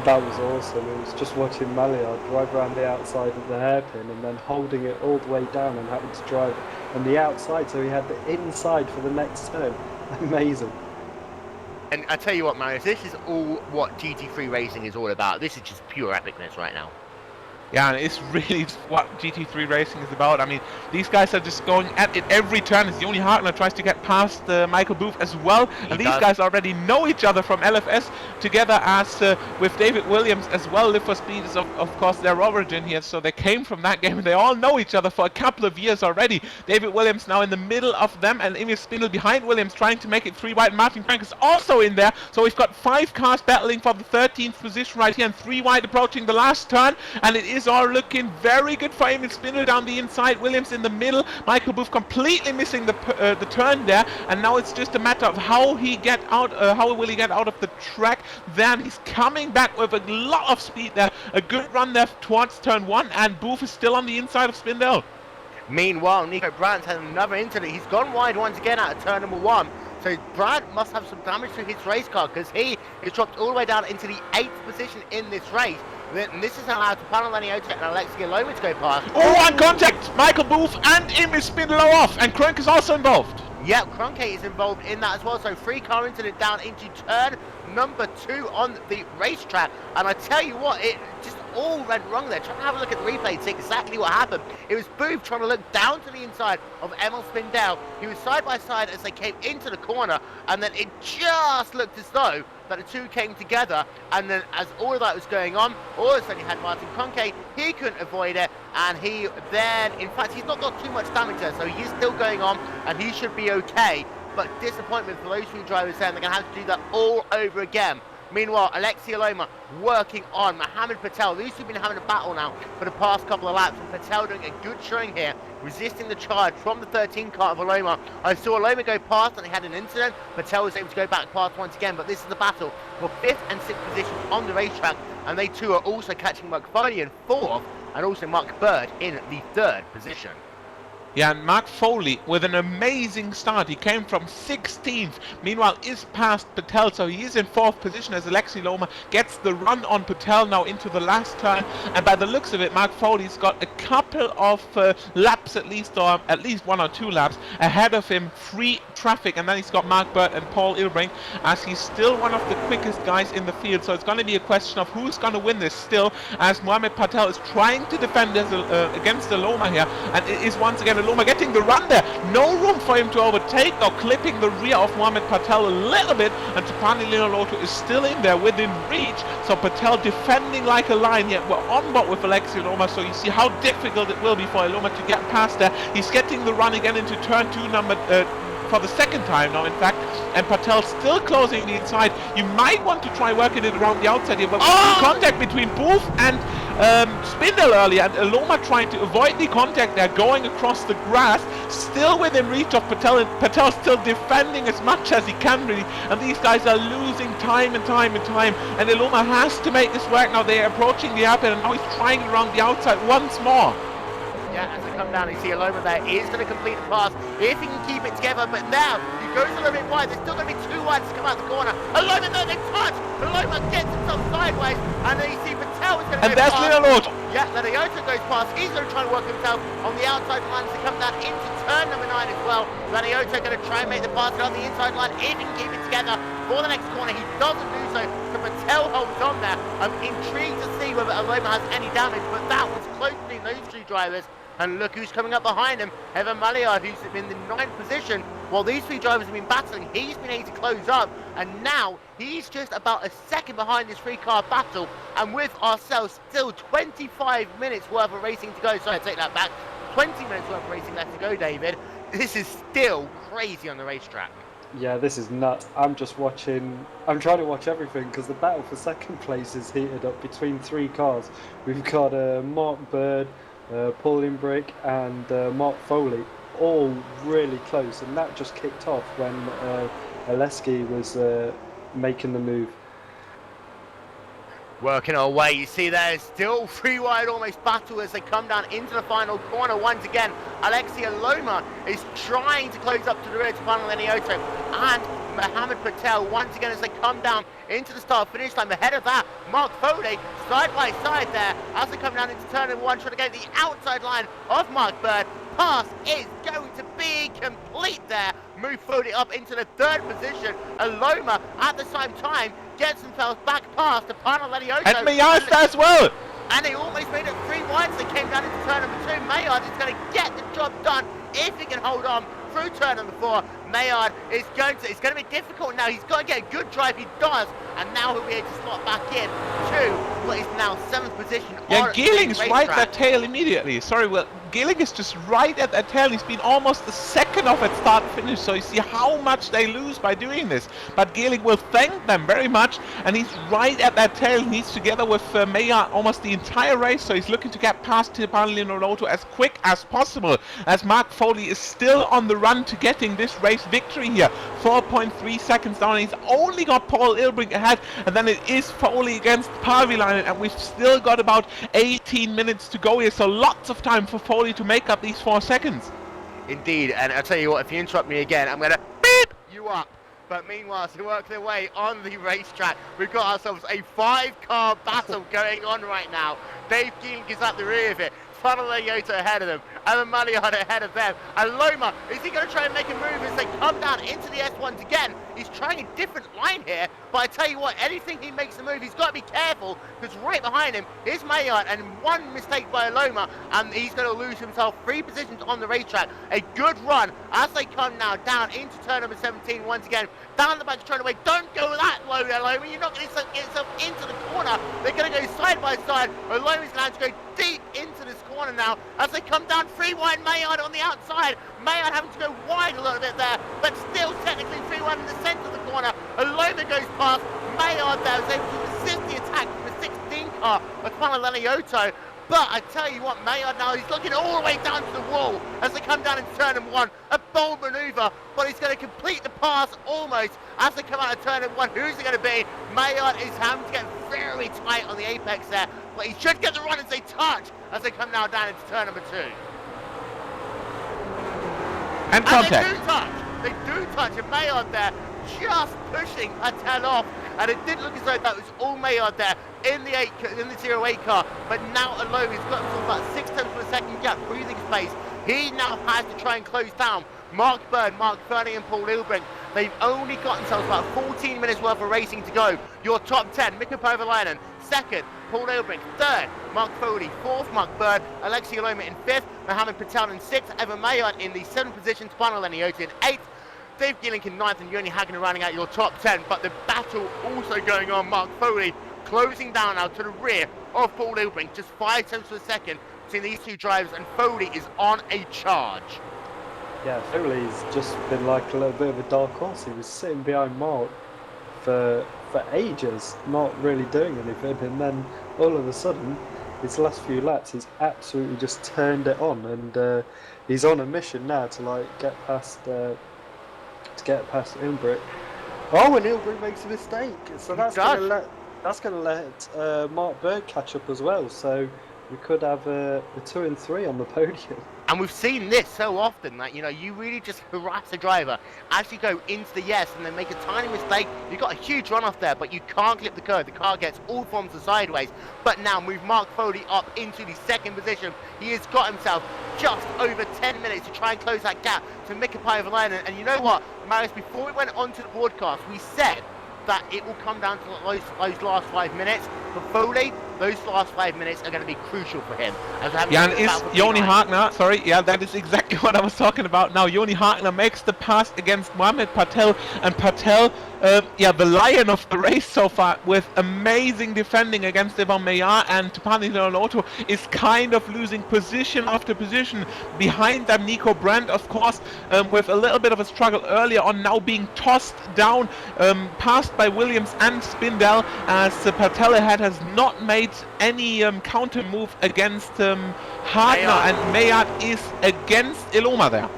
That was awesome. It was just watching Maillard drive around the outside of the hairpin and then holding it all the way down and having to drive on the outside, so he had the inside for the next turn. Amazing. And I tell you what, Marius, this is all what GT3 racing is all about. This is just pure epicness right now. Yeah, and it's really what GT3 racing is about. I mean, these guys are just going at it every turn. It's the only Hartner tries to get past Michael Booth as well. And these guys already know each other from LFS together, as with David Williams as well. Live for Speed is of course their origin here, so they came from that game and they all know each other for a couple of years already. David Williams now in the middle of them, and Emil Spindel behind Williams trying to make it 3 wide. Martin Frank is also in there, so we've got 5 cars battling for the 13th position right here, and 3 wide approaching the last turn, and it is all looking very good for Emil Spindel down the inside. Williams in the middle. Michael Booth completely missing the turn there, and now it's just a matter of how he get out. How will he get out of the track? Then he's coming back with a lot of speed there. A good run there towards turn 1, and Booth is still on the inside of Spindel. Meanwhile, Nico Brandt had another incident. He's gone wide once again out of turn number 1. So Brandt must have some damage to his race car, because he is dropped all the way down into the 8th position in this race. And this is allowed to Pälviläinen and Alexi Aloma to go past. Oh, and contact! Michael Booth and Emil Spindel are off, and Krunk is also involved. Yeah, Kroenke is involved in that as well. So 3-car incident down into turn number 2 on the racetrack. And I tell you what, it just all went wrong there. Trying to have a look at the replay to see exactly what happened. It was Booth trying to look down to the inside of Emil Spindel. He was side by side as they came into the corner, and then it just looked as though that the 2 came together, and then as all of that was going on, all of a sudden you had Martin Kroenke. He couldn't avoid it, and he then, in fact, he's not got too much damage there, so he's still going on, and he should be okay. But disappointment for those 2 drivers there, and they're going to have to do that all over again. Meanwhile, Alexi Aloma working on Mohammed Patel. These 2 have been having a battle now for the past couple of laps, and Patel doing a good showing here, resisting the charge from the 13 car of Aloma. I saw Aloma go past and he had an incident. Patel was able to go back past once again, but this is the battle for 5th and 6th positions on the racetrack, and they 2 are also catching Mark Foley in 4th, and also Mark Bird in the 3rd position. Yeah, and Mark Foley with an amazing start. He came from 16th. Meanwhile, is past Patel, so he is in 4th position as Alexi Aloma gets the run on Patel now into the last turn. And by the looks of it, Mark Foley's got a couple of laps at least, or at least 1 or 2 laps ahead of him, free traffic. And then he's got Mark Bird and Paul Ilbrink, as he's still one of the quickest guys in the field. So it's going to be a question of who's going to win this still, as Mohammed Patel is trying to defend against Aloma here. And it is once again Aloma getting the run there. No room for him to overtake, or clipping the rear of Mohammed Patel a little bit, and Tapani Linoloto is still in there within reach. So Patel defending like a lion here. We're on board with Alexi Aloma, so you see how difficult it will be for Aloma to get past there. He's getting the run again into turn 2 for the 2nd time now, in fact, and Patel still closing the inside. You might want to try working it around the outside here, but we see contact between Booth and Spindel earlier, and Aloma trying to avoid the contact there, going across the grass, still within reach of Patel, and Patel still defending as much as he can really, and these guys are losing time and time and time, and Aloma has to make this work now. They are approaching the hairpin, and now he's trying it around the outside once more. Yeah, as they come down, you see Aloma there is going to complete the pass if he can keep it together, but now he goes a little bit wide. There's still going to be 2 wides to come out the corner. Aloma though, they touch. Aloma gets himself sideways, and then you see Patel is going to go past. And there's Linoloto. Yeah, Laniota goes past. He's going to try and work himself on the outside line to come down into turn number 9 as well. Laniota going to try and make the pass on the inside line if he can keep it together for the next corner. He doesn't do so, so Patel holds on there. I'm intrigued to see whether Aloma has any damage, but that was close between those two drivers. And look who's coming up behind him, Evan Maliard, who's in the 9th position. While these three drivers have been battling, he's been able to close up, and now he's just about a second behind this 3-car battle. And with ourselves still 25 minutes worth of racing to go, sorry, I take that back, 20 minutes worth of racing left to go, David. This is still crazy on the racetrack. Yeah, this is nuts. I'm just watching. I'm trying to watch everything because the battle for second place is heated up between 3 cars. We've got Mark Bird, Paul Imbrick and Mark Foley, all really close, and that just kicked off when Oleski was making the move. Working our way, you see there's still 3 wide almost battle as they come down into the final corner. Once again, Alexia Loma is trying to close up to the rear to Panel Laniota, and Mohammed Patel once again as they come down into the start finish line. Ahead of that, Mark Foley side by side there as they come down into turn number 1, trying to get the outside line of Mark Bird. Pass is going to be complete there. Move Foley up into the 3rd position. Aloma at the same time gets themselves back past the Panel Laniota. And Mayard as well. And they almost made it 3 wide as they came down into turn number 2. Maillard is going to get the job done if he can hold on through turn number 4. Maillard is it's going to be difficult now. He's got to get a good drive. He does, and now he'll be able to slot back in to what is now 7th position. Yeah, Geeling's right at that tail immediately. Sorry, well, Geeling is just right at that tail. He's been almost a second off at start finish, so you see how much they lose by doing this. But Geeling will thank them very much, and he's right at that tail. He's together with Maillard almost the entire race, so he's looking to get past Tipanli Noloto as quick as possible, as Mark Foley is still on the run to getting this race victory here. 4.3 seconds down. He's only got Paul Ilbrink ahead, and then it is Foley against Parvilainen, and we've still got about 18 minutes to go here, so lots of time for Foley to make up these 4 seconds. Indeed, and I'll tell you what, if you interrupt me again, I'm going to beep you up. But meanwhile, to work their way on the racetrack, we've got ourselves a 5-car battle going on right now. Dave Geeling is at the rear of it. Funnel Laniota ahead of them, and the Maliard ahead of them. And Loma, is he going to try and make a move as they come down into the S1s again? He's trying a different line here, but I tell you what, anything he makes the move, he's got to be careful, because right behind him is Maillard, and one mistake by Loma, and he's going to lose himself 3 positions on the racetrack. A good run as they come now down into turn number 17 once again. Down the back trying to wait. Don't go that low there, Loma. You're not going to get yourself into the corner. They're going to go side by side. Loma's going to have to go deep into this corner now as they come down 3 wide. Maillard on the outside. Maillard having to go wide a little bit there, but still technically 3 wide in the centre of the corner. Loma goes past. Maillard there was able to resist the attack from the 16 car of Panel Laniota. But I tell you what, Maillard now, he's looking all the way down to the wall as they come down into turn number 1. A bold manoeuvre, but he's going to complete the pass almost as they come out of turn number 1. Who's it going to be? Maillard is having to get very tight on the apex there, but he should get the run as they touch as they come now down into turn number 2. And contact. They do touch, and Maillard there just pushing Patel off, and it did look as though that was all Maillard there in the 0-8 car, but now alone he's got himself about 6 tenths of a second gap breathing space. He now has to try and close down Mark Bird, Mark Fernie and Paul Ilbrink. They've only got themselves about 14 minutes worth of racing to go. Your top 10, Mikko Parvilainen, 2nd, Paul Ilbrink, 3rd, Mark Foley, 4th, Mark Bird, Alexi Loma in 5th, Mohammed Patel in 6th, Evan Maillard in the 7th position, Panel Laniota in 8th, Dave Geeling in 9th, and Yoni Hagen rounding out your top 10. But the battle also going on. Mark Foley closing down now to the rear of Paul Ilbrink, just 5 tenths of a second between these 2 drivers, and Foley is on a charge. Yeah, Foley's just been like a little bit of a dark horse. He was sitting behind Mark for ages, not really doing anything, and then all of a sudden, his last few laps, he's absolutely just turned it on, and he's on a mission now to like get past Ilbrick. Oh, and Ilbrick makes a mistake, so that's going to let Mark Bird catch up as well. So we could have a 2 and 3 on the podium. And we've seen this so often that, you know, you really just harass a driver as you go into the yes and then make a tiny mistake. You've got a huge runoff there, but you can't clip the curve. The car gets all forms of sideways. But now move Mark Foley up into the second position. He has got himself just over 10 minutes to try and close that gap to Mika Paivalainen. And you know what, Marius, before we went on to the broadcast, we said that it will come down to those last 5 minutes. For Foley, those last 5 minutes are going to be crucial for him. Yeah, and is Joni Hagner, sorry, yeah, that is exactly what I was talking about now. Joni Hagner makes the pass against Mohamed Patel, and Patel, yeah, the lion of the race so far, with amazing defending against Evan Meyer, and Tupani Leonotto is kind of losing position after position. Behind them, Nico Brandt, of course, with a little bit of a struggle earlier on, now being tossed down, passed by Williams and Spindell, as Patel ahead has not made any counter move against Hagner, and Maillard is against Iloma there.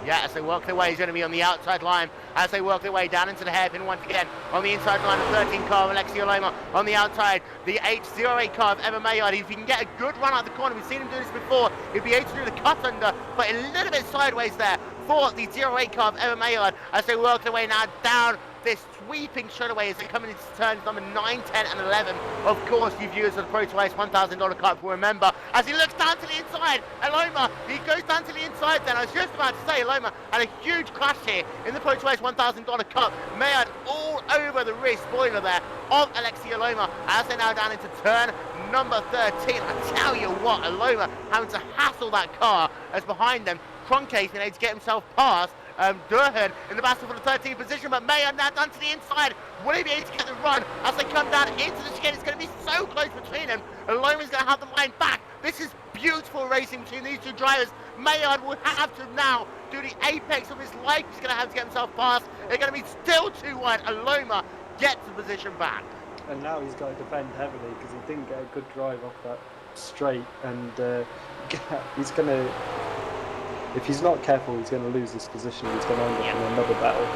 Yeah, as they work their way, he's going to be on the outside line as they work their way down into the hairpin once again. On the inside line, the 13 car of Alexi Iloma. On the outside, the H08 car of Evan Maillard. If he can get a good run out the corner, we've seen him do this before, he'll be able to do the cut under, but a little bit sideways there for the 08 car of Evan Maillard as they work their way now down this sweeping straightaway as they come into turns number 9, 10 and 11. Of course, you viewers of the Pro Twice $1,000 Cup will remember as he looks down to the inside. Iloma, he goes down to the inside then. I was just about to say Iloma had a huge crash here in the Pro Twice $1,000 Cup. Maillard all over the rear spoiler there of Alexi Iloma as they're now down into turn number 13. I tell you what, Iloma having to hassle that car as behind them, Kroenke's been able to get himself past Durhan in the battle for the 13th position, but Maillard now down to the inside. Will he be able to get the run as they come down into the chicane? It's going to be so close between them. Iloma's going to have the line back. This is beautiful racing between these two drivers. Maillard will have to now do the apex of his life. He's going to have to get himself past. They're going to be still too wide. Iloma gets the position back. And now he's got to defend heavily because he didn't get a good drive off that straight, and he's going to... If he's not careful, he's going to lose this position. He's going to end up in another battle.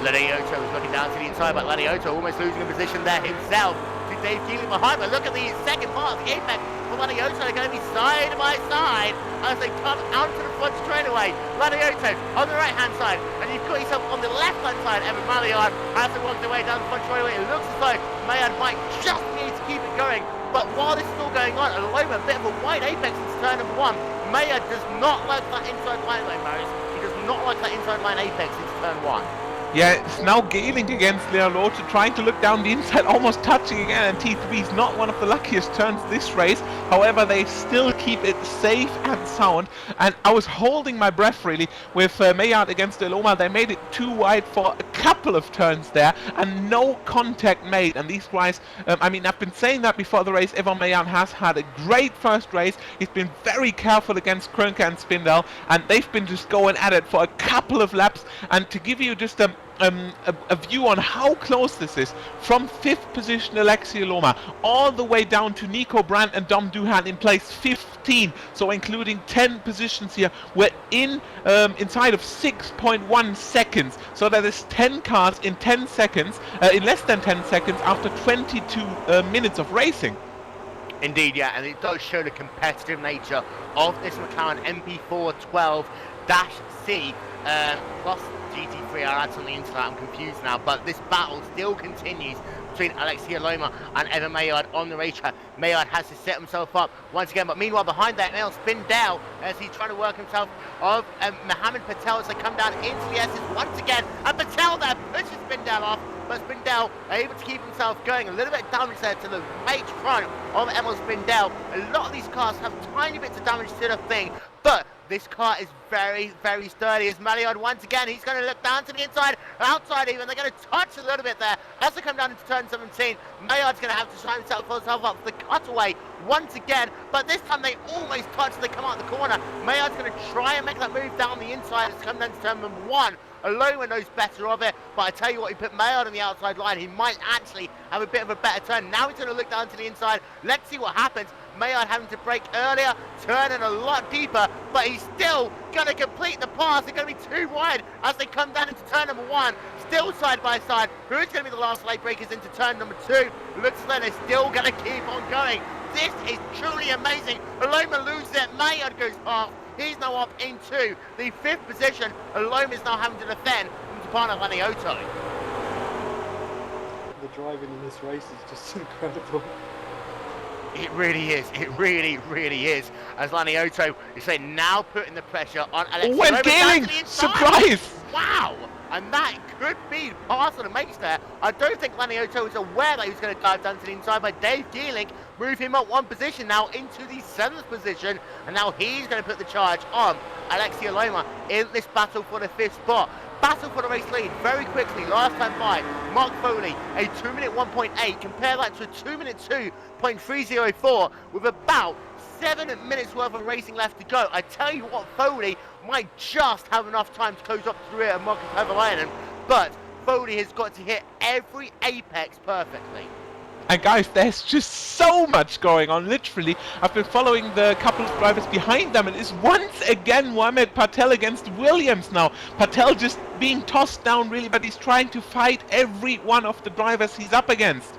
Laniotto is looking down to the inside, but Laniotto almost losing a position there himself to Dave Keeling behind. But look at the second part of the apex for Laniotto. They're going to be side by side as they come out to the front straightaway. Laniotto on the right-hand side, and you've got yourself on the left-hand side. Evan Maillard as they walk their way down the front straightaway. It looks as though Maillard might just be able to keep it going. But while this is all going on, Iloma, a bit of a wide apex into turn number 1. Maillard does not like that inside line though, Marius. He does not like that inside line apex into turn 1. Yeah, it's now Gailing against Leonotto, trying to look down the inside, almost touching again, and T3 is not one of the luckiest turns this race. However, they still keep it safe and sound, and I was holding my breath really with Maillard against Iloma. They made it too wide for a couple of turns there, and no contact made. And these guys, I mean, I've been saying that before the race. Evan Maillard has had a great first race. He's been very careful against Kroenke and Spindell, and they've been just going at it for a couple of laps. And to give you just a view on how close this is, from 5th position Alexi Iloma all the way down to Nico Brandt and Dom Duhan in place 15, so including 10 positions here. We're inside of 6.1 seconds, so that is 10 cars in 10 seconds, in less than 10 seconds after 22 minutes of racing. Indeed, yeah, and it does show the competitive nature of this McLaren MP4 12-C plus GT3. I'll add something into that, I'm confused now, but this battle still continues between Alexi Iloma and Evan Maillard on the racetrack. Maillard has to set himself up once again, but meanwhile behind that, they'll spin down as he's trying to work himself of Mohamed Patel as they come down into the S's once again, and Patel there pushes Spindell off, but Spindell able to keep himself going. A little bit of damage there to the right front of Emil Spindell. A lot of these cars have tiny bits of damage to the thing, but this car is very, very sturdy. As Maillard once again, he's going to look down to the inside, outside even. They're going to touch a little bit there as they come down into turn 17. Maillard's going to have to try himself up for the cutaway once again, but this time they almost touch as they come out the corner. Maillard's going to try and make that move down the inside as they come down to turn number 1. Iloma knows better of it, but I tell you what, he put Maillard on the outside line. He might actually have a bit of a better turn. Now he's going to look down to the inside. Let's see what happens. Maillard having to brake earlier, turning a lot deeper, but he's still going to complete the pass. They're going to be too wide as they come down into turn number 1. Still side by side. Who is going to be the last late breakers into turn number 2? Looks as though they're still going to keep on going. This is truly amazing. Iloma loses it. Maillard goes past. He's now up into the 5th position. Aloma is now having to defend from Tapana Lanioto. The driving in this race is just incredible. It really is. It really, really is. As Lanioto is saying, now putting the pressure on Alexi. Oh, and Gehling! Surprise! Wow! And that could be pass on the mates there. I don't think Lanioto was aware that he was going to dive down to the inside, but Dave Gehling moved him up 1 position now into the 7th position. And now he's going to put the charge on Alexi Aloma in this battle for the 5th spot. Battle for the race lead very quickly. Last time by Mark Foley, a 2-minute 1.8. Compare that to a 2-minute 2.304 with about 7 minutes worth of racing left to go. I tell you what, Foley might just have enough time to close up the rear of Marcus Kovalainen, but Foley has got to hit every apex perfectly. And guys, there's just so much going on, literally. I've been following the couple of drivers behind them, and it's once again Mohamed Patel against Williams now. Patel just being tossed down really, but he's trying to fight every one of the drivers he's up against.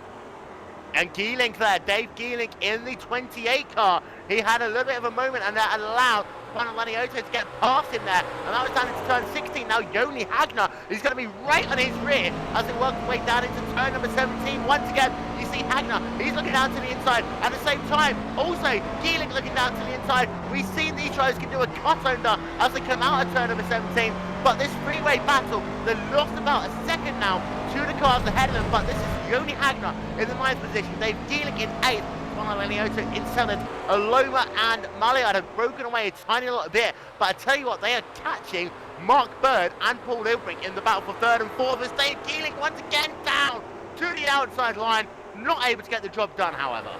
And Gehling there, Dave Gehling in the 28 car. He had a little bit of a moment, and that allowed Lanioto to get past him there. And that was down into turn 16. Now Joni Hagner is going to be right on his rear as they work their way down into turn number 17. Once again, you see Hagner. He's looking down to the inside. At the same time, also Gehling looking down to the inside. We've seen these drivers can do a cut under as they come out of turn number 17. But this freeway battle, they lost about a second now to the cars ahead of them. But this is Joni Hagner in the 9th position. Dave Gehling in 8th. Lanioto in 7th. Aloma and Maliad have broken away a tiny little bit, but I tell you what, they are catching Mark Bird and Paul Ilbrink in the battle for 3rd and 4th as Dave Gehling once again down to the outside line, not able to get the job done, however.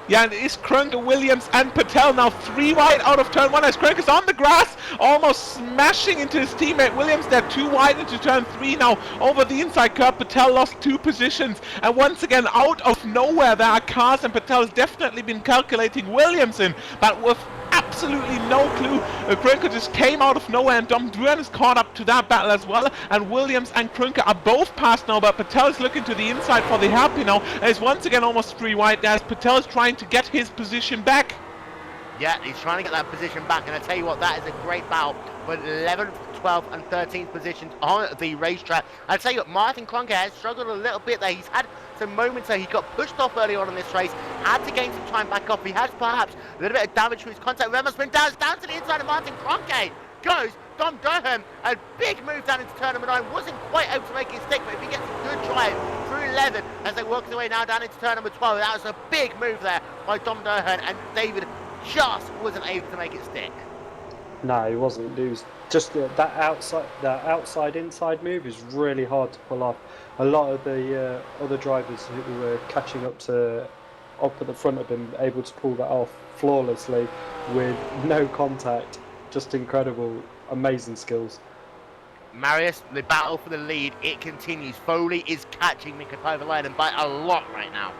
Yeah, and it's Krunker, Williams and Patel now 3 wide out of turn 1 as Krunker's on the grass, almost smashing into his teammate Williams there, 2 wide into turn 3 now over the inside curve. Patel lost 2 positions, and once again out of nowhere there are cars, and Patel has definitely been calculating Williams in, but with absolutely no clue. Krunker just came out of nowhere, and Dom Druan is caught up to that battle as well, and Williams and Krunker are both passed now, but Patel is looking to the inside for the hairpin now, and is once again almost 3 wide there as Patel is trying to get his position back. Yeah, he's trying to get that position back, and I tell you what, that is a great battle for 11th, 12th and 13th positions on the racetrack. I tell you what, Martin Krunker has struggled a little bit there. He's had some moments where he got pushed off early on in this race, had to gain some time back up. He has perhaps a little bit of damage to his contact. Remember, spin down to the inside of Martin Krunker. Goes Dom Durham, a big move down into turn number 9. Wasn't quite able to make it stick, but if he gets a good drive through 11 as they work their way now down into turn number 12, that was a big move there by Dom Durham, and David just wasn't able to make it stick. No, he wasn't. It was just that outside-inside move is really hard to pull off. A lot of the other drivers who were catching up at the front have been able to pull that off flawlessly with no contact. Just incredible, amazing skills. Marius, the battle for the lead, it continues. Foley is catching Mika Kovalainen by a lot right now.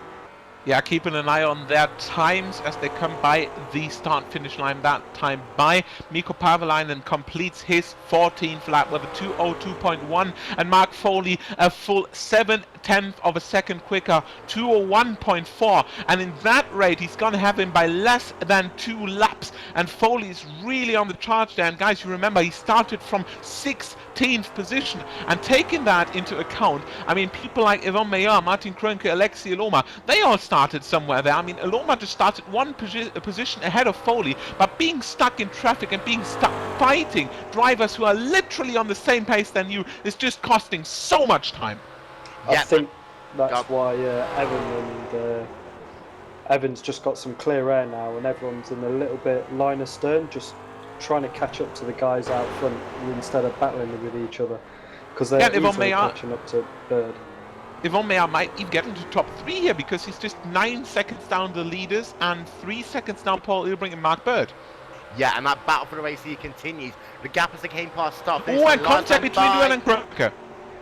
Yeah, keeping an eye on their times as they come by the start-finish line. That time by Mikko Paavalainen completes his 14th lap with a 2:02.1, and Mark Foley a full 7/10 of a second quicker, 2:01.4. And in that rate, he's going to have him by less than 2 laps. And Foley is really on the charge there. And guys, you remember he started from 16th position. And taking that into account, I mean, people like Yvonne Meyer, Martin Krunker, Alexi Aloma, they all started somewhere there. I mean, Aloma just started 1 position ahead of Foley, but being stuck in traffic and being stuck fighting drivers who are literally on the same pace than you is just costing so much time. I think that's why Evan's just got some clear air now, and everyone's in a little bit line astern, just trying to catch up to the guys out front instead of battling with each other, because they're easily catching up to Bird. Yvonne Meyer might even get into top 3 here because he's just 9 seconds down the leaders and 3 seconds down Paul Ilbrink and Mark Bird. Yeah, and that battle for the race here continues. The gap as they came past start. Oh, and contact between Duran and Krunker.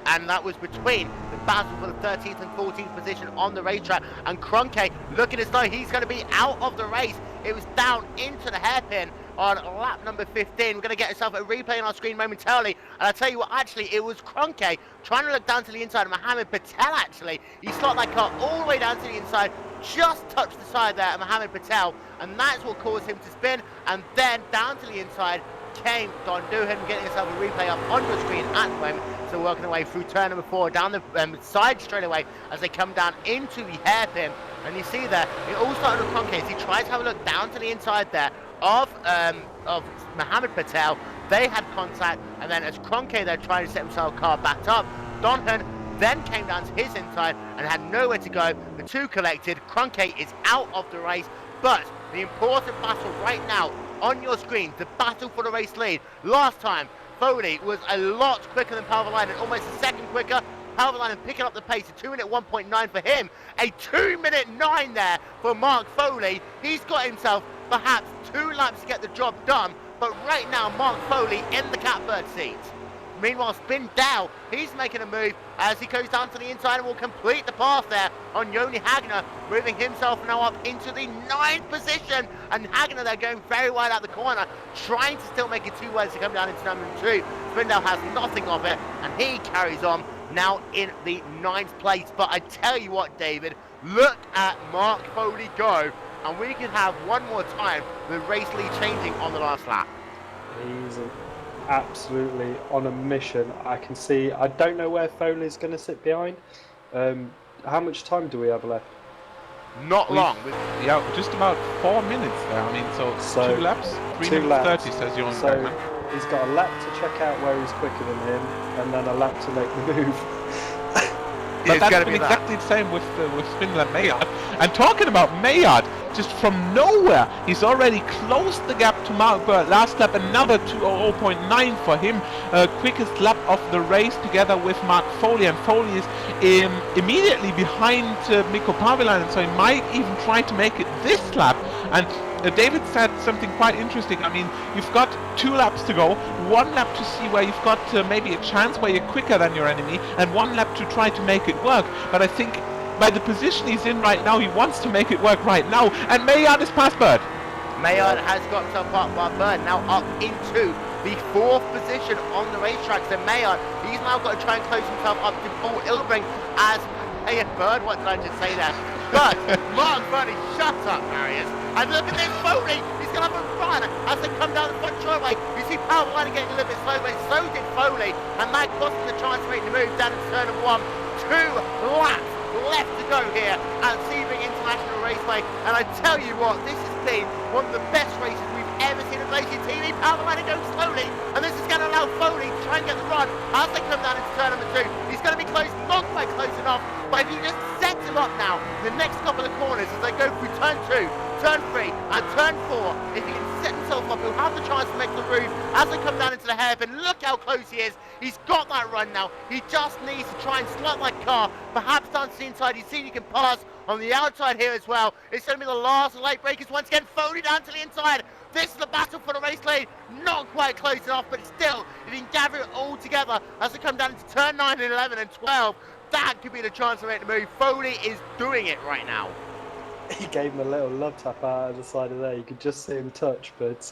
And that was between the battle for the 13th and 14th position on the racetrack. And Krunke looking as though he's going to be out of the race. It was down into the hairpin on lap number 15. We're going to get ourselves a replay on our screen momentarily. And I'll tell you what, actually, it was Krunke trying to look down to the inside of Mohamed Patel, actually. He slot that car all the way down to the inside, just touched the side there of Mohammed Patel, and that's what caused him to spin. And then down to the inside came Don Doohan, getting himself a replay up on your screen at the moment. So working away through turn number 4 down the side straight away as they come down into the hairpin. And you see there, it all started with Kroenke as he tries to have a look down to the inside there of Mohammed Patel. They had contact, and then as Kroenke there trying to set himself car backed up, Donhan then came down to his inside and had nowhere to go. The two collected. Kroenke is out of the race, but the important battle right now on your screen, the battle for the race lead. Last time, Foley was a lot quicker than Palvalainen, almost a second quicker. Palvalainen picking up the pace, a 2-minute 1.9 for him, a 2-minute 9 there for Mark Foley. He's got himself perhaps 2 laps to get the job done, but right now Mark Foley in the catbird seat. Meanwhile, Spin Dow, he's making a move as he goes down to the inside and will complete the pass there on Joni Hagner, moving himself now up into the 9th position. And Hagner there going very wide out the corner, trying to still make it 2 ways to come down into number 2. Spin Dow has nothing of it, and he carries on now in the 9th place. But I tell you what, David, look at Mark Foley go, and we can have one more time the race lead changing on the last lap. He's absolutely on a mission. I can see, I don't know where Foley's going to sit behind. How much time do we have left? Not long. Yeah, just about 4 minutes there. I mean, so 2 laps, 3 2 minutes laps. 30 says Johan So Bergman. he's got a lap to check out where he's quicker than him, and then a lap to make the move. But that's been exactly the same with Spindler and Maillard. And talking about Maillard, just from nowhere, he's already closed the gap to Mark Bird. Last lap, another 2:00.9 for him. Quickest lap of the race together with Mark Foley. And Foley is immediately behind Mikko Parvilainen, so he might even try to make it this lap. And David said something quite interesting. I mean, you've got 2 laps to go, 1 lap to see where you've got maybe a chance where you're quicker than your enemy, and 1 lap to try to make it work. But I think by the position he's in right now, he wants to make it work right now. And Maillard is past Bird. Maillard has got himself up by Bird, now up into the 4th position on the racetrack. So Maillard, he's now got to try and close himself up to Paul Ilbring as Bird. What did I just say there? But Mark Bird, shut up, Marius. And look at this, Foley, he's going to have a run as they come down the front driveway. You see Palvalainen getting a little bit slow, but so did Foley, and that cost him the chance to make the move down into turn number 1. 2 laps left to go here at Sebring International Raceway, and I tell you what, this has been one of the best races we've ever seen on GlacierTV. Palvalainen goes slowly, and this is going to allow Foley to try and get the run as they come down into turn number 2. He's going to be close, not quite close enough, but if he just sets him up now, the next couple of corners as they go through turn 2, turn 3 and turn 4, if he can set himself up, he'll have the chance to make the move as they come down into the hairpin. Look how close he is. He's got that run now. He just needs to try and slot that car, perhaps down to the inside. You see he can pass on the outside here as well. It's going to be the last late breakers once again. Foley down to the inside. This is the battle for the race lead. Not quite close enough, but still, if he can gather it all together as they come down into turn 9 and 11 and 12, that could be the chance to make the move. Foley is doing it right now. He gave him a little love tap out of the side of there. You could just see him touch, but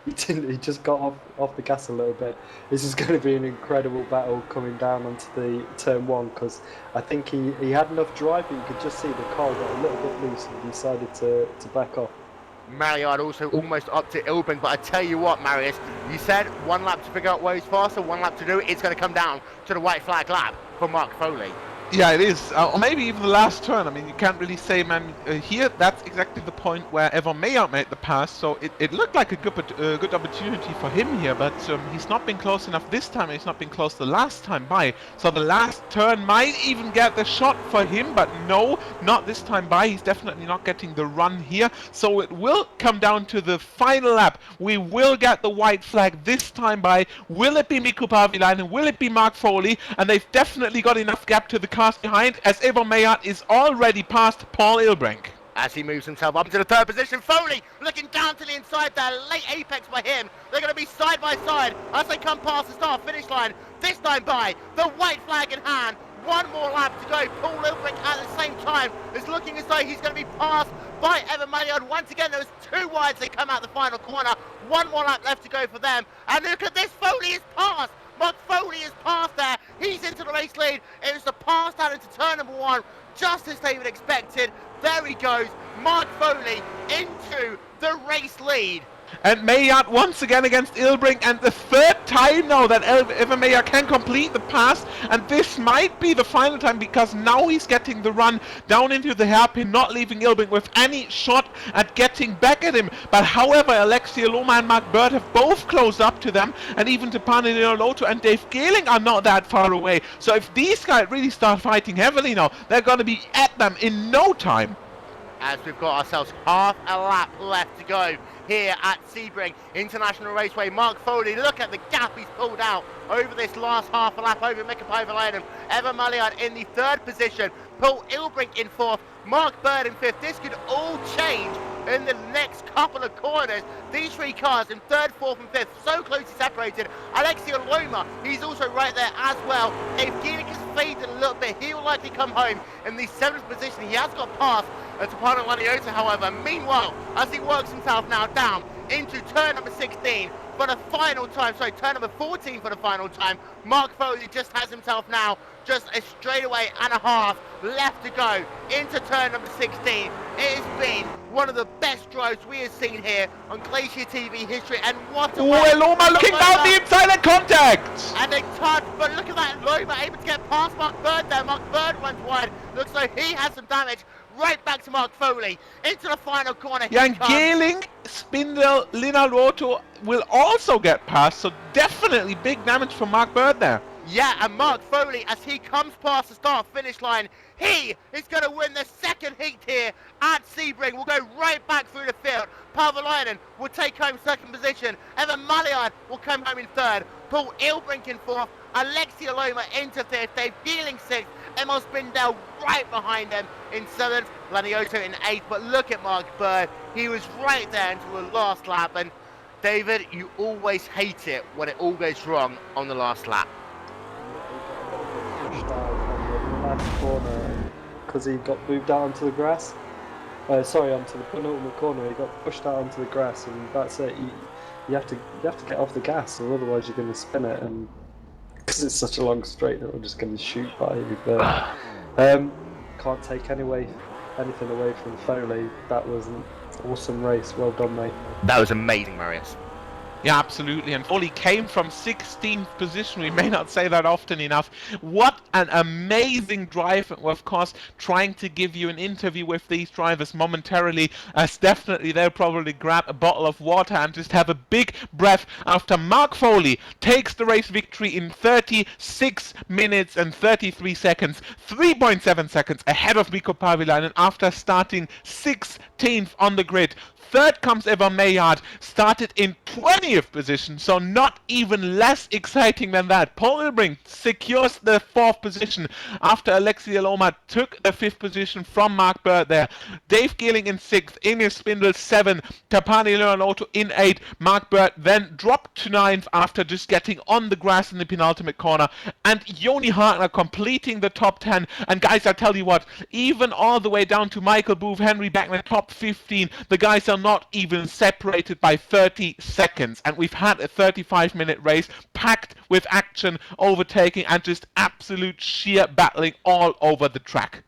he didn't. He just got off the gas a little bit. This is going to be an incredible battle coming down onto the turn 1, because I think he had enough drive, but you could just see the car got a little bit loose and he decided to back off. Maillard also almost up to Ilbring, but I tell you what, Marius, you said 1 lap to figure out where he's faster, 1 lap to do it. It's going to come down to the white flag lap for Mark Foley. Yeah, it is. Or maybe even the last turn. I mean, you can't really say, man. Here, that's exactly the point where Evan Maillard made the pass. So it looked like a good opportunity for him here, but he's not been close enough this time. He's not been close the last time by. So the last turn might even get the shot for him, but no, not this time by. He's definitely not getting the run here. So it will come down to the final lap. We will get the white flag this time by. Will it be Mikko Parvilainen? Will it be Mark Foley? And they've definitely got enough gap to the cars behind, as Evan Maillard is already past Paul Ilbrink. As he moves himself up into the 3rd position, Foley looking down to the inside there, late apex by him. They're going to be side by side as they come past the start-finish line. This time by the white flag in hand. 1 more lap to go. Paul Ilbrink at the same time is looking as though he's going to be passed by Evan Maillard. Once again, there was 2 wides. They come out the final corner. 1 more lap left to go for them. And look at this, Foley is passed. Mark Foley is past there. He's into the race lead. It was the pass down into turn number 1. just as David expected, there he goes, Mark Foley into the race lead. And Maillard once again against Ilbrink, and the third time now that Evan Maillard can complete the pass, and this might be the final time because now he's getting the run down into the hairpin, not leaving Ilbrink with any shot at getting back at him. But however, Alexia Loma and Mark Bird have both closed up to them, and even Tapani Leonoloto and Dave Gehling are not that far away. So if these guys really start fighting heavily now, they're going to be at them in no time. As we've got ourselves half a lap left to go here at Sebring International Raceway. Mark Foley, look at the gap he's pulled out over this last half a lap over Mika Povalainen. Evan Maillard in the third position, Paul Ilbrink in fourth, Mark Bird in fifth. This could all change in the next couple of corners. These three cars in third, fourth and fifth, so closely separated. Alexia Loma, he's also right there as well. If Gehling has faded a little bit, he will likely come home in the seventh position. He has got past Tapano Laniota, however. Meanwhile, as he works himself now down into turn number 16 for the final time, sorry, turn number 14 for the final time, Mark Foley just has himself now just a straightaway and a half left to go into turn number 16. It has been one of the best drives we have seen here on Glacier TV history, and what a way! Loma looking down the inside and contact! And a touch, but look at that, Loma able to get past Mark Bird there. Mark Bird runs wide, looks like he has some damage. Right back to Mark Foley into the final corner. Yeah, and Gehling, Spindle, Linalotto will also get past, so definitely big damage from Mark Bird there. Yeah, and Mark Foley, as he comes past the start-finish line, he is going to win the second heat here at Sebring. We'll go right back through the field. Povalainen will take home second position. Evan Maillard will come home in third. Paul Ilbrink in fourth. Alexia Loma into fifth. Dave Gehling sixth. Emil Spindell right behind them in seventh. Laniota in eighth. But look at Mark Bird. He was right there until the last lap. And David, you always hate it when it all goes wrong on the last lap. Pushed out on the last corner because he got moved out onto the grass. Sorry, onto the penultimate corner. He got pushed out onto the grass, and that's it. You have to get off the gas, or otherwise you're going to spin it. And because it's such a long straight, that we're just going to shoot by you. But can't take anything away from Foley. That was an awesome race. Well done, mate. That was amazing, Marius. Yeah, absolutely. And Foley came from 16th position. We may not say that often enough. What an amazing drive. And of course, trying to give you an interview with these drivers momentarily, as definitely they'll probably grab a bottle of water and just have a big breath after Mark Foley takes the race victory in 36 minutes and 33 seconds, 3.7 seconds ahead of Mikko Paavilainen after starting 16th on the grid. Third comes Evan Maillard, started in 20th position, so not even less exciting than that. Paul Ilbrink secures the fourth position after Alexia Loma took the fifth position from Mark Bird there. Dave Gehling in sixth, Emil Spindel 7, Tapani Leonoloto in 8, Mark Bird then dropped to 9th after just getting on the grass in the penultimate corner, and Joni Hartner completing the top 10. And guys, I tell you what, even all the way down to Michael Booth, Henry Beckman, top 15, the guys are not even separated by 30 seconds, and we've had a 35-minute race packed with action, overtaking, and just absolute sheer battling all over the track.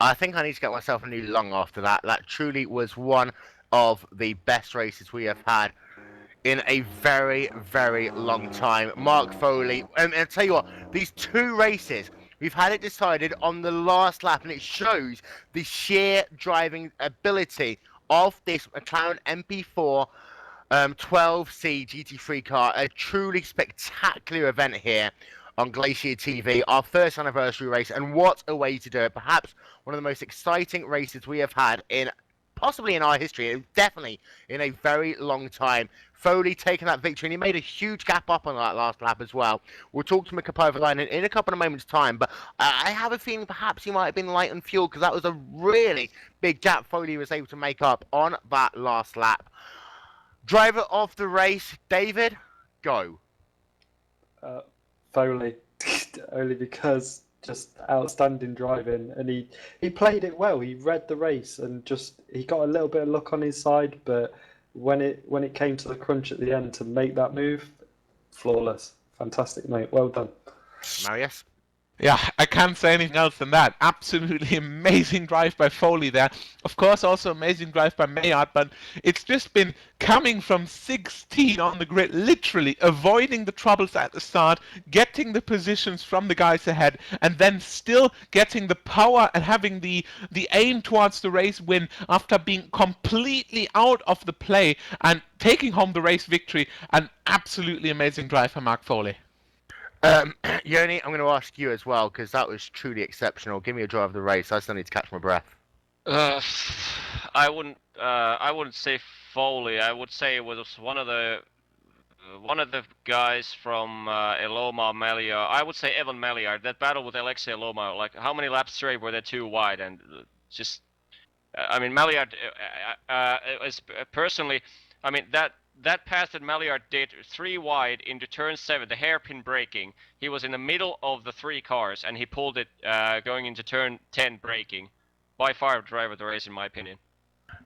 I think I need to get myself a new lung after that. That truly was one of the best races we have had in a very, very long time. Mark Foley, and I'll tell you what, these two races, we've had it decided on the last lap, and it shows the sheer driving ability of this McLaren MP4 12C GT3 car. A truly spectacular event here on Glacier TV, our first anniversary race, and what a way to do it. Perhaps one of the most exciting races we have had in possibly in our history, definitely in a very long time. Foley taking that victory, and he made a huge gap up on that last lap as well. We'll talk to Mika Povalainen in a couple of moments' time, but I have a feeling perhaps he might have been light on fuel, because that was a really big gap Foley was able to make up on that last lap. Driver of the race, David, go. Foley, only because just outstanding driving, and he played it well. He read the race, and just he got a little bit of luck on his side, but when it came to the crunch at the end to make that move, flawless. Fantastic, mate. Well done. Marius? Yeah, I can't say anything else than that. Absolutely amazing drive by Foley there. Of course, also amazing drive by Maillard, but it's just been coming from 16 on the grid, literally avoiding the troubles at the start, getting the positions from the guys ahead, and then still getting the power and having the aim towards the race win after being completely out of the play and taking home the race victory. An absolutely amazing drive by Mark Foley. Yoni, I'm going to ask you as well because that was truly exceptional. Give me a drive of the race. I still need to catch my breath. I wouldn't say Foley. I would say it was one of the guys from Eloma Maillard. I would say Evan Maillard. That battle with Alexei Eloma. Like, how many laps straight were they too wide? And just, I mean, Maillard is personally, I mean that pass that Maillard did 3 wide into turn 7, the hairpin braking. He was in the middle of the 3 cars and he pulled it going into turn 10 braking. By far, driver of the race, in my opinion.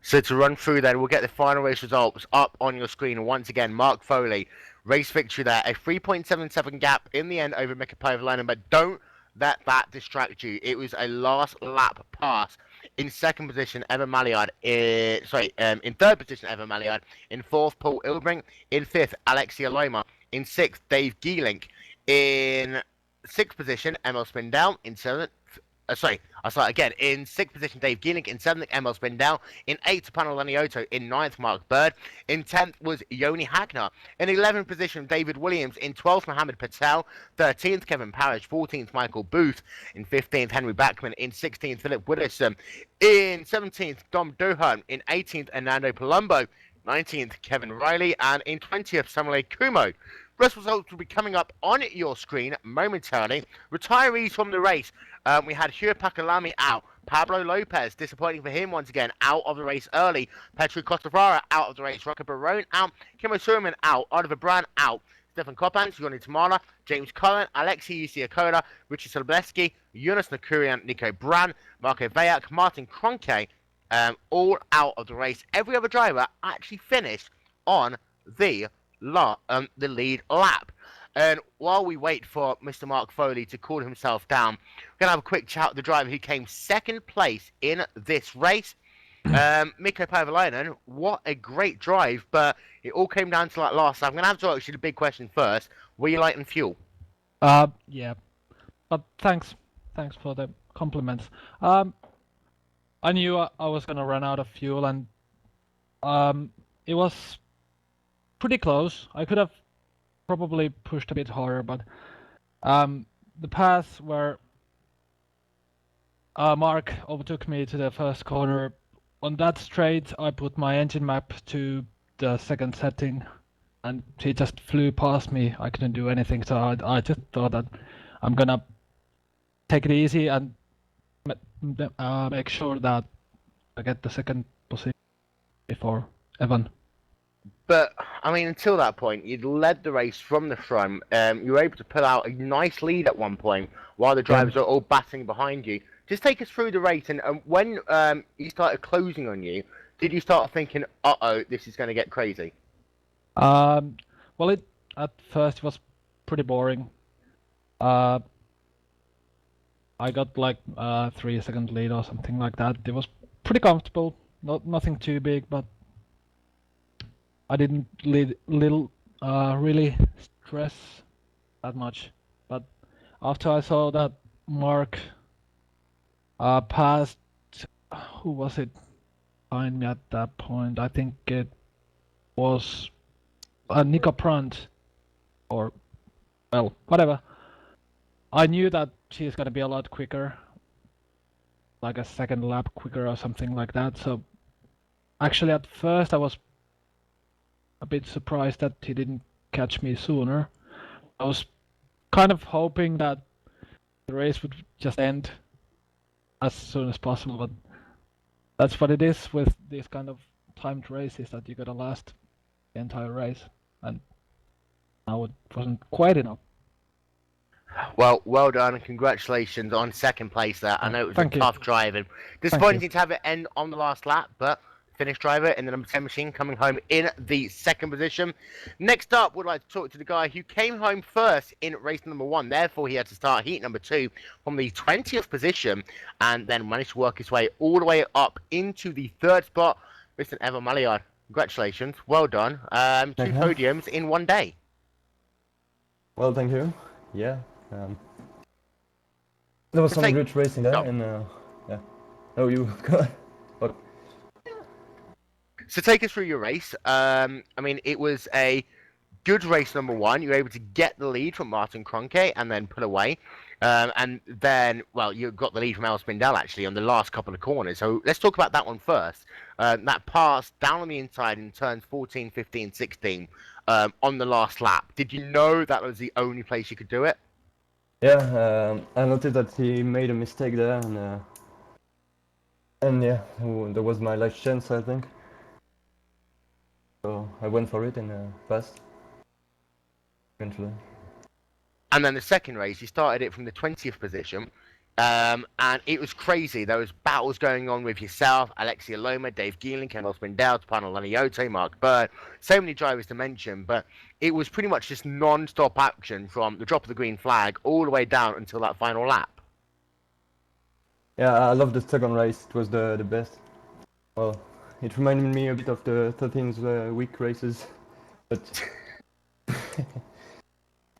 So to run through then, we'll get the final race results up on your screen. Once again, Mark Foley, race victory there. A 3.77 gap in the end over Mika Pavelainen, but don't let that distract you. It was a last lap pass. In second position, Evan Maillard. In third position, Evan Maillard. In fourth, Paul Ilbring. In fifth, Alexia Loma. In sixth, Dave Geelink. In sixth position, Emil Spindell. In seventh, I'll start again. In sixth position, Dave Geelink. In seventh, Emil Spindell. In eighth, Pano Laniotto. In ninth, Mark Bird. In 10th was Yoni Hagner. In 11th position, David Williams. In 12th, Mohammed Patel. 13th, Kevin Parrish. 14th, Michael Booth. In 15th, Henry Backman. In 16th, Philip Widdowson. In 17th, Dom Dohan. In 18th, Hernando Palumbo. 19th, Kevin Riley. And in 20th, Samuel Kumo. Rest results will be coming up on your screen momentarily. Retirees from the race. We had Hugh Pakalami out. Pablo Lopez, disappointing for him once again, out of the race early. Petru Costafara out of the race. Rocker Barone out. Kimo Surman out. Oliver Brand out. Stefan Kopans, Yoni Tamala, James Cullen, Alexei Usiakola, Richard Sobleski, Jonas Nakurian, Nico Brand, Marco Vayak, Martin Kronke, all out of the race. Every other driver actually finished on the lead lap. And while we wait for Mr. Mark Foley to cool himself down, we're going to have a quick chat with the driver who came second place in this race. Mikko Pavelainen, what a great drive, but it all came down to that last lap. I'm going to have to ask you the big question first. Were you light on fuel? Yeah. But thanks for the compliments. I knew I was going to run out of fuel, and it was pretty close. I could have probably pushed a bit harder, but the pass where Mark overtook me to the first corner, on that straight I put my engine map to the second setting and he just flew past me. I couldn't do anything, so I just thought that I'm gonna take it easy and make sure that I get the second position before Evan. But, I mean, until that point, you'd led the race from the front. You were able to pull out a nice lead at one point while the drivers are all battling behind you. Just take us through the race, and when he started closing on you, did you start thinking, uh-oh, this is going to get crazy? Well, at first it was pretty boring. I got like 3-second lead or something like that. It was pretty comfortable, nothing too big, but I didn't really stress that much. But after I saw that Mark passed, who was it behind me at that point? I think it was Nico Brandt, or, well, whatever. I knew that she's gonna be a lot quicker, like a second lap quicker or something like that. So actually at first I was a bit surprised that he didn't catch me sooner. I was kind of hoping that the race would just end as soon as possible, but that's what it is with these kind of timed races, that you gotta last the entire race, and now it wasn't quite enough. Well, well done and congratulations on second place there. I know it was a tough drive and disappointing to have it end on the last lap, but Finish driver in the number 10 machine, coming home in the second position. Next up, we'd like to talk to the guy who came home first in race number 1. Therefore, he had to start heat number 2 from the 20th position and then managed to work his way all the way up into the 3rd spot. Mr. Evan Maliard, congratulations. Well done. 2 podiums in 1 day. Well, thank you. Yeah. There was some good racing there, and yeah. Oh, you got. What? So take us through your race. I mean, it was a good race number 1. You were able to get the lead from Martin Kroenke and then pull away. And then, well, you got the lead from El Spindel actually on the last couple of corners. So let's talk about that one first. That pass down on the inside in turns 14, 15, 16 on the last lap. Did you know that was the only place you could do it? Yeah, I noticed that he made a mistake there, and yeah, that was my last chance, I think. So I went for it and passed. Eventually. And then the second race, you started it from the 20th position, and it was crazy. There was battles going on with yourself, Alexia Loma, Dave Geeling, Kendall Spindell, Tapano Laniote, Mark Bird, so many drivers to mention, but it was pretty much just non-stop action from the drop of the green flag all the way down until that final lap. Yeah, I love the second race. It was the best. Well, it reminded me a bit of the 13th week races, but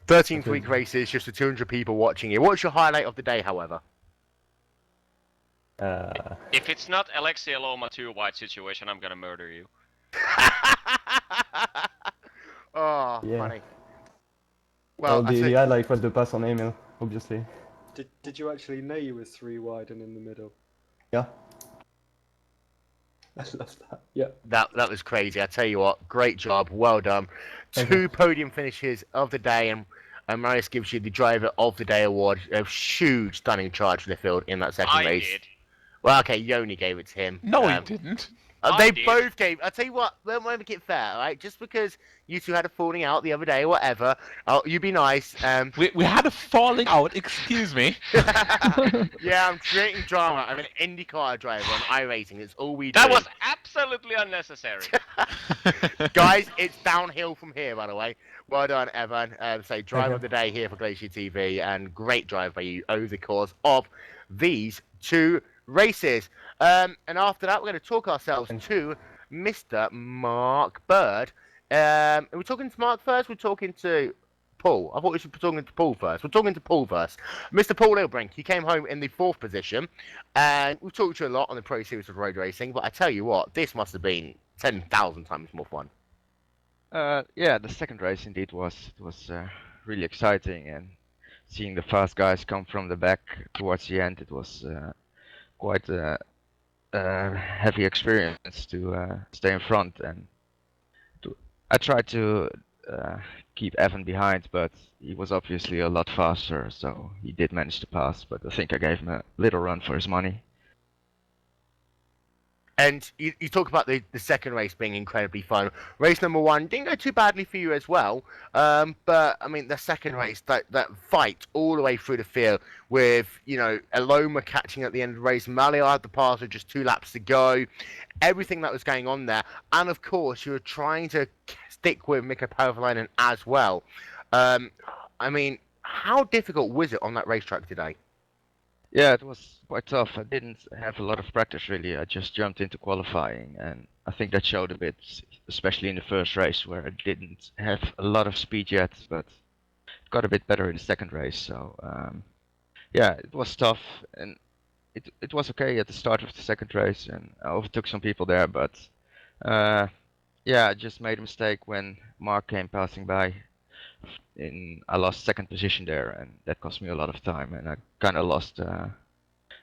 13th week races, just the 200 people watching you. What's your highlight of the day, however? If it's not Alexia Loma 2 wide situation, I'm gonna murder you. Oh, yeah. funny. Well, the highlight was the pass on Emil, obviously. Did you actually know you were 3 wide and in the middle? Yeah. I love that. Yeah. That was crazy. I tell you what, great job, well done. 2 podium finishes of the day, and Marius gives you the Driver of the Day award. A huge, stunning charge for the field in that second race. Did. Well, okay, Yoni gave it to him. No, he didn't. They both gave. I'll tell you what, we won't make it fair, all right? Just because you two had a falling out the other day or whatever, you be nice. We had a falling out, excuse me. Yeah, I'm creating drama. I'm an IndyCar driver on iRacing. It's all we do. That was absolutely unnecessary. Guys, it's downhill from here, by the way. Well done, Evan. So, driver of the day here for GlacierTV, and great drive by you over the course of these 2 races. And after that, we're going to talk ourselves to Mr. Mark Bird. Are we talking to Mark first? We're talking to Paul. I thought we should be talking to Paul first. We're talking to Paul first. Mr. Paul Ilbrink, he came home in the 4th position, and we've talked to you a lot on the Pro Series of Road Racing, but I tell you what, this must have been 10,000 times more fun. Yeah, the second race indeed was really exciting, and seeing the fast guys come from the back towards the end, it was quite a heavy experience to stay in front. And I tried to keep Evan behind, but he was obviously a lot faster, so he did manage to pass. But I think I gave him a little run for his money. And you talk about the second race being incredibly fun. Race number 1 didn't go too badly for you as well. But, I mean, the second race, that fight all the way through the field with, you know, Aloma catching at the end of the race, Maliard the pass with just 2 laps to go, everything that was going on there. And, of course, you were trying to stick with Mikko Paavalainen as well. I mean, how difficult was it on that racetrack today? Yeah, it was quite tough. I didn't have a lot of practice really. I just jumped into qualifying, and I think that showed a bit, especially in the first race where I didn't have a lot of speed yet, but it got a bit better in the second race. So yeah, it was tough, and it was okay at the start of the second race, and I overtook some people there, but yeah, I just made a mistake when Mark came passing by. I lost second position there, and that cost me a lot of time, and I kind of lost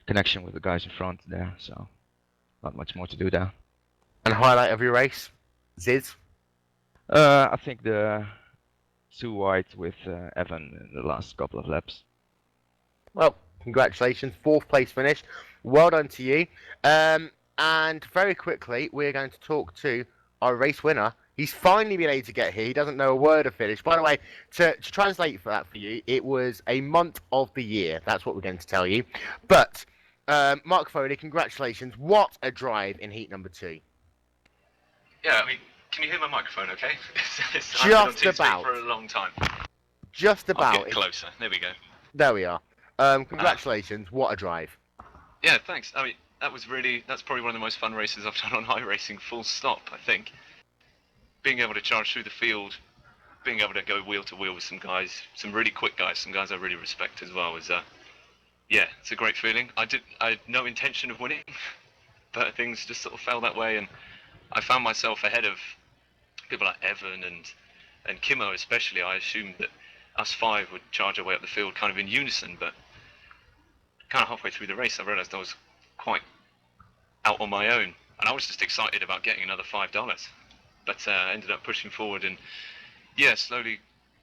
connection with the guys in front there, so not much more to do there. And highlight of your race, Ziz? I think the 2 wide with Evan in the last couple of laps. Well, congratulations, 4th place finish. Well done to you. And very quickly, we're going to talk to our race winner. He's finally been able to get here. He doesn't know a word of Finnish. By the way, to translate for that for you, it was a month of the year. That's what we're going to tell you. But, Mark Foley, congratulations. What a drive in heat number 2. Yeah, I mean, can you hear my microphone okay? Just I've been on TeamSpeak about. for a long time. Just I'll about. get closer. There we go. There we are. Congratulations, what a drive. Yeah, thanks. I mean, that's probably one of the most fun races I've done on iRacing, full stop, I think. Being able to charge through the field, being able to go wheel to wheel with some guys, some really quick guys, some guys I really respect as well, yeah, it's a great feeling. I had no intention of winning, but things just sort of fell that way, and I found myself ahead of people like Evan and Kimmo especially. I assumed that us five would charge our way up the field kind of in unison, but kind of halfway through the race I realised I was quite out on my own, and I was just excited about getting another $5, but ended up pushing forward and yeah, slowly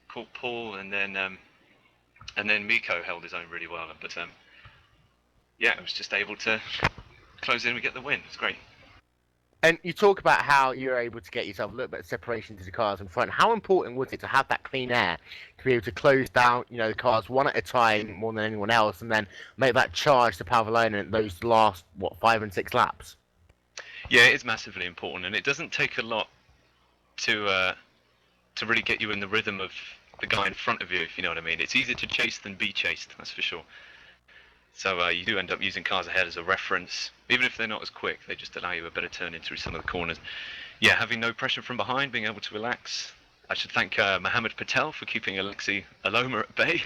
caught Paul, and then Miko held his own really well, but yeah, I was just able to close in and get the win. It's great. And you talk about how you're able to get yourself a little bit of separation to the cars in front. How important was it to have that clean air to be able to close down, the cars one at a time more than anyone else, and then make that charge to Pavlona in those last 5 and 6 laps? Yeah, it is massively important, and it doesn't take a lot to really get you in the rhythm of the guy in front of you, if you know what I mean. It's easier to chase than be chased, that's for sure. So you do end up using cars ahead as a reference. Even if they're not as quick, they just allow you a better turn in through some of the corners. Yeah, having no pressure from behind, being able to relax. I should thank Mohammed Patel for keeping Alexei Aloma at bay.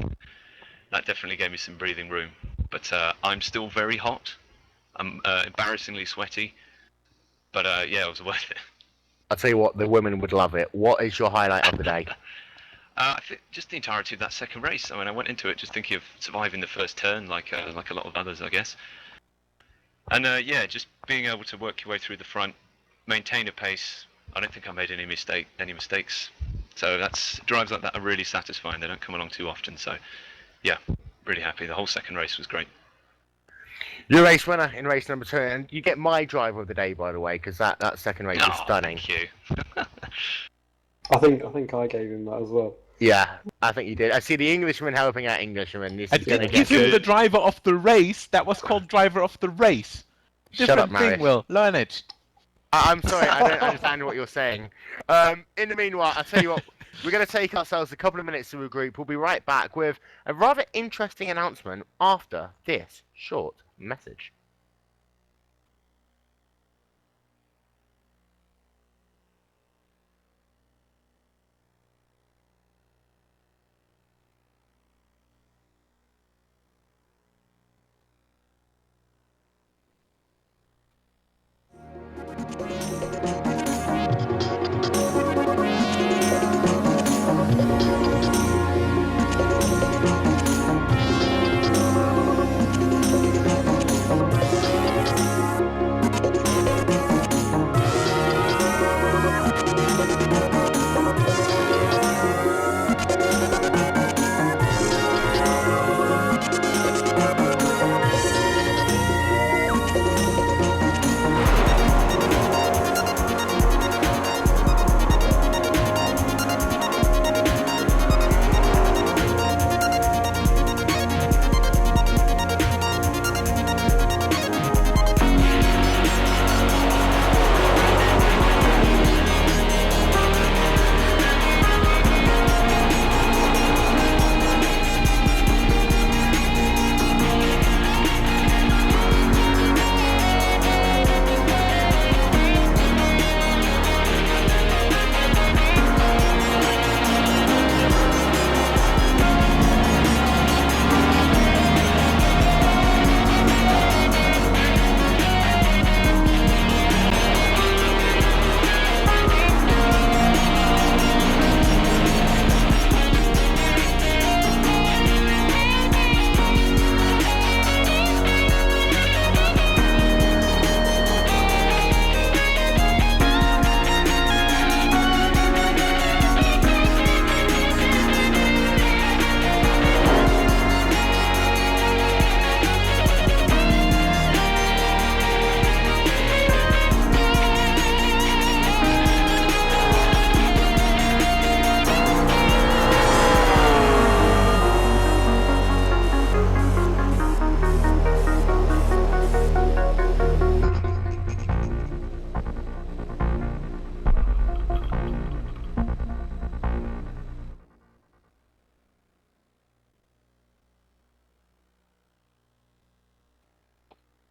That definitely gave me some breathing room. But I'm still very hot. I'm embarrassingly sweaty. But yeah, it was worth it. I'll tell you what, the women would love it. What is your highlight of the day? I think just the entirety of that second race. I mean, I went into it just thinking of surviving the first turn, like a lot of others, I guess. And yeah, just being able to work your way through the front, maintain a pace. I don't think I made any mistakes. So drives like that are really satisfying. They don't come along too often. So yeah, really happy. The whole second race was great. You're a race winner in race number 2, and you get my driver of the day, by the way, because that second race was stunning. Thank you. I think I gave him that as well. Yeah, I think you did. I see the Englishman helping out Englishman. This I is gonna didn't get give him good. the driver of the race. That was called driver of the race. Shut Different up, thing, Marius. Will. Learn it. I'm sorry, I don't understand what you're saying. In the meanwhile, I'll tell you what, we're going to take ourselves a couple of minutes to regroup. We'll be right back with a rather interesting announcement after this short message.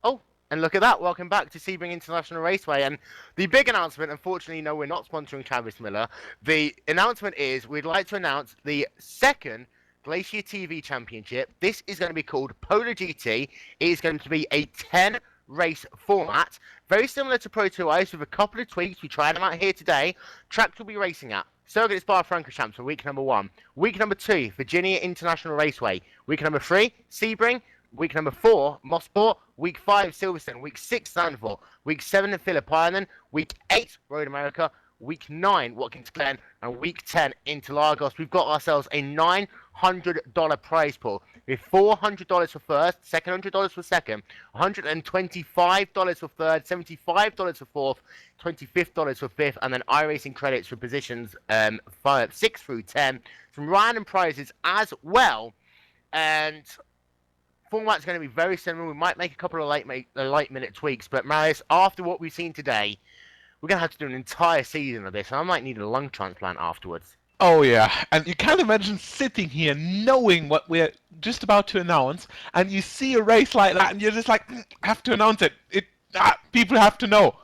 Oh, and look at that. Welcome back to Sebring International Raceway. And the big announcement, unfortunately, no, we're not sponsoring Travis Miller. The announcement is we'd like to announce the second Glacier TV Championship. This is going to be called Polar GT. It is going to be a 10 race format, very similar to Pro 2 Ice with a couple of tweaks. We tried them out here today. Tracks we'll be racing at: Circuit Spa-Francorchamps for week number 1. Week number 2, Virginia International Raceway. Week number 3, Sebring. Week number 4, Mosport. Week 5, Silverstone. Week 6, Zandvoort. Week 7, Phillip Island. Week 8, Road America. Week 9, Watkins Glen. And Week 10, Interlagos. We've got ourselves a $900 prize pool with $400 for first, $700 for second, $125 for third, $75 for fourth, $25 for fifth, and then iRacing credits for positions 6 through 10. Some random prizes as well. And format's going to be very similar. We might make a couple of late minute tweaks, but Marius, after what we've seen today, we're going to have to do an entire season of this, and I might need a lung transplant afterwards. Oh yeah, and you can't imagine sitting here knowing what we're just about to announce, and you see a race like that, and you're just like, have to announce it. People have to know.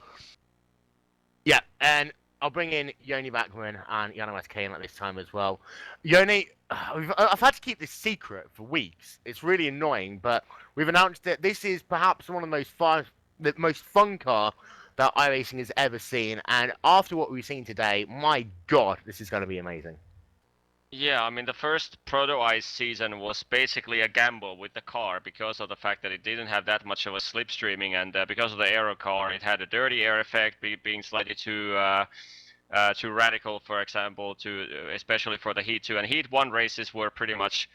Yeah, and I'll bring in Yoni Backman and Jano SK in at this time as well. Yoni, I've had to keep this secret for weeks. It's really annoying, but we've announced that this is perhaps one of the most fun car that iRacing has ever seen. And after what we've seen today, my God, this is going to be amazing. Yeah, I mean, the first Proto Ice season was basically a gamble with the car because of the fact that it didn't have that much of a slipstreaming, and because of the aero car, it had a dirty air effect, being slightly too radical, for example, especially for the Heat 2. And Heat 1 races were pretty much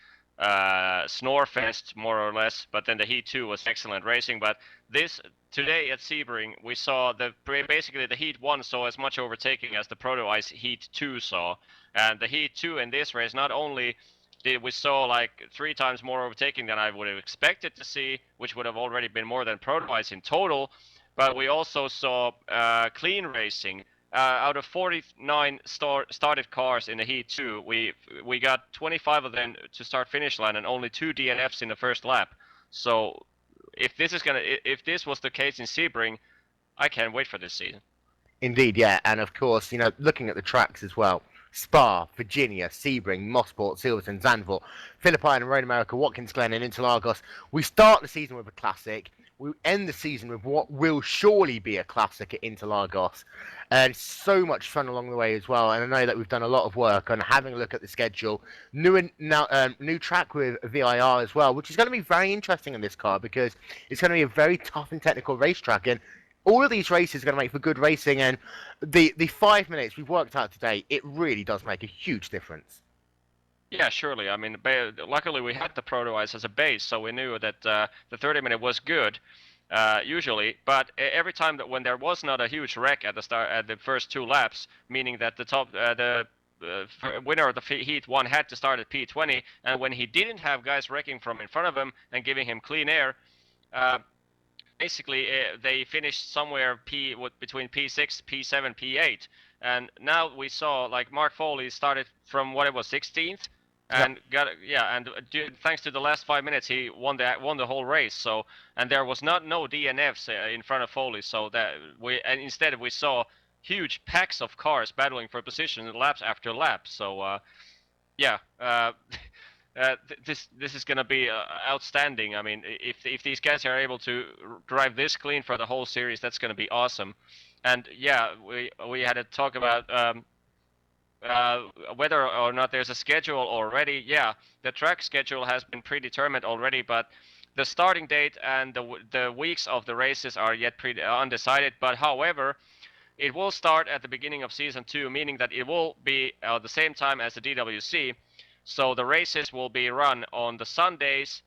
snore fest, more or less, but then the Heat 2 was excellent racing. But today at Sebring, we saw basically the Heat 1 saw as much overtaking as the Proto Ice Heat 2 saw. And the Heat 2 in this race, not only did we saw like 3 times more overtaking than I would have expected to see, which would have already been more than Proto Ice in total, but we also saw clean racing. Out of 49 started cars in the Heat 2, we got 25 of them to start finish line and only 2 DNFs in the first lap. So if this was the case in Sebring, I can't wait for this season. Indeed, yeah, and of course, looking at the tracks as well. Spa, Virginia, Sebring, Mosport, Silverstone, Zandvoort, Phillip Island, Road America, Watkins Glen, and Interlagos. We start the season with a classic. We end the season with what will surely be a classic at Interlagos. And so much fun along the way as well. And I know that we've done a lot of work on having a look at the schedule. New track with VIR as well, which is going to be very interesting in this car because it's going to be a very tough and technical racetrack. And all of these races are going to make for good racing, and the 5 minutes we've worked out today, it really does make a huge difference. Yeah, surely. I mean, luckily we had the Proto Ice as a base, so we knew that the 30-minute was good, usually. But every time when there was not a huge wreck at the first 2 laps, meaning that the winner of the Heat 1 had to start at P20, and when he didn't have guys wrecking from in front of him and giving him clean air, basically they finished somewhere between P6, P7, P8, and now we saw like Mark Foley started from what it was 16th, and thanks to the last 5 minutes he won the whole race. So and there was no DNFs in front of Foley, so instead we saw huge packs of cars battling for position laps after lap. So this is going to be outstanding. I mean, if these guys are able to drive this clean for the whole series, that's going to be awesome. And yeah, we had to talk about whether or not there's a schedule already. Yeah, the track schedule has been predetermined already, but the starting date and the weeks of the races are yet undecided. But however, it will start at the beginning of season 2, meaning that it will be at the same time as the DWC. So the races will be run on the Sundays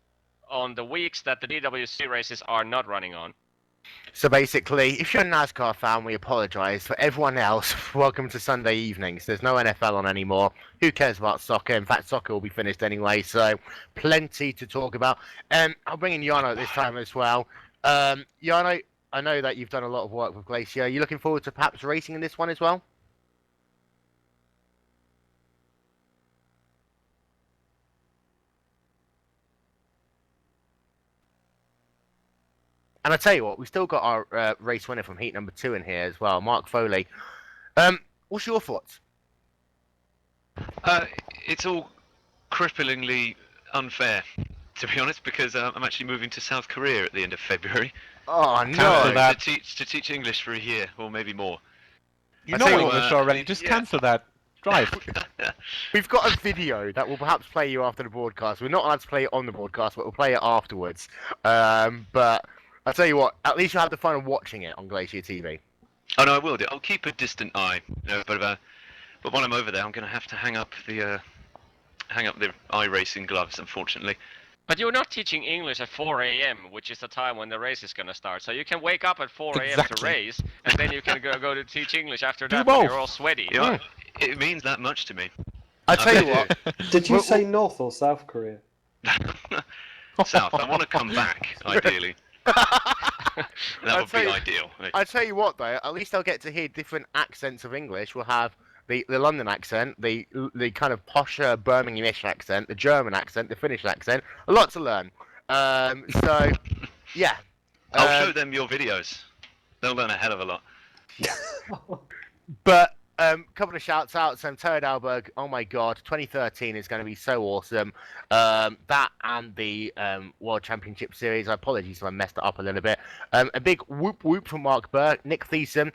on the weeks that the DWC races are not running on. So basically, if you're a NASCAR fan, we apologise. For everyone else, welcome to Sunday evenings. There's no NFL on anymore. Who cares about soccer? In fact, soccer will be finished anyway, so plenty to talk about. I'll bring in Jano at this time as well. Jano, I know that you've done a lot of work with Glacier. Are you looking forward to perhaps racing in this one as well? And I tell you what, we still got our race winner from heat number 2 in here as well, Mark Foley. What's your thoughts? It's all cripplingly unfair, to be honest, because I'm actually moving to South Korea at the end of February. Oh no! To teach English for a year or maybe more. You know English already. Just cancel that drive. We've got a video that will perhaps play you after the broadcast. We're not allowed to play it on the broadcast, but we'll play it afterwards. But I'll tell you what, at least you'll have the fun of watching it on Glacier TV. Oh no, I will do. I'll keep a distant eye, but while I'm over there, I'm going to have to hang up the iRacing gloves, unfortunately. But you're not teaching English at 4 a.m., which is the time when the race is going to start. So you can wake up at 4 a.m. to race, and then you can go to teach English after that when you're all sweaty. You know, it means that much to me. I tell you what. Did you say North or South Korea? South. I want to come back, ideally. That would be ideal. I tell you what, though, at least I'll get to hear different accents of English. We'll have the London accent, the kind of posher Birminghamish accent, the German accent, the Finnish accent. A lot to learn. So, yeah. I'll show them your videos. They'll learn a hell of a lot. But couple of shouts outs. Terry Dalberg, oh my god, 2013 is going to be so awesome. That and the World Championship Series. Apologies if I messed it up a little bit. A big whoop whoop from Mark Burke. Nick Thiessen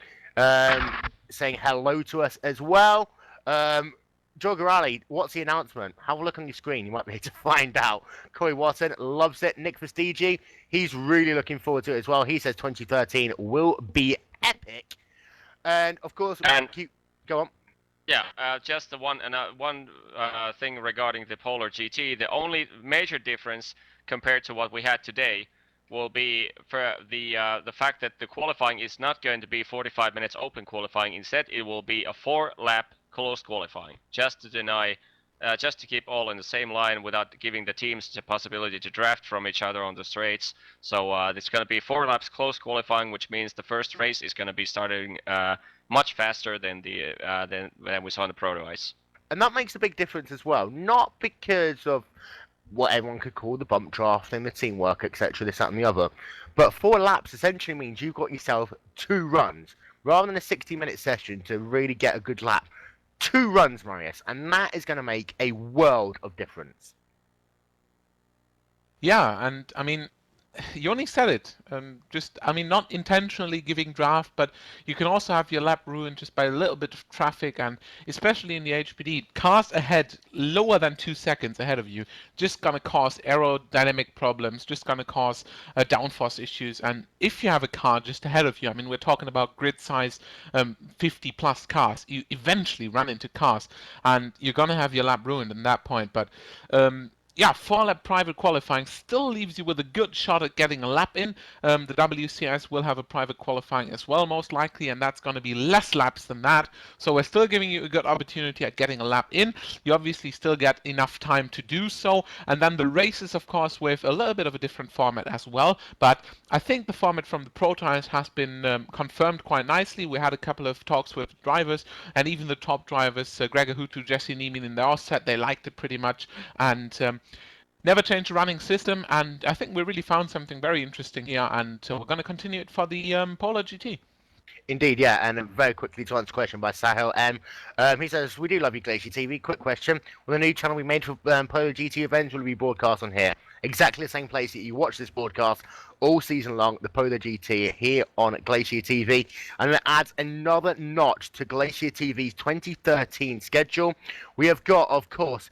saying hello to us as well. Joe Garali, what's the announcement? Have a look on your screen. You might be able to find out. Corey Watson loves it. Nick Vestigi, he's really looking forward to it as well. He says 2013 will be epic. And of course, go on. Yeah, just the one thing regarding the Polar GT. The only major difference compared to what we had today will be for the fact that the qualifying is not going to be 45 minutes open qualifying. Instead, it will be a 4-lap closed qualifying, just to keep all in the same line without giving the teams the possibility to draft from each other on the straights. So it's going to be 4 laps closed qualifying, which means the first race is going to be starting much faster than we saw in the Proto Ice. And that makes a big difference as well. Not because of what everyone could call the bump draft and the teamwork, etc., this, that, and the other. But 4 laps essentially means you've got yourself 2 runs, rather than a 60-minute session to really get a good lap. 2 runs, Marius, and that is going to make a world of difference. Yeah, and I mean, you only said it. Not intentionally giving draft, but you can also have your lap ruined just by a little bit of traffic, and especially in the HPD, cars ahead lower than 2 seconds ahead of you, just gonna cause aerodynamic problems, just gonna cause downforce issues. And if you have a car just ahead of you, I mean, we're talking about grid size 50 plus cars, you eventually run into cars, and you're gonna have your lap ruined at that point. But yeah, 4-lap private qualifying still leaves you with a good shot at getting a lap in. The WCS will have a private qualifying as well, most likely, and that's going to be less laps than that. So we're still giving you a good opportunity at getting a lap in. You obviously still get enough time to do so. And then the races, of course, with a little bit of a different format as well. But I think the format from the Prototypes has been confirmed quite nicely. We had a couple of talks with drivers, and even the top drivers, Gregor Hutu, Jesse Niemin, they all said they liked it pretty much. And never change the running system, and I think we really found something very interesting here, and we're going to continue it for the Polar GT. Indeed, yeah, and very quickly to answer a question by Sahil M. He says, we do love you, Glacier TV. Quick question, will the new channel we made for Polar GT events will be broadcast on here? Exactly the same place that you watch this broadcast all season long, the Polar GT here on Glacier TV. And it adds another notch to Glacier TV's 2013 schedule. We have got, of course,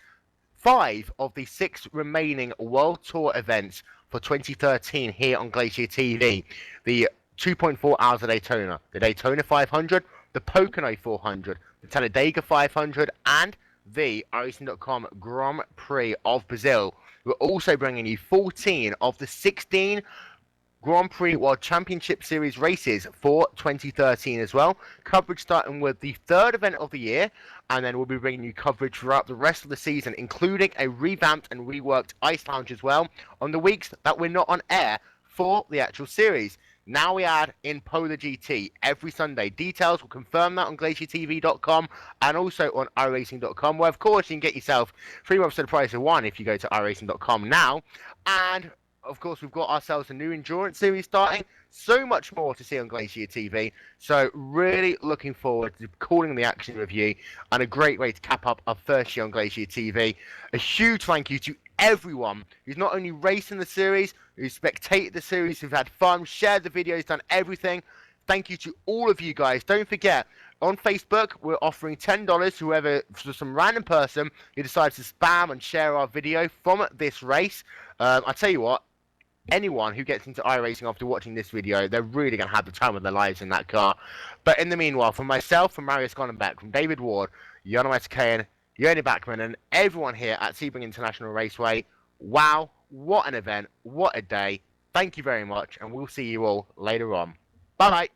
5 of the 6 remaining World Tour events for 2013 here on Glacier TV. The 2.4 hours of Daytona, the Daytona 500, the Pocono 400, the Talladega 500, and the iRacing.com Grand Prix of Brazil. We're also bringing you 14 of the 16 Grand Prix World Championship Series races for 2013 as well. Coverage starting with the 3rd event of the year, and then we'll be bringing you coverage throughout the rest of the season, including a revamped and reworked Ice Lounge as well on the weeks that we're not on air for the actual series. Now we add in Polar GT every Sunday. Details will confirm that on GlacierTV.com and also on iRacing.com, where of course you can get yourself 3 months at the price of 1 if you go to iRacing.com now. And of course, we've got ourselves a new endurance series starting. So much more to see on Glacier TV. So really looking forward to calling the action with you, and a great way to cap up our first year on Glacier TV. A huge thank you to everyone who's not only raced in the series, who's spectated the series, who've had fun, shared the videos, done everything. Thank you to all of you guys. Don't forget, on Facebook, we're offering $10 whoever, for some random person who decides to spam and share our video from this race. I tell you what, anyone who gets into iRacing after watching this video, they're really going to have the time of their lives in that car. But in the meanwhile, from myself, from Marius Gonnenbeck, from David Ward, Jona Metakayan, Yoni Backman, and everyone here at Sebring International Raceway, wow, what an event, what a day. Thank you very much, and we'll see you all later on. Bye-bye.